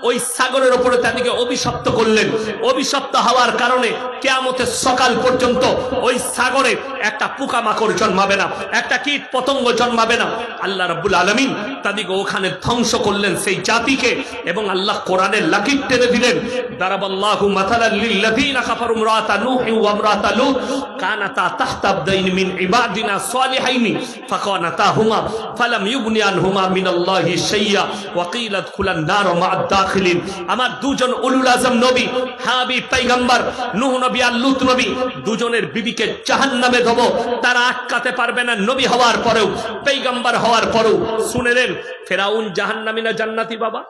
ওই সাগরের উপরে তাদেরকে অভিশপ্ত করলেন। অভিশপ্ত হওয়ার কারণে কিয়ামতের সকাল পর্যন্ত ওই সাগরে একটা পোকা মাকড় জন্মাবে না, একটা কীট পতঙ্গ জন্মাবে না। আল্লাহ রাব্বুল আলামিন তাদেরকে ওখানে ধ্বংস করলেন, সেই জাতিকে। এবং আল্লাহ কোরআনের লাকির টেনে দিলেন, দারাবাল্লাহু মাসালাল লিল্লাযীনা কাফারু ইমরাতা নূহি ওয়া ইমরাতা লূত কানাতা তাহতা আবদাইনি মিন ইবাদিনা সালিহাইনি ফাকানাতাহুমা ফালাম ইউগনি আনহুমা মিনাল্লাহি শাইয়্যা ওয়া কিলা আদখুলান নার মা'আদ দাখিলিন। আমার দুজন উলুল আজম নবী, হাবিব পয়গম্বর নূহ নবী আর লূত নবী, দুজনের বিবিকে জাহান্নামে দেব, তারা আটকাতে পারবে না। নবী হওয়ার পরেও, পয়গম্বর হওয়ার পরেও। শুনেলেন ফেরাউন জাহান্নামী না জান্নাতি? বাবা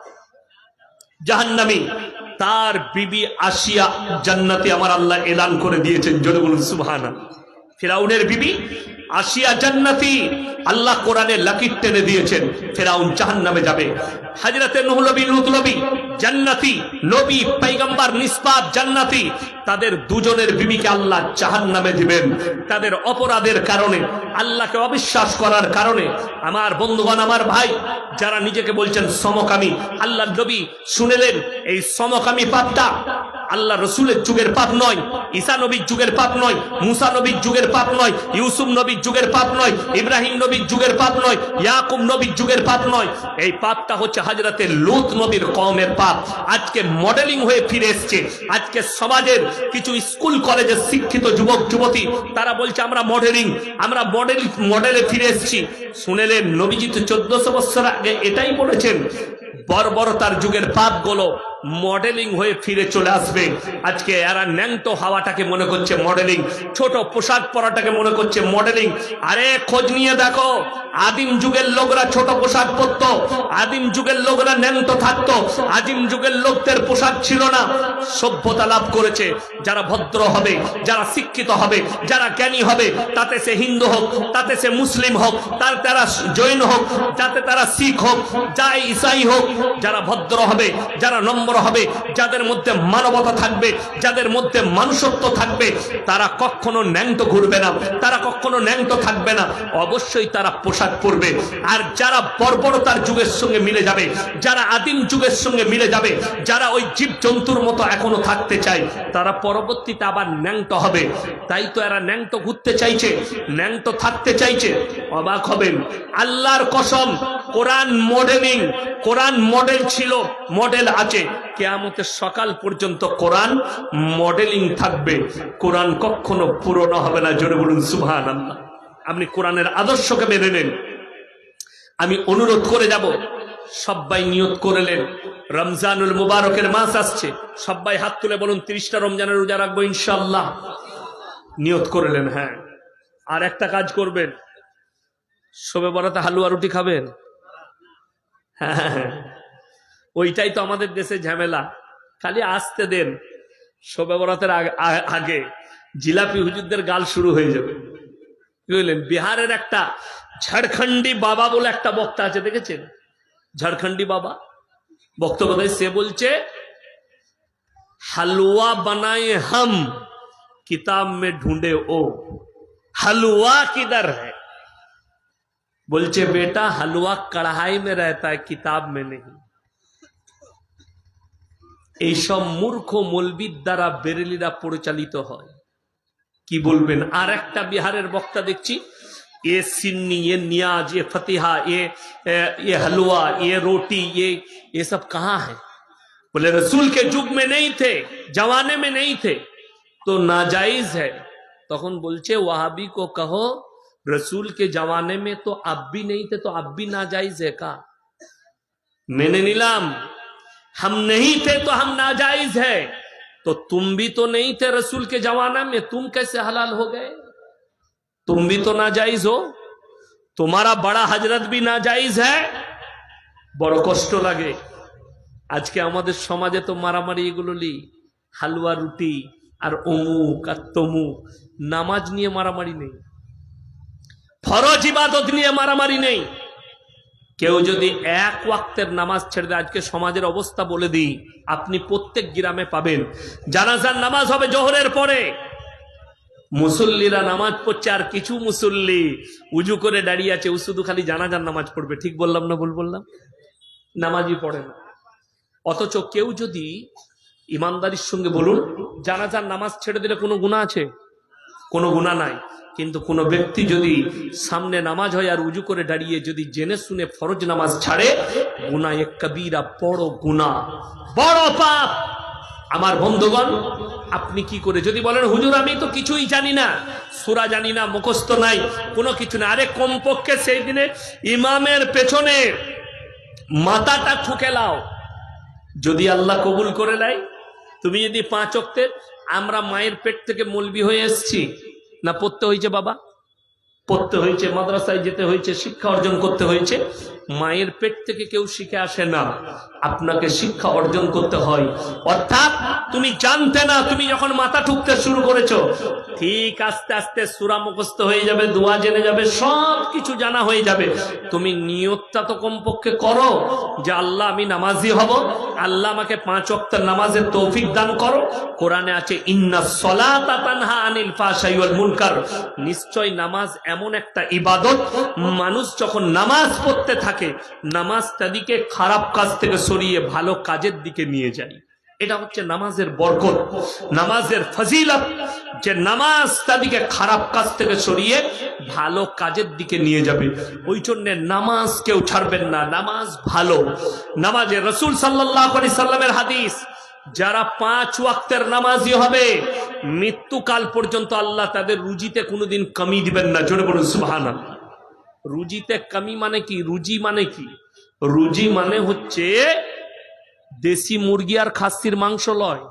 জাহান্নামী, তার বিবি আসিয়া জান্নাতি আমার আল্লাহ এলান করে দিয়েছেন। জোরে বলুন সুবহানাল্লাহ। ফেরাউনের বিবি আসিয়া জান্নাতি, আল্লাহ কোরআনে লাকির টেনে দিয়েছেন। ফেরাউন জাহান্নামে যাবে। হযরতে নূহ নবী, লূত নবী জান্নাতি, নবী পয়গম্বর নিসবাত জান্নাতি। তাদের দুজনের বিবিকে আল্লাহ জাহান্নামে দিবেন, তাদের অপরাধের কারণে, আল্লাহকে অবিশ্বাস করার কারণে। আমার বন্ধুগণ, আমার ভাই, যারা নিজেকে বলছেন সমকামী, আল্লাহর নবী শুনেলেন এই সমকামী পাপটা আল্লাহ রসুলের যুগের পাপ নয়, ঈসা নবীর যুগের পাপ নয়, মুসা নবীর যুগের পাপ নয়, ইউসুফ নবীর যুগের পাপ নয়, ইব্রাহিম নবীর যুগের পাপ নয়, ইয়াকুব নবীর যুগের পাপ নয়। এই পাপটা হচ্ছে হযরতে লূত নবীর কওমের পাপ। আজকে মডেলিং হয়ে ফিরে এসছে। আজকে সমাজের কিছু স্কুল কলেজের শিক্ষিত যুবক যুবতী, তারা বলছে আমরা মডেলিং, আমরা মডেলে ফিরে এসেছি। শুনেলেন নবীজি তো 1400 বছর আগে এটাই বলেছেন, বর্বরতার যুগের পাপগুলো মডেলিং হয়ে ফিরে চলে আসবে। আজকে এরা ন্যাংটো হাওয়াটাকে মনে করছে মডেলিং, ছোট পোশাক পরাটাকে মনে করছে মডেলিং। আরে খোঁজ নিয়ে দেখো, আদিম যুগের লোকরা ছোট পোশাক পরতো, আদিম যুগের লোকরা ন্যাংটো থাকতো, আদিম যুগের লোকদের পোশাক ছিল না। সভ্যতা লাভ করেছে যারা ভদ্র হবে, যারা শিক্ষিত হবে, যারা জ্ঞানী হবে, তাতে সে হিন্দু হোক, তাতে সে মুসলিম হোক, তারা জৈন হোক, যাতে তারা শিখ হোক, যাই ঈসাই হোক, যারা ভদ্র হবে, যারা নম্র হবে, যাদের মধ্যে মানবতা থাকবে, যাদের মধ্যে মানুষত্ব থাকবে, তারা কখনো ন্যাংটো ঘুরবে না, তারা কখনো ন্যাংটো থাকবে না। অবশ্যই তারা পোশাক পরবে। আর যারা বর্বরতার যুগের সঙ্গে মিলে যাবে, যারা আদিম যুগের সঙ্গে মিলে যাবে, যারা ওই জীব জন্তুর মতো এখনো থাকতে চায়, তারা পরবর্তীতে আবার ন্যাংটো হবে। তাই তো এরা ন্যাংটো ঘুরতে চাইছে, ন্যাংটো থাকতে চাইছে। অবাক হবেন, আল্লাহর কসম, কোরআন মডেলিং, কোরআন মডেল ছিল, মডেল আছে, কিয়ামতের সকাল পর্যন্ত কোরআন মডেলিং থাকবে। কোরআন কখনো পুরনো হবে না। জোরে বলুন সুবহানাল্লাহ। আপনি কোরআনের আদর্শকে মেনে নেন। আমি অনুরোধ করে যাব, সবাই নিয়ত করলেন, রমজানুল মুবারকের মাস আসছে, সবাই হাত তুলে বলুন 30টা রমজানের রোজা রাখবো ইনশাআল্লাহ। নিয়ত করলেন? হ্যাঁ। আর একটা কাজ করবেন, শবে বরাতে হালুয়া রুটি খাবেন। হ্যাঁ, ওইটাই তো আমাদের দেশে ঝামেলা। খালি আসতে দেন, শবে বরাতের আগে জিলাপি হুজুরদের গাল শুরু হয়ে যাবে। কি বললেন? বিহারের একটা ঝাড়খণ্ডী বাবা বলে একটা বক্তা আছে, দেখেছেন? ঝাড়খণ্ডী বাবা বক্তব্য দেয়, সে বলছে হালুয়া বানায়ে হাম কিতাব মে ঢুंढे ও हलवा किधर है? बोलचे बेटा हलवा कढ़ाई में रहता है, किताब में नहीं। এই সব মূর্খ মৌলবীর দ্বারা বেরেলিরা পরিচালিত হয়। কি বলবেন? আর একটা বিহারের বক্তা দেখছি, ये सिन्नी, ये नियाज, ये फतिहा, ये हलवा, ये रोटी, ये सब कहाँ है? बोले रसूल के युग में नहीं थे, जमाने में नहीं थे, तो नाजायज है। तखन बोलছে वहाबी को कहो रसूल के जमाने में तो अब भी नहीं थे, तो अब भी नाजायज है का? मैंने नीलाम, हम नहीं थे तो हम नाजायज है, तो तुम भी तो नहीं थे रसूल के जमाना में, तुम कैसे हलाल हो गए? तुम भी तो नाजायज हो, तुम्हारा बड़ा हजरत भी नाजायज है। বড় কষ্ট লাগে আজকে আমাদের সমাজে তো মারামারি এগুলোলি, হালুয়া রুটি আর অমুক আর তমুক, নামাজ নিয়ে মারামারি নেই, ফরজ ইবাদত নিয়ে মারামারি নেই। কেউ যদি এক ওয়াক্তের নামাজ ছেড়ে দেয়, আজকে সমাজের অবস্থা বলে দিই, আপনি প্রত্যেক গ্রামে পাবেন জানাজার নামাজ হবে জোহরের পরে, মুসল্লিরা নামাজ পড়ছে, আর কিছু মুসল্লি উজু করে দাঁড়িয়ে আছে, ও শুধু খালি জানাজার নামাজ পড়বে। ঠিক বললাম না ভুল বললাম? নামাজই পড়ে না। অথচ কেউ যদি ইমানদারির সঙ্গে বলুন, জানাজার নামাজ ছেড়ে দিলে কোনো গুনাহ আছে? কোনো গুনাহ নাই। কিন্তু কোন ব্যক্তি যদি সামনে নামাজ হয় আর উজু করে দাঁড়িয়ে যদি জেনে শুনে ফরজ নামাজ ছাড়ে, গুনাহ এক কবিরা, বড় গুনাহ, বড় পাপ। আমার বন্ধুগণ, আপনি কি করে যদি বলেন হুজুর আমি তো কিছুই জানি না, সূরা জানি না, মুখস্থ নাই, কোনো কিছু না, আরে কমপক্ষে সেই দিনে ইমামের পেছনে মাথাটা ঠুকে লাও, যদি আল্লাহ কবুল করে নেয়। তুমি যদি 5 ওয়াক্তের, আমরা মায়ের পেট থেকে মৌলবি হয়ে এসেছি না, পড়তে হয়েছে বাবা, পড়তে হয়েছে, মাদ্রাসায় যেতে হয়েছে, শিক্ষা অর্জন করতে হয়েছে। মায়ের পেট থেকে কেউ শিখে আসে না, আপনাকে শিক্ষা অর্জন করতে হয়। অর্থাৎ তুমি জানতে না, তুমি যখন মাথা ঠুকতে শুরু করেছো, ঠিক আস্তে আস্তে সূরা মুখস্থ হয়ে যাবে, দোয়া জেনে যাবে, সব কিছু জানা হয়ে যাবে। তুমি নিয়তটা তো কমপক্ষে করো যে আল্লাহ আমি নামাজি হব, আল্লাহ আমাকে 5 ওয়াক্তের নামাজের তৌফিক দান করো। কোরআনে আছে ইন্নাস সালাতা তানহা আনিল ফাহশাই ওয়াল মুনকার, নিশ্চয় নামাজ এমন একটা ইবাদত, মানুষ যখন নামাজ পড়তে থাকে, নামাজটা দিকে খারাপ কাজ থেকে সরিয়ে ভালো কাজের দিকে নিয়ে যায়। এটা হচ্ছে নামাজের বরকত, নামাজের ফজিলত, যে নামাজটা দিকে খারাপ কাজ থেকে সরিয়ে ভালো কাজের দিকে নিয়ে যাবে। ওই জন্য নামাজ কেউ ছাড়বেন না, নামাজ ভালো। নামাজে রাসূল সাল্লাল্লাহু আলাইহি সাল্লামের হাদিস, যারা 5 ওয়াক্তের নামাজি হবে মৃত্যুকাল পর্যন্ত আল্লাহ তাদের রুজিতে কোনোদিন কমি দিবেন না। জোরে বলুন সুবহানাল্লাহ। রুজিতে কমি মানে কি? রুজি মানে কি? রুজি মানে হচ্ছে দেশি মুরগি আর খাসির মাংস লয়।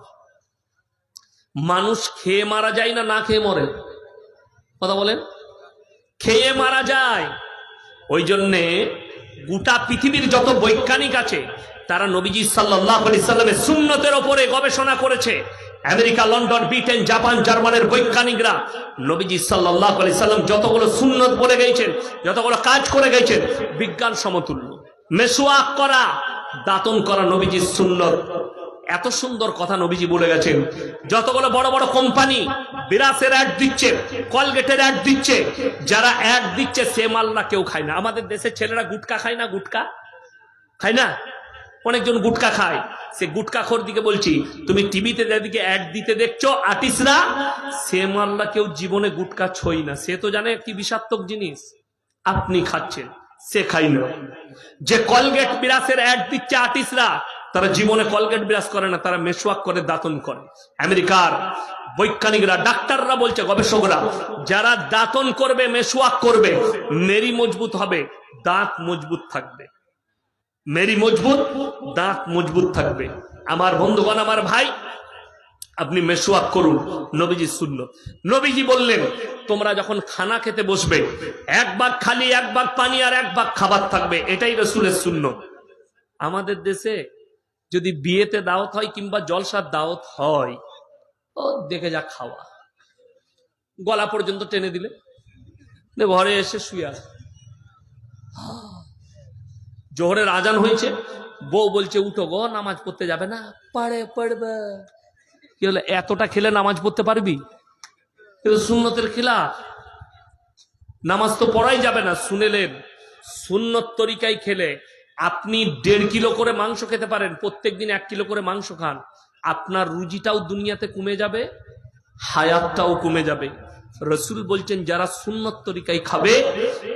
মানুষ খেয়ে মারা যায় না, না খেয়ে মরে? কথা বলেন, খেয়ে মারা যায়। ওই জন্যে গোটা পৃথিবীর যত বৈজ্ঞানিক আছে, তারা নবীজি সাল্লাল্লাহু আলাইহি সাল্লামের সুন্নতের উপরে গবেষণা করেছে। আমেরিকা, লন্ডন, ব্রিটেন, জাপান, জার্মানের বৈজ্ঞানিকরা নবীজি সাল্লাল্লাহু আলাইহি সাল্লাম যতগুলো সুন্নত বলে গেছেন, যতগুলো কাজ করে গেছেন, বিজ্ঞান সমতুল্য। মেসওয়াক করা, দাঁতন করা নবীজির সুন্নত। এত সুন্দর কথা নবীজি বলে গেছেন। যতগুলো বড় বড় কোম্পানি বিরাসের অ্যাড দিচ্ছে, কলগেটের অ্যাড দিচ্ছে, যারা অ্যাড দিচ্ছে সে মাল্লা কেউ খায় না। আমাদের দেশের ছেলেরা গুটকা খায় না? গুটকা খায় না? অনেকজন গুটকা খায়। সে গুটকাখোর দিকে বলছি, তুমি টিভিতে যাদেরকে অ্যাড দিতে দেখছো আর্টিস্টরা, সে মাল্লা কেউ জীবনে গুটকা ছই না। সে তো জানে কি বিষাক্তক জিনিস, আপনি খাচ্ছেন, সে খাই না। যে কলগেট বিরাসের অ্যাড দিচ্ছে আর্টিস্টরা, তারা জীবনে কলগেট বিরাস করে না, তারা মেসওয়াক করে, দাঁতন করে। আমেরিকার বৈজ্ঞানিকরা, ডাক্তাররা বলছে, গবেষকরা, যারা দাঁতন করবে, মেসওয়াক করবে, মেরি মজবুত হবে, দাঁত মজবুত থাকবে। মেরি মজবুত, দাঁত মজবুত থাকবে। আমার বন্ধুগণ, আমার ভাই, আপনি মেসওয়াক করুন, নবীজির সুন্নত। নবীজি বললেন, তোমরা যখন খানা খেতে বসবে, 1 ভাগ খালি, 1 ভাগ পানি আর 1 ভাগ খাবার থাকবে। এটাই রাসূলের সুন্নত। আমাদের দেশে যদি বিয়েতে দাওয়াত হয় কিংবা জলসার দাওয়াত হয়, ও দেখে যা খাওয়া, গলা পর্যন্ত টেনে দিলে, ঘরে এসে শুয়ে আসে। জোহরের আজান হয়েছে, বউ বলছে উঠো গো, নামাজ পড়তে যাবে না? পড়বে। কি হলো, এতটা খেলে নামাজ পড়তে পারবি? কিন্তু সুন্নতের খিলাফ, নামাজ তো পড়াই যাবে না। শুনেলেন, সুন্নত তরিকায় খেলে আপনি 1.5 কিলো করে মাংস খেতে পারেন, প্রত্যেকদিন 1 কিলো করে মাংস খান, আপনার রুজিটাও দুনিয়াতে কমে যাবে, হায়াতটাও কমে যাবে। রসুল বলছেন যারা সুন্নত তরিকায় খাবে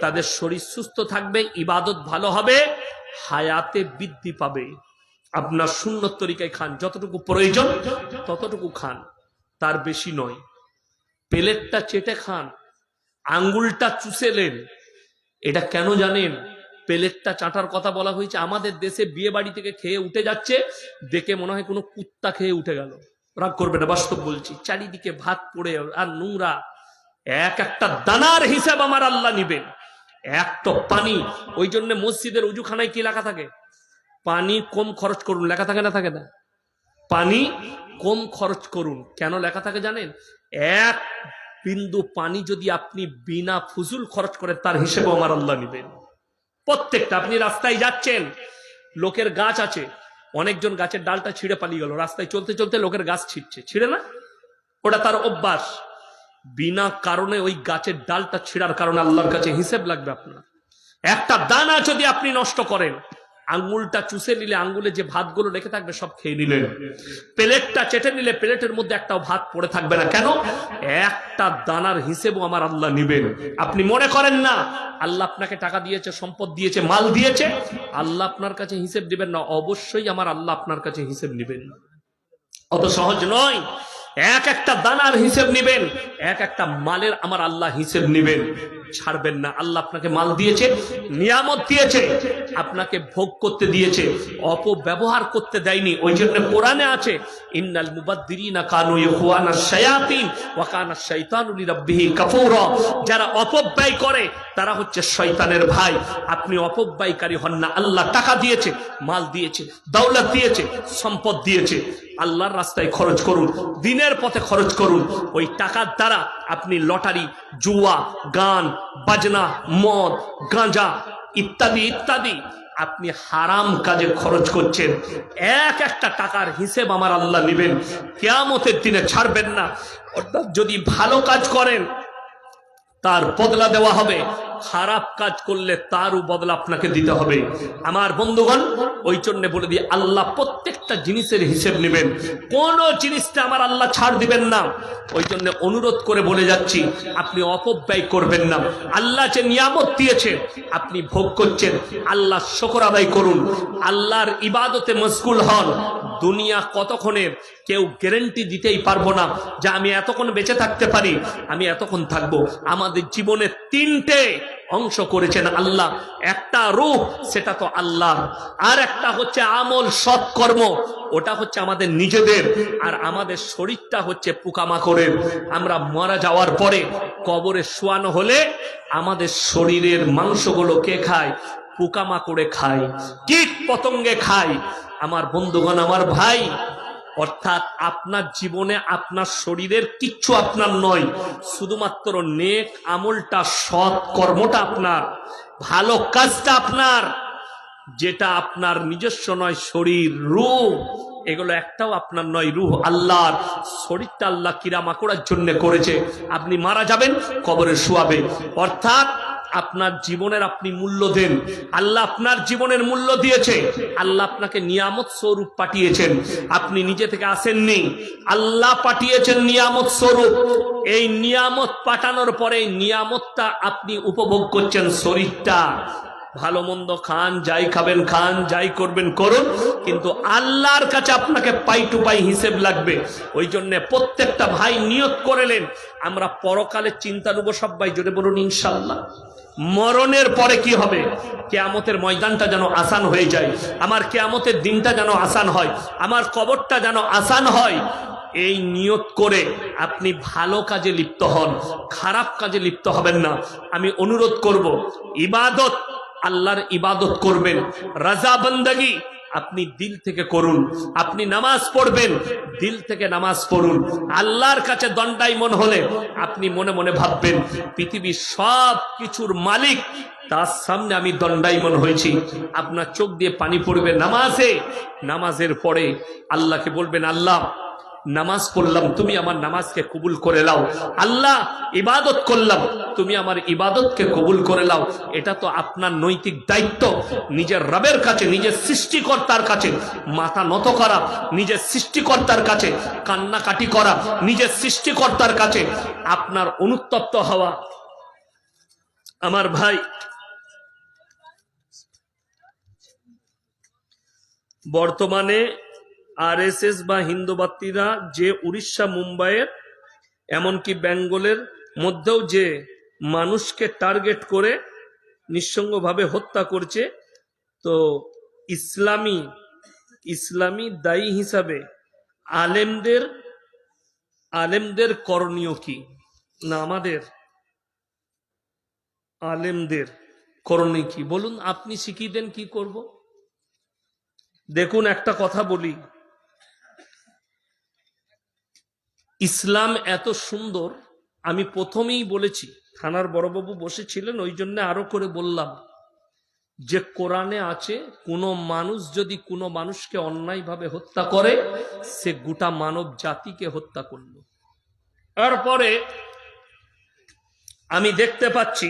তাদের শরীর সুস্থ থাকবে, ইবাদত ভালো হবে, হায়াতে বৃদ্ধি পাবে। আপনার সুন্নত তরিকায় খান, যতটুকু প্রয়োজন ততটুকু খান, তার বেশি নয়। প্লেটটা চেটে খান, আঙ্গুলটা চুষেলেন, এটা কেন জানেন? প্লেটটা চাটার কথা বলা হয়েছে। আমাদের দেশে বিয়ে বাড়ি থেকে খেয়ে উঠে যাচ্ছে, দেখে মনে হয় কোনো কুত্তা খেয়ে উঠে গেল। রাগ করবে না, বাস্তব বলছি। চারিদিকে ভাত পড়ে আর নোংরা। এক একটা দানার হিসাব আমার আল্লাহ নিবেন। এক তো পানি, ওই জন্য মসজিদের উজুখানায় কি লেখা থাকে? পানি কম খরচ করুন, লেখা থাকে না? থাকে না? পানি কম খরচ করুন, কেন লেখা থাকে জানেন? এক বিন্দু পানি যদি আপনি বিনা ফুজুল খরচ করেন, তার হিসেবে আমার আল্লাহ নিবেন। প্রত্যেকটা, আপনি রাস্তায় যাচ্ছেন, লোকের গাছ আছে, অনেকজন গাছের ডালটা ছিঁড়ে পালিয়ে গেল, রাস্তায় চলতে চলতে লোকের গাছ ছিঁড়ছে, ছিঁড়ে না? ওটা তার অভ্যাস। বিনা কারণে ওই গাছের ডালটা ছিঁড়ার কারণে আল্লাহর কাছে হিসেব লাগবে আপনার। একটা দানা যদি আপনি নষ্ট করেন, আঙ্গুলটা চুষে নিলে আঙ্গুলে যে ভাতগুলো রেখে থাকবে সব খেয়ে নিলেন। প্লেটটা চেটে নিলে প্লেটের মধ্যে একটাও ভাত পড়ে থাকবে না। কেন? একটা দানার হিসেবও আমার আল্লাহ নিবেন। আপনি মনে করেন না আল্লাহ আপনাকে টাকা দিয়েছে, সম্পদ দিয়েছে, মাল দিয়েছে, আল্লাহ আপনার কাছে হিসেব দিবেন না? অবশ্যই আমার আল্লাহ আপনার কাছে হিসেব নিবেন। অত সহজ নয়। এক একটা দানার হিসেব নিবেন, এক একটা মালের আমার আল্লাহ হিসেব নিবেন, ছাড়বেন না। আল্লাহ আপনাকে মাল দিয়েছে, নিয়ামত দিয়েছে, আপনাকে ভোগ করতে দিয়েছে, অপব্যবহার করতে দেয়নি। ওই জন্য কোরআনে আছে, ইন্নাল মুবাদ্দিরিনা কানু ইখওয়ানাশ শায়াতিন ওয়া কানা শাইতানু লিরাব্বিহি কাফুরা। যারা অপব্যয় করে তারা হচ্ছে শয়তানের ভাই। আপনি অপব্যয়কারী হন না। আল্লাহ টাকা দিয়েছে, মাল দিয়েছে, দৌলত দিয়েছে, সম্পদ দিয়েছে, আল্লাহর রাস্তায় খরচ করুন, দিনের পথে খরচ করুন। ওই টাকার দ্বারা আপনি লটারি, জুয়া, গান বাজনা, মদ, গাঁজা ইত্যাদি ইত্যাদি আপনি হারাম কাজে খরচ করছেন। এক একটা টাকার হিসেব আমার আল্লাহ নেবেন, কিয়ামতের দিনে ছাড়বেন না। অর্থাৎ যদি ভালো কাজ করেন তার বদলা দেওয়া হবে, খারাপ কাজ করলে তারও বদলা আপনাকে দিতে হবে। আমার বন্ধুগণ, ওই জন্য বলে দিই, আল্লাহ প্রত্যেকটা জিনিসের হিসেব নেবেন, কোন জিনিসটা আমার আল্লাহ ছাড় দিবেন না। ওই জন্য অনুরোধ করে বলে যাচ্ছি, আপনি অপব্যয় করবেন না। আল্লাহ যে নিয়ামত দিয়েছে আপনি ভোগ করছেন, আল্লাহ শুকর আদায় করুন, আল্লাহর ইবাদতে মশগুল হন। দুনিয়া কতক্ষণের কেউ গ্যারান্টি দিতেই পারবো না যে আমি এতক্ষণ বেঁচে থাকতে পারি, আমি এতক্ষণ থাকবো। আমাদের জীবনে তিনটে অংশ করেছেন আল্লাহ। একটা রূহ, সেটা তো আল্লাহ, আর একটা হচ্ছে আমল, সৎকর্ম, ওটা হচ্ছে আমাদের নিজেদের, আর আমাদের শরীরটা হচ্ছে পোকামাকড়ের। আমরা মারা যাওয়ার পরে কবরে শোয়ানো হলে আমাদের শরীরের মাংসগুলো কে খায়? পোকামাকড়ে খায়, কীট পতঙ্গে খায়। আমার বন্ধুগণ, আমার ভাই, অর্থাৎ আপনার জীবনে আপনার শরীরের কিচ্ছু আপনার নয়, শুধুমাত্র নেক আমলটা, সৎ কর্মটা আপনার, ভালো কাজটা আপনার, যেটা আপনার নিজস্ব নয়। শরীর, রূহ, এগুলো একটাও আপনার নয়। রূহ আল্লাহর, শরীরটা আল্লাহ কিরামাকড়ার জন্য করেছে। আপনি মারা যাবেন, কবরে শোয়াবে। অর্থাৎ আপনার জীবনের আপনি মূল্য দেন। আল্লাহ আপনার জীবনের মূল্য দিয়েছে, আল্লাহ আপনাকে নিয়ামত স্বরূপ পাঠিয়েছেন, আপনি নিজে থেকে আসেননি, আল্লাহ পাঠিয়েছেন নিয়ামত স্বরূপ। এই নিয়ামত পাঠানোর পরে নিয়ামতটা আপনি উপভোগ করছেন। শরীরটা ভালো মন্দ খান, যাই খাবেন খান, যাই করবেন করুন, কিন্তু আল্লাহর কাছে আপনাকে পাই টু পাই হিসেব লাগবে। ওই জন্য প্রত্যেকটা ভাই নিয়ত করেলেন, আমরা পরকালে চিন্তা নেব। সবাই জোরে বলুন ইনশাআল্লাহ। মরণের পরে কি হবে? কিয়ামতের ময়দানটা যেন আসান হয়ে যায়, আমার কিয়ামতের দিনটা যেন আসান হয়, আমার কবরটা যেন আসান হয়। এই নিয়ত করে আপনি ভালো কাজে লিপ্ত হন, খারাপ কাজে লিপ্ত হবেন না। আমি অনুরোধ করব, ইবাদত, আল্লাহর ইবাদত করবেন, রাজা বন্দেগী আপনি দিল থেকে করুন। আপনি নামাজ পড়বেন, দিল থেকে নামাজ পড়ুন। আল্লাহর কাছে দণ্ডায়মন হলে আপনি মনে মনে ভাববেন, পৃথিবীর সব কিছুর মালিক, তার সামনে আমি দণ্ডায়মন হয়েছি। আপনার চোখ দিয়ে পানি পড়বে নামাজে। নামাজের পরে আল্লাহকে বলবেন, আল্লাহ নামাজ পড়লাম, তুমি আমার নামাজকে কবুল করে নাও। আল্লাহ, ইবাদত করলাম, তুমি আমার ইবাদতকে কবুল করে নাও। এটা তো আপনার নৈতিক দায়িত্ব। নিজের রবের কাছে, নিজের সৃষ্টিকর্তার কাছে মাথা নত করা, নিজের সৃষ্টিকর্তার কাছে কান্নাকাটি করা, নিজের সৃষ্টিকর্তার কাছে আপনার অনুতপ্ত হওয়া। আমার ভাই, বর্তমানে আরএসএস বা হিন্দুবাদীরা যে উড়িষ্যা, মুম্বাইয়ের, এমনকি বেঙ্গলের মধ্যেও যে মানুষকে টার্গেট করে নিঃসঙ্গভাবে হত্যা করছে, তো ইসলামী দায়ী হিসাবে আলেমদের করণীয় কি? না, আমাদের আলেমদের করণীয় কি বলুন? আপনি শিখিয়ে দেন কি করব। দেখুন, একটা কথা বলি, ইসলাম এত সুন্দর। আমি প্রথমেই বলেছি, থানার বড়বাবু বসেছিলেন, ওই জন্য আরো করে বললাম যে কোরআনে আছে, কোনো মানুষ যদি কোনো মানুষকে অন্যায়ভাবে হত্যা করে, সে গোটা মানব জাতিকে হত্যা করল। তারপরে আমি দেখতে পাচ্ছি,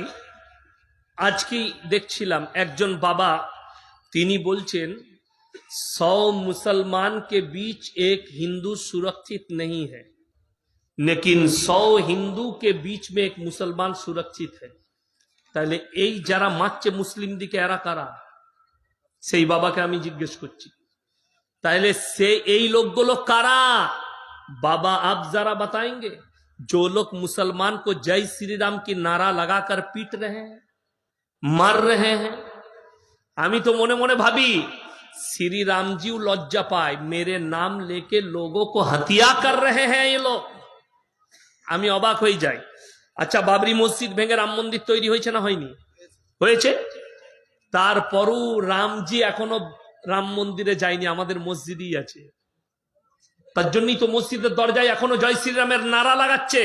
আজকেই দেখছিলাম একজন বাবা, তিনি বলছেন 100 मुसलमान के बीच एक हिंदू सुरक्षित नहीं है, लेकिन 100 हिंदू के बीच में एक मुसलमान सुरक्षित है। তাহলে এই যারা মারছে মুসলিম দিকে, এরা কারা? সেই বাবাকে আমি জিজ্ঞেস করছি, তাহলে সে এই লোকগুলো কারা? बाबा आप जरा बताएंगे, जो लोग मुसलमान को जय श्री राम की नारा लगाकर पीट रहे हैं, मार रहे हैं। আমি তো মনে মনে ভাবি, श्री राम जी लज्जा पाए, मेरे नाम लेके लोगों को हत्या कर रहे हैं ये लोग। আমি অবাক হয়ে যাই। আচ্ছা, বাবরি মসজিদ ভেঙে রাম মন্দির তৈরি হয়েছে না হয়নি? হয়েছে। তারপরও রামজি এখনো রাম মন্দিরে যায়নি, আমাদের মসজিদই আছে। তার জন্যই তো মসজিদের দরজায় এখনো জয় শ্রীরামের নারা লাগাচ্ছে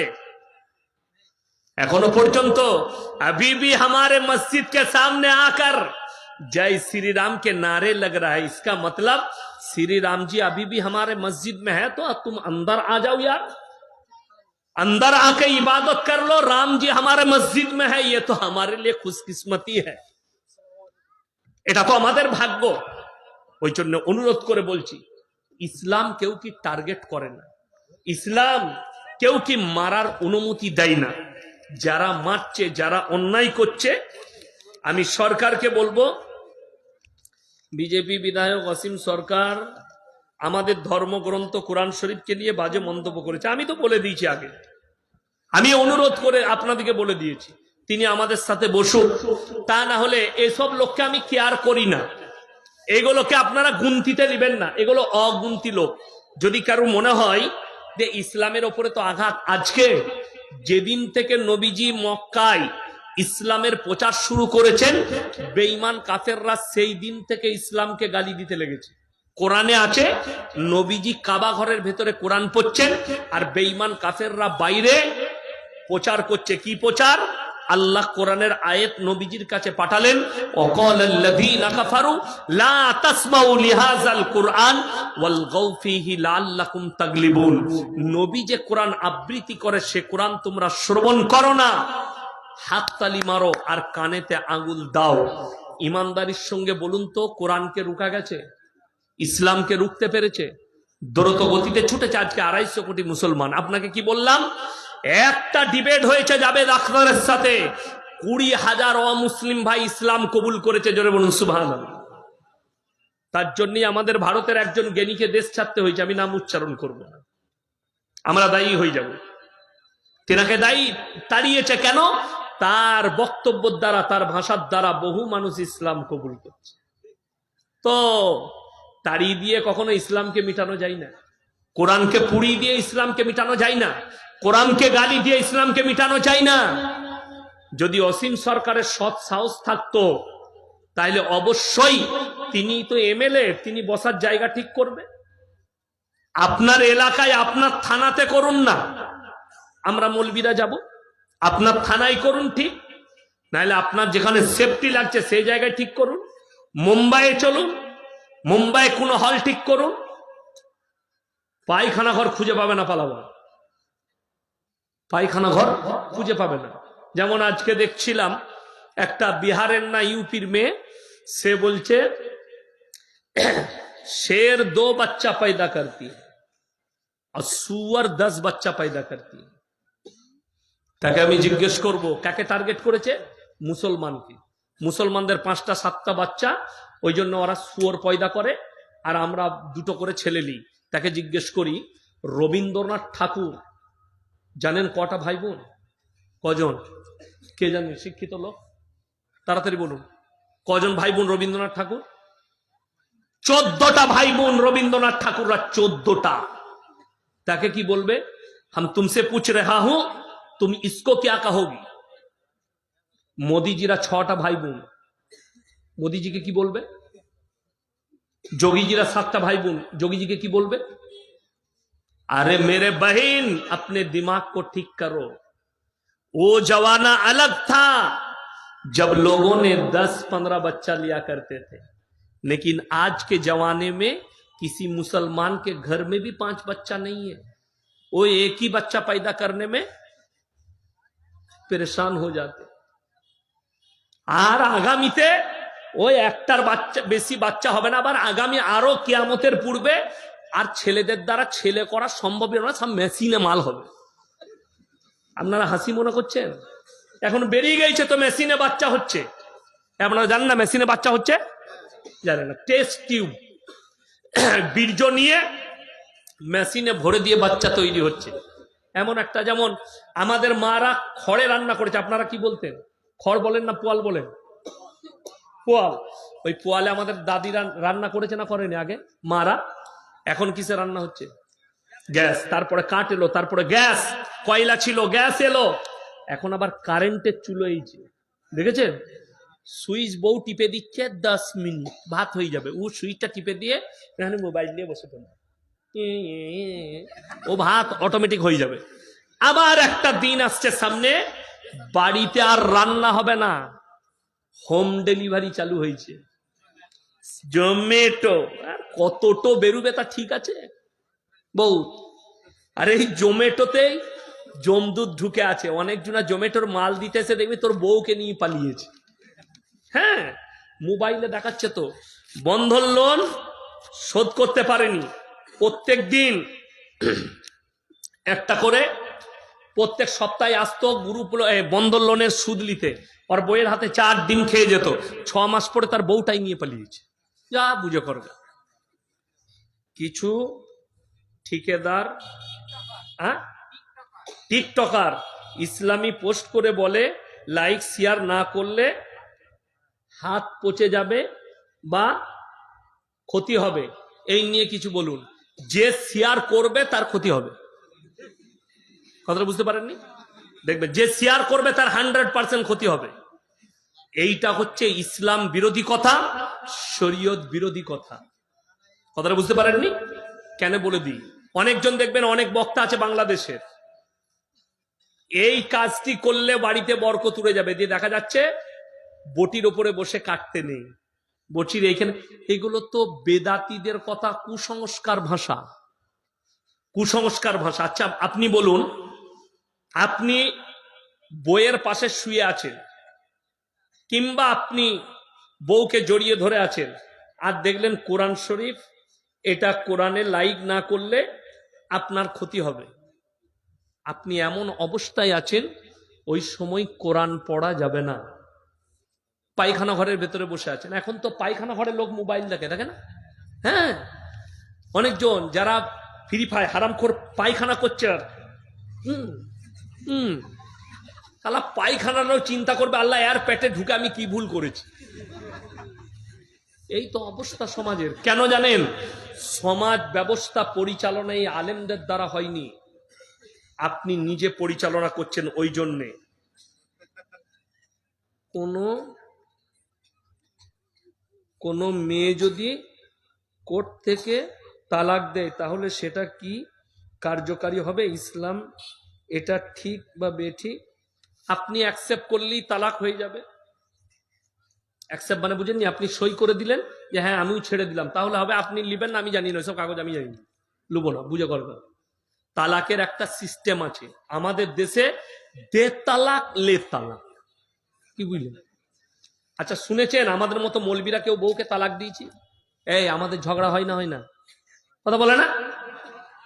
এখনো পর্যন্ত। अभी भी हमारे मस्जिद के सामने आकर जय श्री राम के नारे लग रहा है। इसका मतलब श्री राम जी अभी भी हमारे मस्जिद में है, तो तुम अंदर आ जाओ यार, अंदर आके इबादत कर लो। राम जी हमारे मस्जिद में है, ये तो हमारे लिए खुशकिस्मती है, এটা তো আমাদের ভাগ্য। ওই জন্য অনুরোধ করে বলছি, ইসলাম কেউ কি টার্গেট করে না, ইসলাম কেউ কি মারার অনুমতি দেয় না। যারা মারছে, যারা অন্যায় করছে, আমি সরকারকে বলবো, বিজেপি বিধায়ক অসীম সরকার আমাদের ধর্মগ্রন্থ কোরআন শরীফকে নিয়ে বাজে মন্তব্য করেছে। আমি তো বলে দিয়েছি আগে, আমি অনুরোধ করে আপনাদেরকে বলে দিয়েছি, তিনি আমাদের সাথে বসুন। তা না হলে এসব লোককে আমি কেয়ার করি না, এগুলোকে আপনারা গুনতিতে নেবেন না, এগুলো অগুন্তি লোক। যদি কারো মনে হয় যে ইসলামের ওপরে তো আঘাত, আজকে যেদিন থেকে নবীজি মক্কায় ইসলামের প্রচার শুরু করেছেন, বেঈমান কাফেররা সেই দিন থেকে ইসলামকে গালি দিতে লেগেছে। কোরআনে আছে, নবীজি কাবা ঘরের ভেতরে কোরআন পড়ছেন, আর বেঈমান কাফেররা বাইরে প্রচার করছে। কি প্রচার? আল্লাহ কোরআনের আয়াত নবীজির কাছে পাঠালেন, ওয়াকালাল্লাযীনা কাফারু লা তাসমাউ লিহাযাল কুরআন ওয়ালগাউ ফীহি লাআল্লাকুম তাগলিবুন। নবী যে কোরআন আবৃত্তি করে, সে কোরআন তোমরা শ্রবণ করো না, হাততালি মারো আর কানেতে আঙ্গুল দাও। ইমানদারির সঙ্গে বলুন তো, কোরআনকে রুখা গেছে? ইসলামকে রুখতে পেরেছে? দ্রুত গতিতে ছুটেছে আজকে 250 কোটি মুসলমান। আপনাকে কি বললাম, একটা ডিবেট হয়েছে জাবেদ আখতারের সাথে, 20,000 অমুসলিম ভাই ইসলাম কবুল করেছে। জোরে বলুন সুবহানাল্লাহ। তার জন্যই আমাদের ভারতের একজন জ্ঞানীকে দেশ ছাড়তে হয়েছে, আমি নাম উচ্চারণ করব না, আমরা দায়ী হয়ে যাব। তেনাকে দায়ী তাড়িয়েছে কেন? তার বক্তব্যের দ্বারা, তার ভাষার দ্বারা বহু মানুষ ইসলাম কবুল করছে। তো তাড়িয়ে দিয়ে কখনো ইসলামকে মিটানো যায় না, কোরআনকে পুড়িয়ে দিয়ে ইসলামকে মিটানো যায় না, কোরআনকে গালি দিয়ে ইসলামকে মিটানো যায় না। যদি অসীম সরকারের সৎ সাহস থাকতো, তাহলে অবশ্যই, তিনি তো এমএলএ, তিনি বসার জায়গা ঠিক করবে। আপনার এলাকায়, আপনার থানাতে করুন না, আমরা মৌলবীরা যাব, আপনার থানায় করুন ঠিক, নাহলে আপনার যেখানে সেফটি লাগছে সেই জায়গায় ঠিক করুন। মুম্বাইয়ে চলুন, মুম্বাই কোনো হল ঠিক করুন। পায়খানা ঘর খুঁজে পাবে না, পালাবো। পায়খানা ঘর খুঁজে পাবে না। যেমন আজকে দেখছিলাম একটা বিহারের না ইউপির মেয়ে, সে বলছে शेर 2 बच्चा पैदा करती है और सुअर 10 बच्चा पैदा करती है। তাকে আমি জিজ্ঞেস করব কাকে টার্গেট করেছে? মুসলমানকে। মুসলমানদের 5টা 7টা বাচ্চা, ওই জন্য ওরা শুয়োর পয়দা করে আর আমরা 2টো করে ছেলে নিই। তাকে জিজ্ঞেস করি রবীন্দ্রনাথ ঠাকুর জানেন কটা ভাই বোন? কজন? কে জানেন? শিক্ষিত লোক তাড়াতাড়ি বলুন, কজন ভাই বোন রবীন্দ্রনাথ ঠাকুর? 14টা ভাই বোন রবীন্দ্রনাথ ঠাকুররা, 14টা। তাকে কি বলবে? हम तुमसे पूछ रहा हूं तुम इसको क्या कहोगी? মোদিজিরা 6টা ভাই বোন, মোদিজিকে কি বলবে? যোগীজিরা 7টা ভাই বোন, যোগীজিকে কি বলবে? अरे मेरे बहन अपने दिमाग को ठीक करो। वो जमाना अलग था जब लोगों ने 10-15 बच्चा लिया करते थे, लेकिन आज के जमाने में किसी मुसलमान के घर में भी 5 बच्चा नहीं है। वो एक ही बच्चा पैदा करने में परेशान हो जाते। আর আগামীতে ওই একটার বাচ্চা বেশি বাচ্চা হবে না, আবার আগামী আরো কিয়ামতের পূর্বে আর ছেলেদের দ্বারা ছেলে করা সম্ভব না, সব মেশিনে মাল হবে। আপনারা হাসি মনে করছেন? এখন বেরিয়ে গেছে তো মেশিনে বাচ্চা হচ্ছে। আপনারা জানেন না মেশিনে বাচ্চা হচ্ছে? জানেন না? টেস্ট টিউব বীর্য নিয়ে মেশিনে ভরে দিয়ে বাচ্চা তৈরি হচ্ছে। এমন একটা, যেমন আমাদের মারা খড়ে রান্না করেছে। আপনারা কি বলতেন? খড় বলেন না পোয়াল বলেন? পোয়াল। ওই পোয়ালে আমাদের দাদিরা রান্না করেছে না করেনি আগে মারা? এখন কিসে রান্না হচ্ছে? গ্যাস। তারপরে কাঠ এলো, তারপরে গ্যাস। কয়লা ছিল, গ্যাস এলো, এখন আবার কারেন্টের চুলো এইছে। দেখেছেন? সুইচ বউ টিপে দিচ্ছে, 10 মিনিট ভাত হয়ে যাবে। ও সুইচটা টিপে দিয়ে এখানে মোবাইল নিয়ে বসে পড়বে, ও ভাত অটোমেটিক হয়ে যাবে। আবার একটা দিন আসছে সামনে, বাড়িতে আর রান্না হবে না, হোম ডেলিভারি চালু হয়েছে, জোম্যাটো। আর কতটো বেরুবে তা ঠিক আছে বউ। আর এই জোম্যাটোতেই জমদূত ঢুকে আছে। অনেকজনা জোম্যাটোর মাল দিতে এসে দেখবি তোর বউকে নিয়ে পালিয়েছে। হ্যাঁ, মোবাইলে দেখাচ্ছে তো। বন্ধন লোন শোধ করতে পারেনি, প্রত্যেক দিন একটা করে প্রত্যেক সপ্তাহে আসতো গ্রুপ বন্ধন লোনের সুদ নিতে। ওর বইয়ের হাতে 4 দিন খেয়ে যেত। 6 মাস পরে তার বউটাই নিয়ে পালিয়েছে। যা বুঝে করবে। কিছু ঠিকাদার, টিকটকার ইসলামী পোস্ট করে বলে লাইক শেয়ার না করলে হাত পচে যাবে বা ক্ষতি হবে। এই নিয়ে কিছু বলুন। যে শেয়ার করবে তার ক্ষতি হবে। কথাটা বুঝতে পারেননি? দেখবেন যে শেয়ার করবে তার 100% ক্ষতি হবে। এইটা হচ্ছে ইসলাম বিরোধী কথা, শরীয়ত বিরোধী কথা। কথাটা বুঝতে পারেননি? কেন বলে দিই। অনেকজন দেখবেন, অনেক বক্তা আছে বাংলাদেশের, এই কাজটি করলে বাড়িতে বরকত উড়ে যাবে, দিয়ে দেখা যাচ্ছে বটির ওপরে বসে কাটতে নেই, বটির এইখানে। এগুলো তো বেদাতীদের কথা, কুসংস্কার ভাষা, কুসংস্কার ভাষা। আচ্ছা আপনি বলুন, আপনি বইয়ের পাশে শুয়ে আছেন কিংবা আপনি বউকে জড়িয়ে ধরে আছেন, আর দেখলেন কোরআন শরীফ, এটা কোরআনে লাইক না করলে আপনার ক্ষতি হবে। আপনি এমন অবস্থায় আছেন, ওই সময় কোরআন পড়া যাবে না। পায়খানা ঘরের ভেতরে বসে আছেন। এখন তো পায়খানা ঘরে লোক মোবাইল দেখে, দেখে না? হ্যাঁ, অনেকজন যারা ফ্রি ফায়ার হারামখোর পায়খানা করছে। আর তাহলে পায়খানারও চিন্তা করবে, আল্লাহ এর পেটে ঢুকে আমি কি ভুল করেছি। এই তো অবস্থা সমাজের। কেন জানেন? সমাজ ব্যবস্থা পরিচালনা এই আলেমদের দ্বারা হয়নি, আপনি নিজে পরিচালনা করছেন। ওই জন্যে কোন মেয়ে যদি কোর্ট থেকে তালাক দেয় তাহলে সেটা কি কার্যকারী হবে? ইসলাম এটা ঠিক বা বেঠিক? আপনি অ্যাকসেপ্ট করলেই তালাক হয়ে যাবে। অ্যাকসেপ্ট মানে বুঝেননি? আপনি সই করে দিলেন যে হ্যাঁ আমিও ছেড়ে দিলাম, তাহলে হবে। আপনি লিবেন না আমি জানি না, সব কাগজ আমি জানি না। লুবো না, বুঝে করবে। তালাকের একটা সিস্টেম আছে আমাদের দেশে, দে তালাক লে তালাক, কি বুঝলেন? আচ্ছা শুনেছেন আমাদের মতো মৌলবীরা কেউ বউকে তালাক দিয়েছি? এই আমাদের ঝগড়া হয় না, হয় না, কথা বলে না?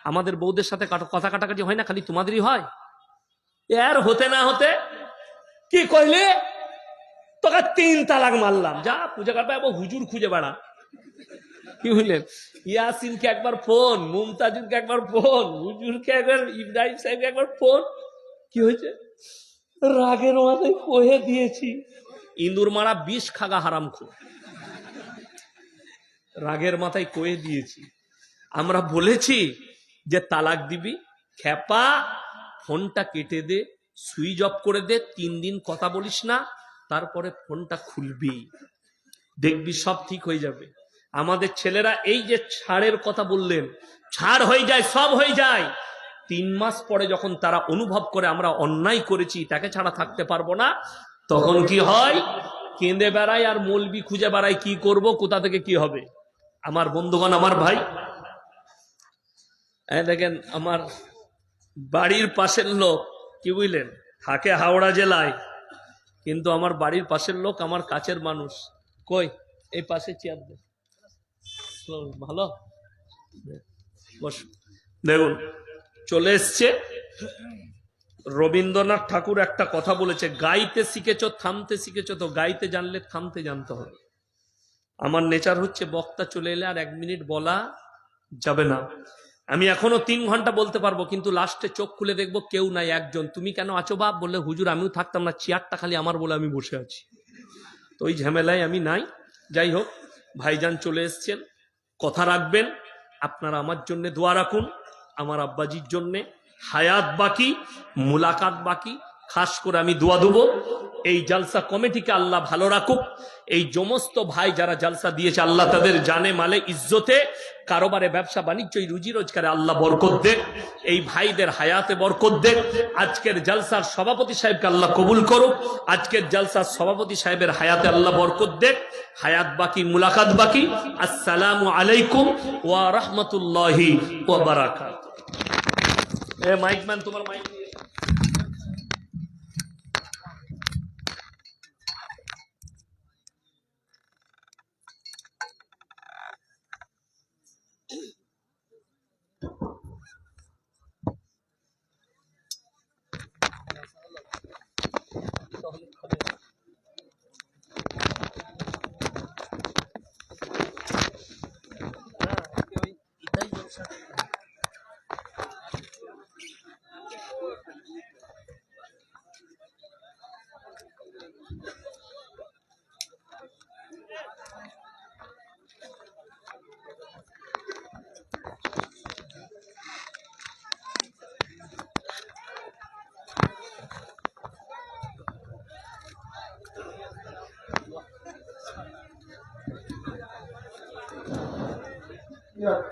আমাদের বউদের সাথে কথা কাটাকাটি হয় না, খালি তোমাদেরই হয়। এর হতে না হতে কি কইলে, তোকে 3 তালাক মারলাম, যা পূজা করবে, হুজুর খুঁজে বেড়া, কি বুঝলেন? ইয়াসিনকে একবার ফোন, মুমতাজুরকে একবার ফোন, হুজুরকে একবার, ইব্রাহিম সাহেবকে একবার ফোন, কি হয়েছে? রাগের মাথায় কহে দিয়েছি, ইঁদুর মারা 20 খাগা হারাম খো, রাগের মাথায় কয়ে দিয়েছি। আমরা বলেছি যে তালাক দিবি, খেপা ফোনটা কেটে দে, সুইচ অফ করে দে, 3 দিন কথা বলিস না, তারপরে ফোনটা খুলবি, দেখবি সব ঠিক হয়ে যাবে। আমাদের ছেলেরা এই যে ছাড়ের কথা বললেন, ছাড় হয়ে যায়, সব হয়ে যায়, 3 মাস পরে যখন তারা অনুভব করে আমরা অন্যায় করেছি, তাকে ছাড়া থাকতে পারবো না, তখন কি হয়? কেঁদে বেড়ায় আর মলবি খুঁজে বেড়ায়, কি করব, কোথা থেকে কি হবে। আমার বন্ধুগণ, আমার ভাই, দেখেন আমার বাড়ির পাশের লোক, কি বুঝলেন, থাকে হাওড়া জেলায়, কিন্তু আমার বাড়ির পাশের লোক আমার কাছের মানুষ। কই এই পাশে চেয়ার দে, ভালো বস। দেখুন চলে এসছে, রবীন্দ্রনাথ ঠাকুর একটা কথা বলেছে, গাইতে শিখেছো থামতে শিখেছো, তো গাইতে জানলে থামতে জানতে হবে। আমার নেচার হচ্ছে বক্তা চলে এলে আর 1 মিনিট বলা যাবে না। আমি এখনো 3 ঘন্টা বলতে পারবো, কিন্তু লাস্টে চোখ খুলে দেখবো কেউ নাই, একজন, তুমি কেন আছো বাপ? বললে হুজুর আমিও থাকতাম না, চেয়ারটা খালি আমার বলে আমি বসে আছি, তো ওই ঝামেলায় আমি নাই। যাই হোক, ভাইজান চলে এসছেন, কথা রাখবেন। আপনারা আমার জন্য দোয়া রাখুন, আমার আব্বাজির জন্যে। হায়াত বাকি, মুলাকাত বাকি, খাস করে আমি দোয়া দেবো এই জালসা কমিটিকে আল্লাহ ভালো রাখুক। এই সমস্ত ভাই যারা জালসা দিয়েছে, আল্লাহ তাদের জানে মালে ইজ্জতে, কারোবারে, ব্যবসা বাণিজ্য, রুজি রোজগারে আল্লাহ বরকত দেখ, এই ভাইদের হায়াতে বরকত দেখ। আজকের জালসার সভাপতি সাহেবকে আল্লাহ কবুল করুক, আজকের জালসার সভাপতি সাহেবের হায়াতে আল্লাহ বরকত দেখ। হায়াত বাকি, মুলাকাত বাকি। আসসালামু আলাইকুম ওয়া রাহমাতুল্লাহি ওয়া বারাকাতুহু। এ মাইকম্যান, তোমার মাইক দিয়ে।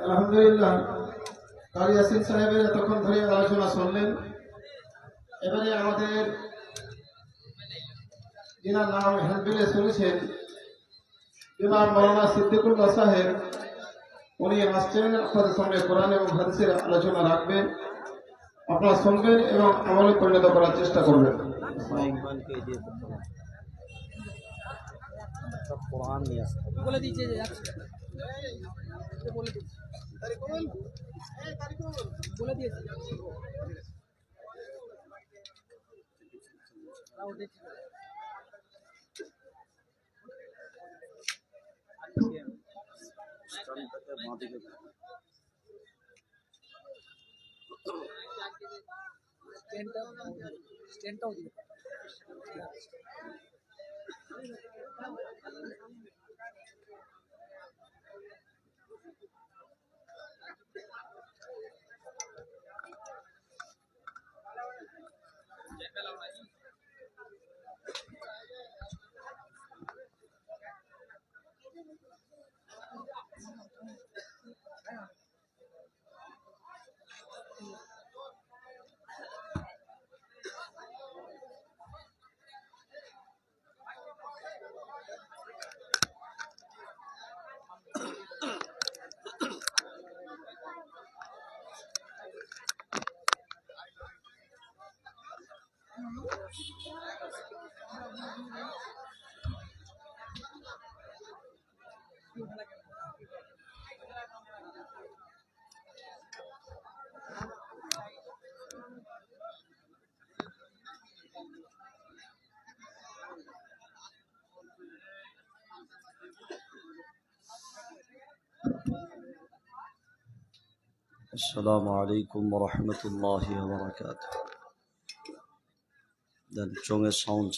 আলহামদুলিল্লাহ, কারি ইয়াসিন সাহেবের এতক্ষণ ধরে আলোচনা শুনলেন। এবারে আমাদের যিনার নাম হ্যান্ডবিলে শুনেছেন, জনাব মৌলানা সিদ্দিকুল্লাহ সাহেব, উনি আসছেন আপনাদের সামনে কোরআন এবং হাদিসের আলোচনা রাখবেন। আপনারা শুনবেন এবং আমলে পরিণত করার চেষ্টা করবেন। কোরআন নিয়ে আসতে বলে দিয়েছে, বলে দিয়েছে। স্ট্যান্ডটাও দিবে। السلام عليكم ورحمة الله وبركاته. Then strongest sound.